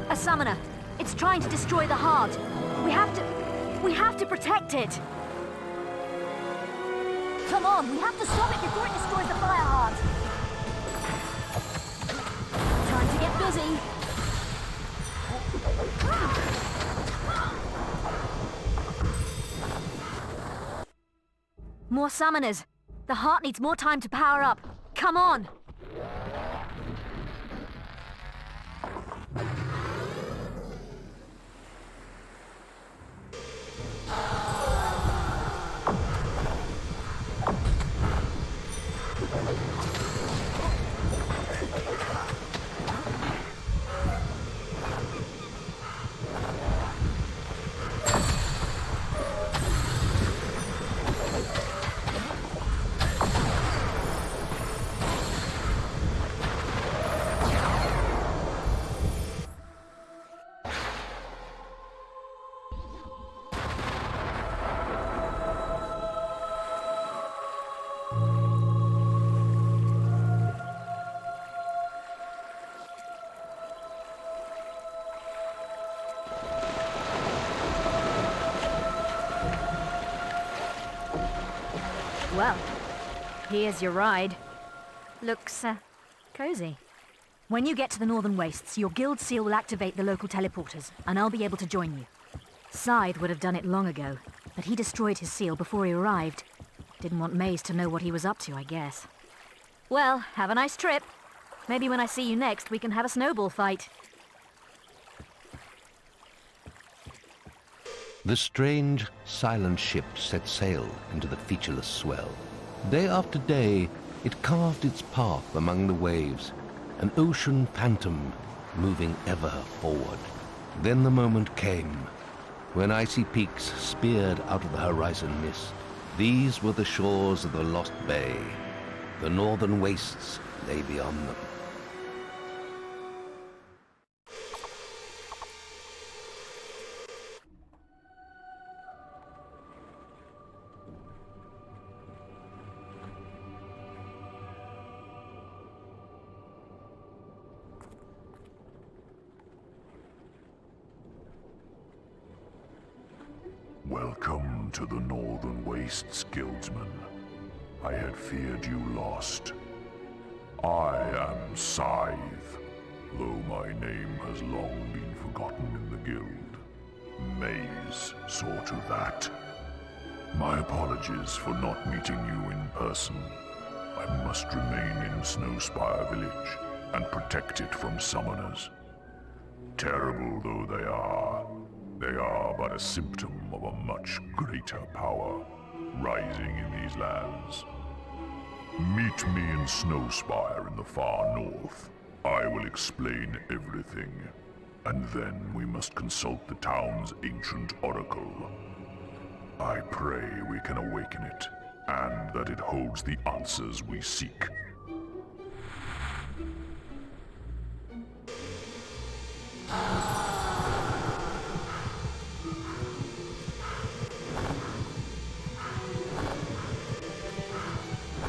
A summoner. It's trying to destroy the heart. We have to protect it. Come on, we have to stop it before it destroys the fire heart. Time to get busy. More summoners. The heart needs more time to power up. Come on! Well, here's your ride. Looks, cozy. When you get to the Northern Wastes, your guild seal will activate the local teleporters, and I'll be able to join you. Scythe would have done it long ago, but he destroyed his seal before he arrived. Didn't want Maze to know what he was up to, I guess. Well, have a nice trip. Maybe when I see you next, we can have a snowball fight. The strange, silent ship set sail into the featureless swell. Day after day, it carved its path among the waves, an ocean phantom moving ever forward. Then the moment came, when icy peaks speared out of the horizon mist. These were the shores of the Lost Bay. The Northern Wastes lay beyond them. Welcome to the Northern Wastes, Guildsman. I had feared you lost. I am Scythe, though my name has long been forgotten in the guild. Maze saw to that. My apologies for not meeting you in person. I must remain in Snowspire Village and protect it from summoners. Terrible though they are, They are but a symptom of a much greater power rising in these lands. Meet me in Snowspire in the far north. I will explain everything, and then we must consult the town's ancient oracle. I pray we can awaken it, and that it holds the answers we seek.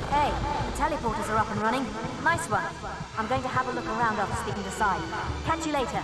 Hey, the teleporters are up and running. Nice one. I'm going to have a look around after speaking to Sai. Catch you later.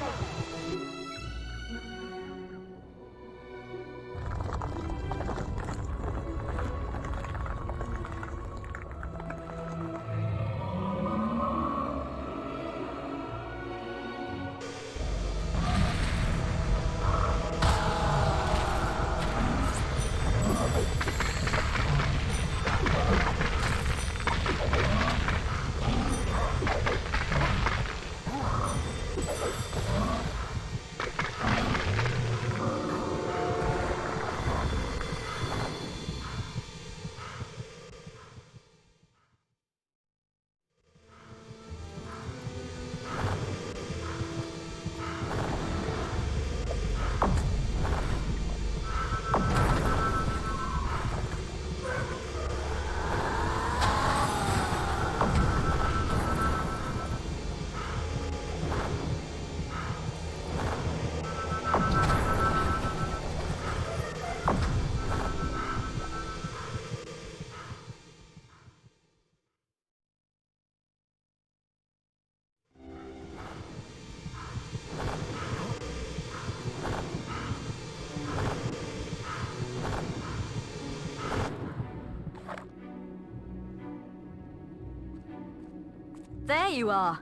There you are.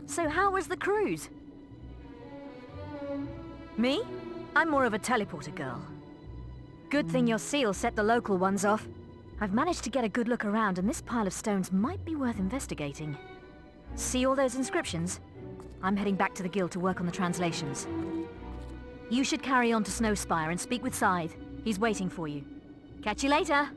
So how was the cruise? Me? I'm more of a teleporter girl. Good thing your seal set the local ones off. I've managed to get a good look around, and this pile of stones might be worth investigating. See all those inscriptions? I'm heading back to the guild to work on the translations. You should carry on to Snowspire and speak with Scythe. He's waiting for you. Catch you later!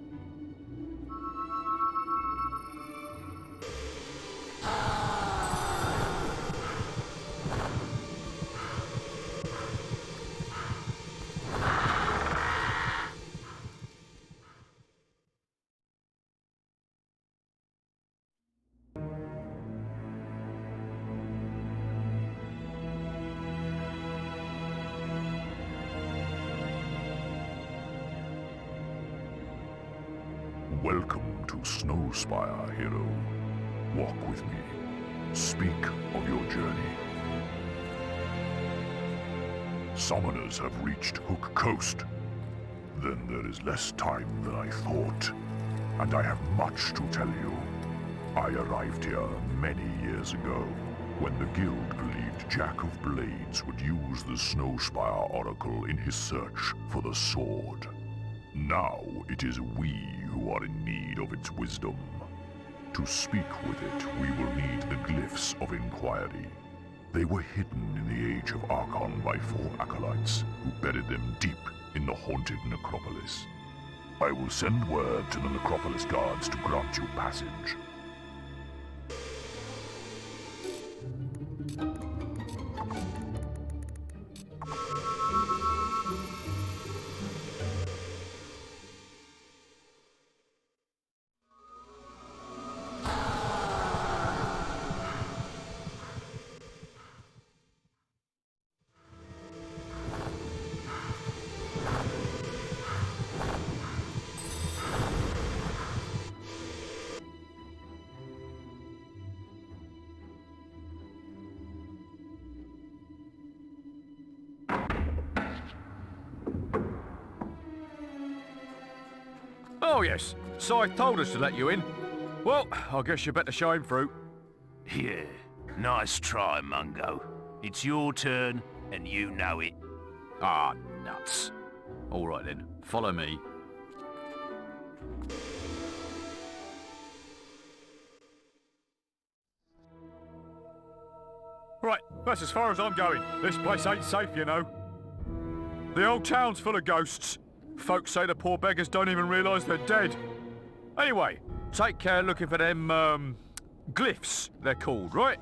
Welcome to Snowspire, hero. Walk with me. Speak of your journey. Summoners have reached Hook Coast. Then there is less time than I thought, and I have much to tell you. I arrived here many years ago, when the guild believed Jack of Blades would use the Snowspire Oracle in his search for the sword. Now it is we who are in need of its wisdom. To speak with it, we will need the glyphs of inquiry. They were hidden in the Age of Archon by 4 acolytes, who buried them deep in the haunted necropolis. I will send word to the necropolis guards to grant you passage. Oh yes, Scythe told us to let you in. Well, I guess you better show him through. Yeah, nice try, Mungo. It's your turn, and you know it. Ah, nuts. All right then, follow me. Right, that's as far as I'm going. This place ain't safe, you know. The old town's full of ghosts. Folks say the poor beggars don't even realise they're dead. Anyway, take care looking for them, glyphs, they're called, right?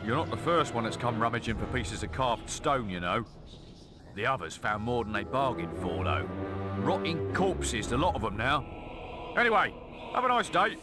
You're not the first one that's come rummaging for pieces of carved stone, you know. The others found more than they bargained for, though. Rotting corpses, a lot of them now. Anyway, have a nice day.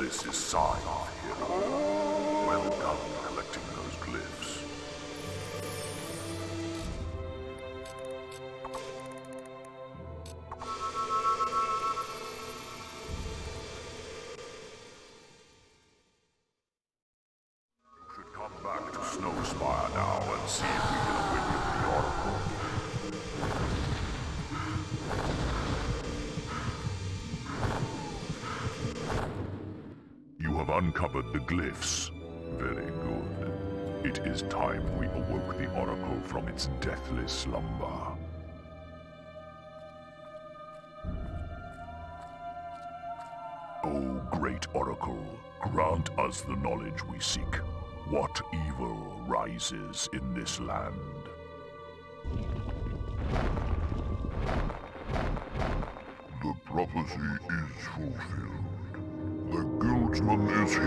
This is Sign, hero. Well done collecting those glyphs. You should come back to Snowspire now and see if we can awaken the Oracle. You have uncovered the glyphs. Very good. It is time we awoke the Oracle from its deathless slumber. O great Oracle, grant us the knowledge we seek. What evil rises in this land? The prophecy is fulfilled. The guildsman is here.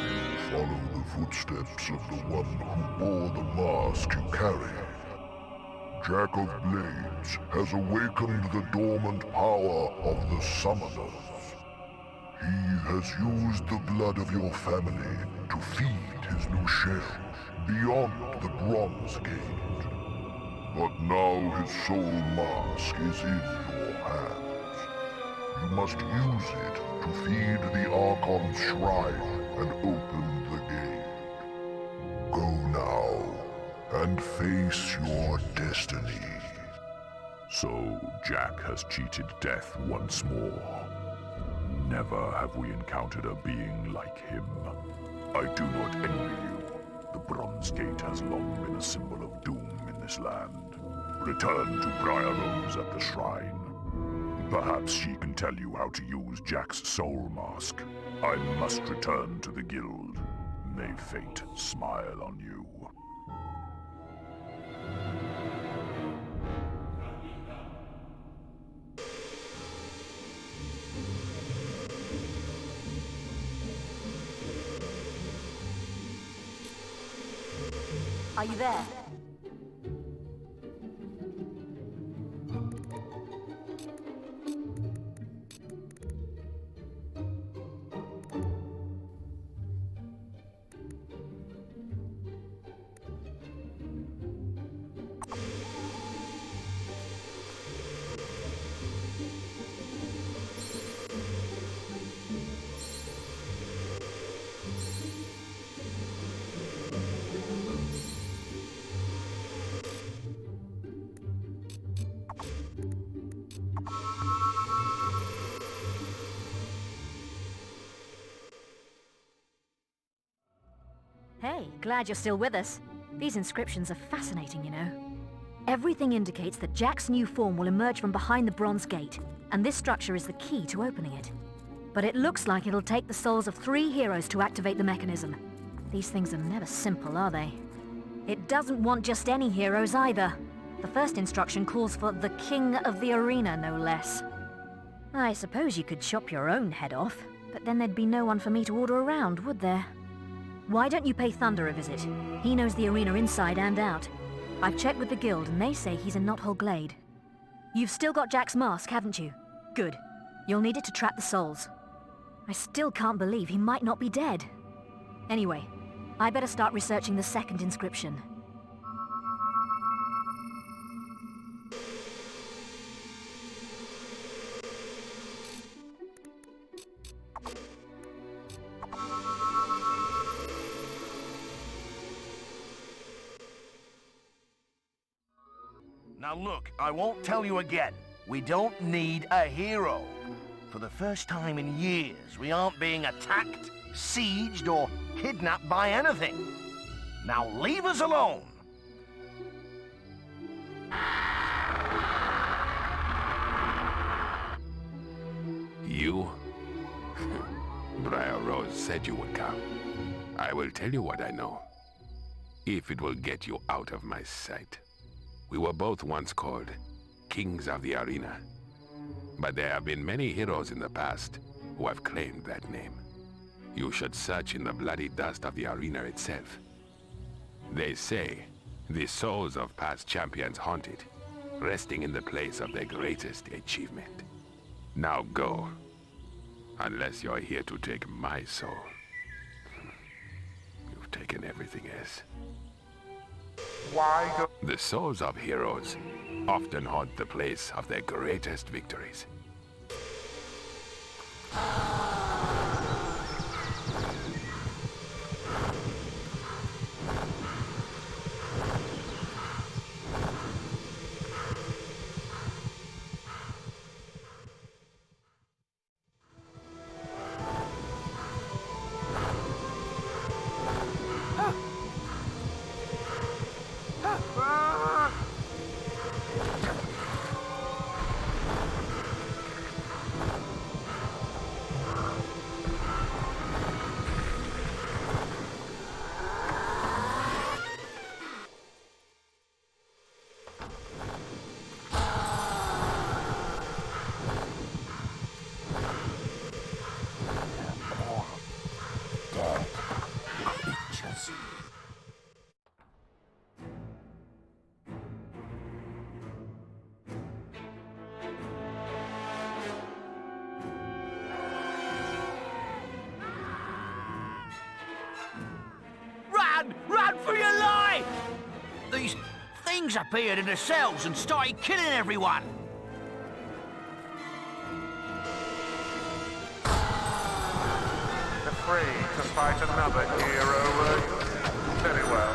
You follow the footsteps of the one who bore the mask you carry. Jack of Blades has awakened the dormant power of the Summoners. He has used the blood of your family to feed his new shell beyond the Bronze Gate. But now his soul mask is in your hands. You must use it to feed the Archon's shrine and open the gate. Go now and face your destiny. So Jack has cheated death once more. Never have we encountered a being like him. I do not envy you. The Bronze Gate has long been a symbol of doom in this land. Return to Briar Rose at the shrine. Perhaps she can tell you how to use Jack's soul mask. I must return to the guild. May fate smile on you. Are you there? Hey, glad you're still with us. These inscriptions are fascinating, you know. Everything indicates that Jack's new form will emerge from behind the bronze gate, and this structure is the key to opening it. But it looks like it'll take the souls of 3 heroes to activate the mechanism. These things are never simple, are they? It doesn't want just any heroes either. The first instruction calls for the King of the Arena, no less. I suppose you could chop your own head off, but then there'd be no one for me to order around, would there? Why don't you pay Thunder a visit? He knows the arena inside and out. I've checked with the guild and they say he's in Knothole Glade. You've still got Jack's mask, haven't you? Good. You'll need it to trap the souls. I still can't believe he might not be dead. Anyway, I better start researching the second inscription. Now look, I won't tell you again. We don't need a hero. For the first time in years, we aren't being attacked, sieged, or kidnapped by anything. Now leave us alone. You? Briar Rose said you would come. I will tell you what I know. If it will get you out of my sight. We were both once called Kings of the Arena. But there have been many heroes in the past who have claimed that name. You should search in the bloody dust of the arena itself. They say the souls of past champions haunt it, resting in the place of their greatest achievement. Now go. Unless you're here to take my soul. You've taken everything else. Why go? The souls of heroes often haunt the place of their greatest victories. Run for your life! These things appeared in the cells and started killing everyone. Afraid to fight another hero, were you? Very well.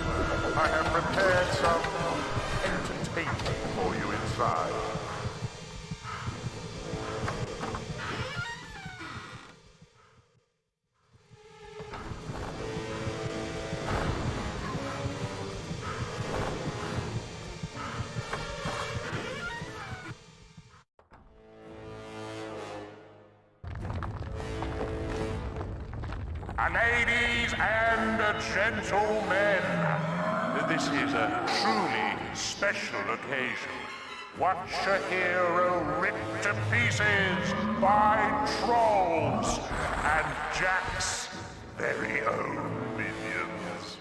I have prepared some entertainment for you inside. Ladies and gentlemen, this is a truly special occasion. Watch a hero ripped to pieces by trolls and Jack's very own minions.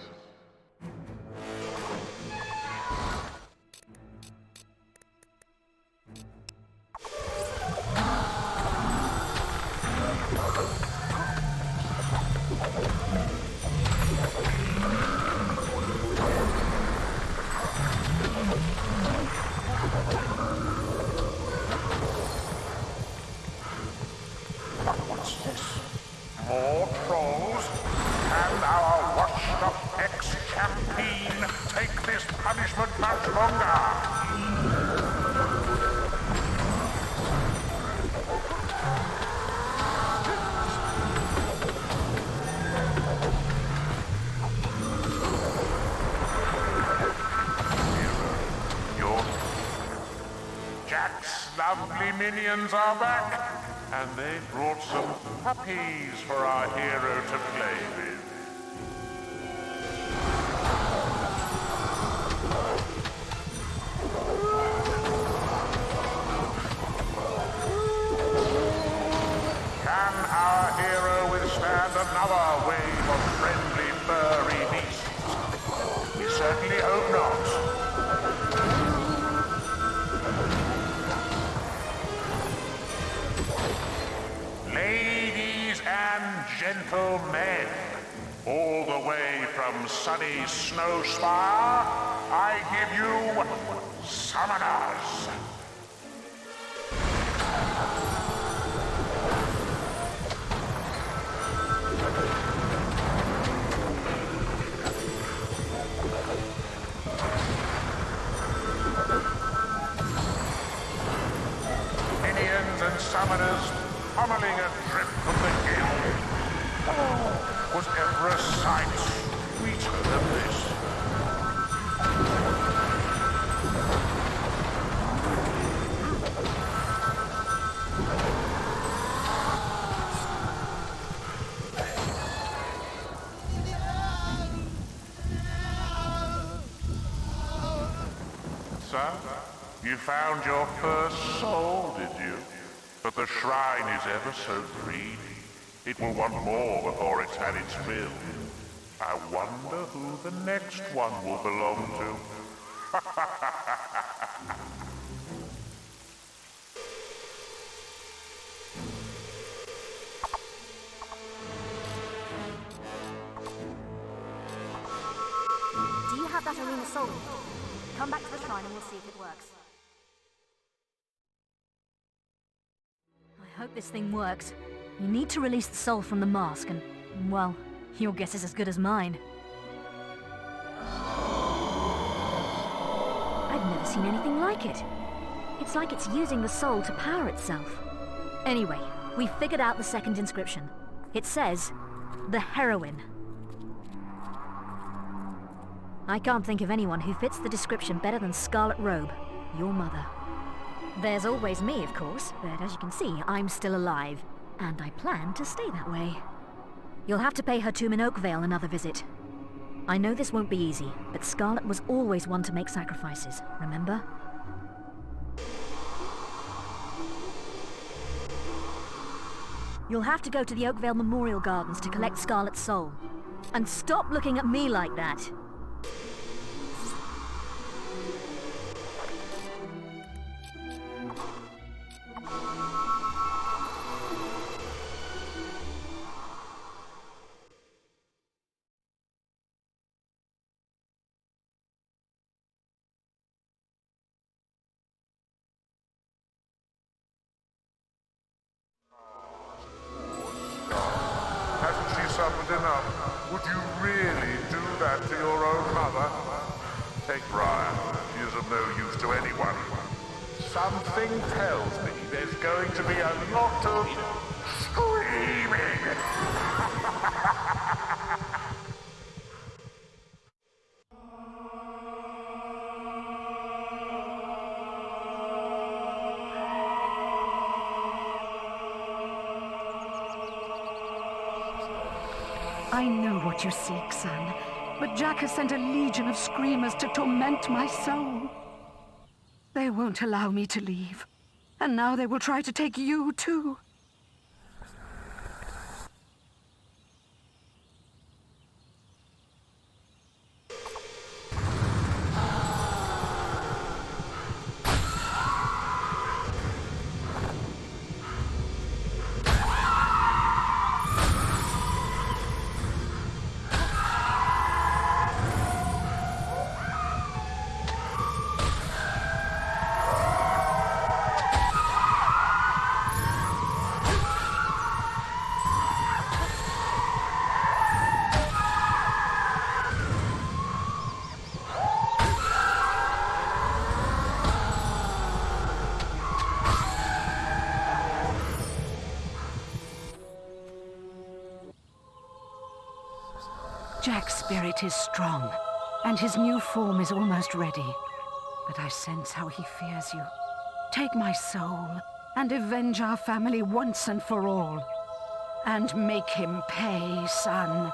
minions are back, and they brought some puppies for our hero to play with. Can our hero withstand another wave of friendly furry beasts? We certainly hope not. Ladies and gentlemen, all the way from sunny Snowspire, I give you Summoners. Minions and Summoners pummeling a drip from the guild. Oh, was ever a sight sweeter than this? Son, you found your first soul, did you? But the shrine is ever so greedy. It will want more before it's had its fill. I wonder who the next one will belong to. Do you have that arena soul? Come back to the shrine and we'll see if it works. I hope this thing works. You need to release the soul from the mask and, well, your guess is as good as mine. I've never seen anything like it. It's like it's using the soul to power itself. Anyway, we figured out the second inscription. It says, the heroine. I can't think of anyone who fits the description better than Scarlet Robe, your mother. There's always me, of course, but as you can see, I'm still alive, and I plan to stay that way. You'll have to pay her tomb in Oakvale another visit. I know this won't be easy, but Scarlet was always one to make sacrifices, remember? You'll have to go to the Oakvale Memorial Gardens to collect Scarlet's soul. And stop looking at me like that! Hasn't she suffered enough? Would you really do that to your own mother? Take Brian. She is of no use to anyone. Something tells me there's going to be a lot of screaming. I know what you seek, son, but Jack has sent a legion of screamers to torment my soul. They won't allow me to leave, and now they will try to take you, too. Jack's spirit is strong, and his new form is almost ready. But I sense how he fears you. Take my soul, and avenge our family once and for all. And make him pay, son.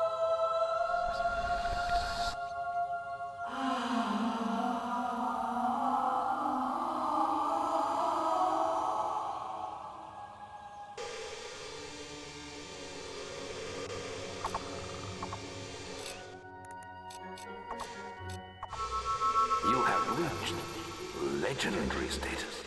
You have reached legendary status.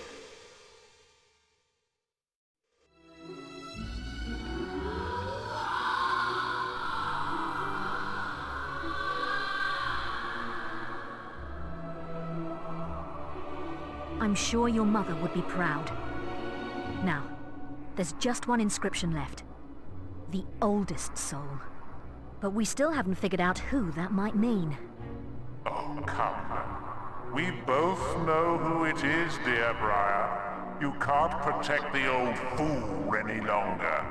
I'm sure your mother would be proud. Now, there's just one inscription left. The oldest soul. But we still haven't figured out who that might mean. Oh, come. We both know who it is, dear Briar. You can't protect the old fool any longer.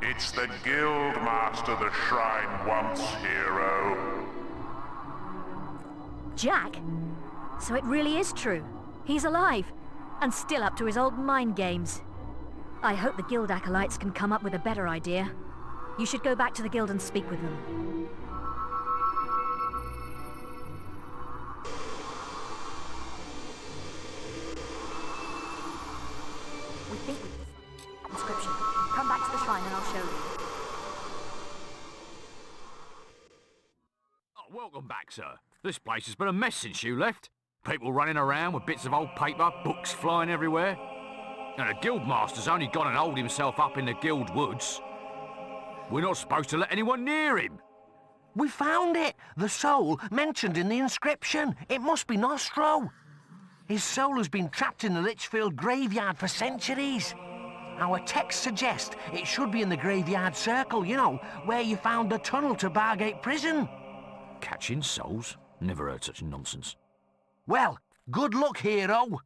It's the guild master the shrine wants, hero. Jack? So it really is true. He's alive, and still up to his old mind games. I hope the guild acolytes can come up with a better idea. You should go back to the guild and speak with them. We think we inscription. Come back to the shrine and I'll show you. Oh, welcome back, sir. This place has been a mess since you left. People running around with bits of old paper, books flying everywhere. And the guildmaster's only gone and holed himself up in the guild woods. We're not supposed to let anyone near him. We found it! The soul mentioned in the inscription. It must be Nostro. His soul has been trapped in the Litchfield graveyard for centuries. Our texts suggest it should be in the graveyard circle, you know, where you found the tunnel to Bargate Prison. Catching souls? Never heard such nonsense. Well, good luck, hero.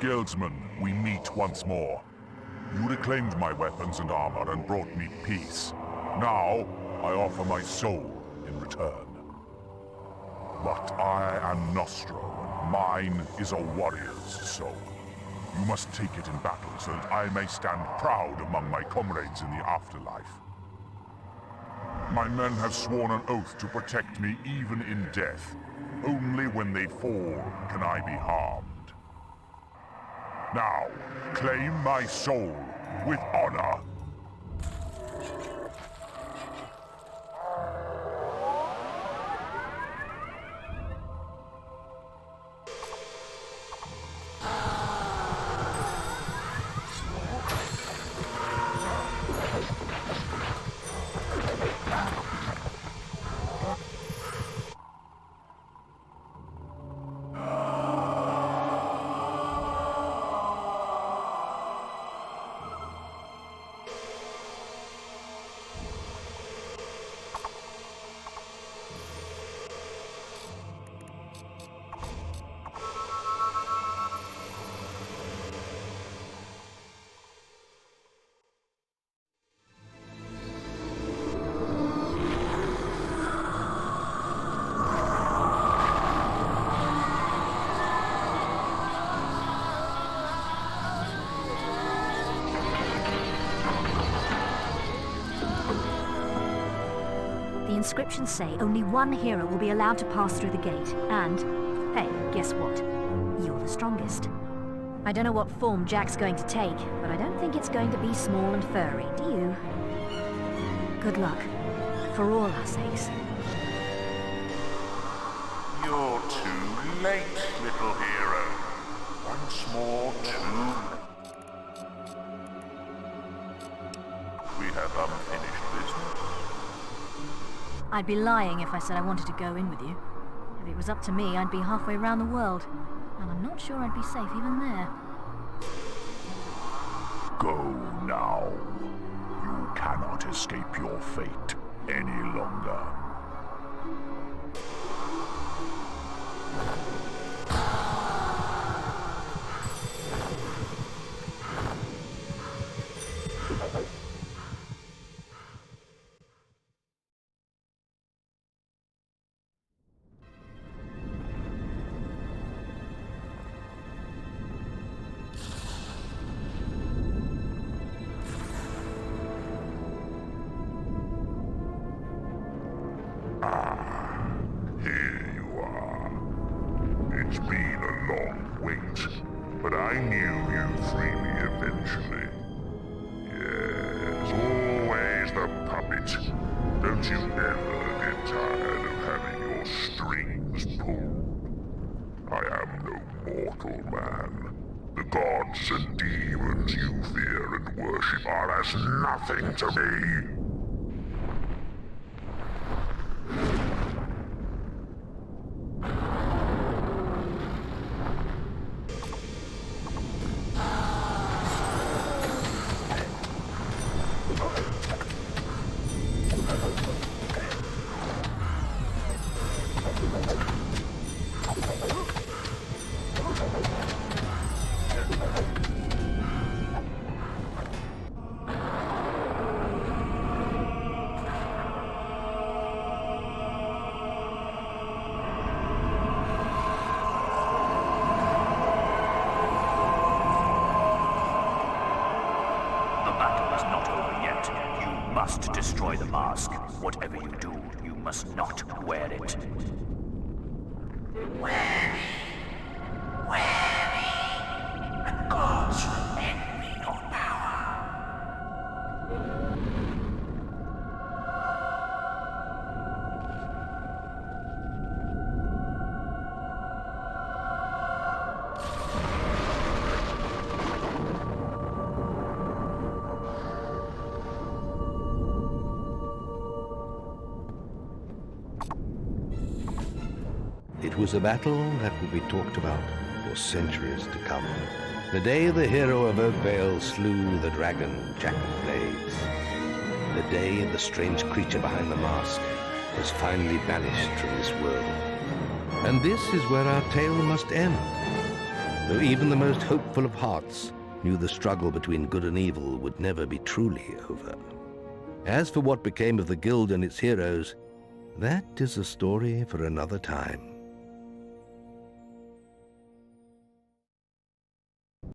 Guildsman, we meet once more. You reclaimed my weapons and armor and brought me peace. Now, I offer my soul in return. But I am Nostro, and mine is a warrior's soul. You must take it in battle so that I may stand proud among my comrades in the afterlife. My men have sworn an oath to protect me even in death. Only when they fall can I be harmed. Now, claim my soul with honor. The inscriptions say only one hero will be allowed to pass through the gate, and, hey, guess what? You're the strongest. I don't know what form Jack's going to take, but I don't think it's going to be small and furry, do you? Good luck. For all our sakes. You're too late, little hero. Once more, too. We have unfinished business. I'd be lying if I said I wanted to go in with you. If it was up to me, I'd be halfway around the world. And I'm not sure I'd be safe even there. Go now. You cannot escape your fate any longer. Here you are. It's been a long wait, but I knew you'd free me eventually. Yes, always the puppet. Don't you ever get tired of having your strings pulled? I am no mortal man. The gods and demons you fear and worship are as nothing to me. must destroy the mask. Whatever you do, you must not wear it. And gods envy your power. It was a battle that would be talked about for centuries to come. The day the hero of Oakvale slew the dragon, Twinblades. The day the strange creature behind the mask was finally banished from this world. And this is where our tale must end. Though even the most hopeful of hearts knew the struggle between good and evil would never be truly over. As for what became of the guild and its heroes, that is a story for another time.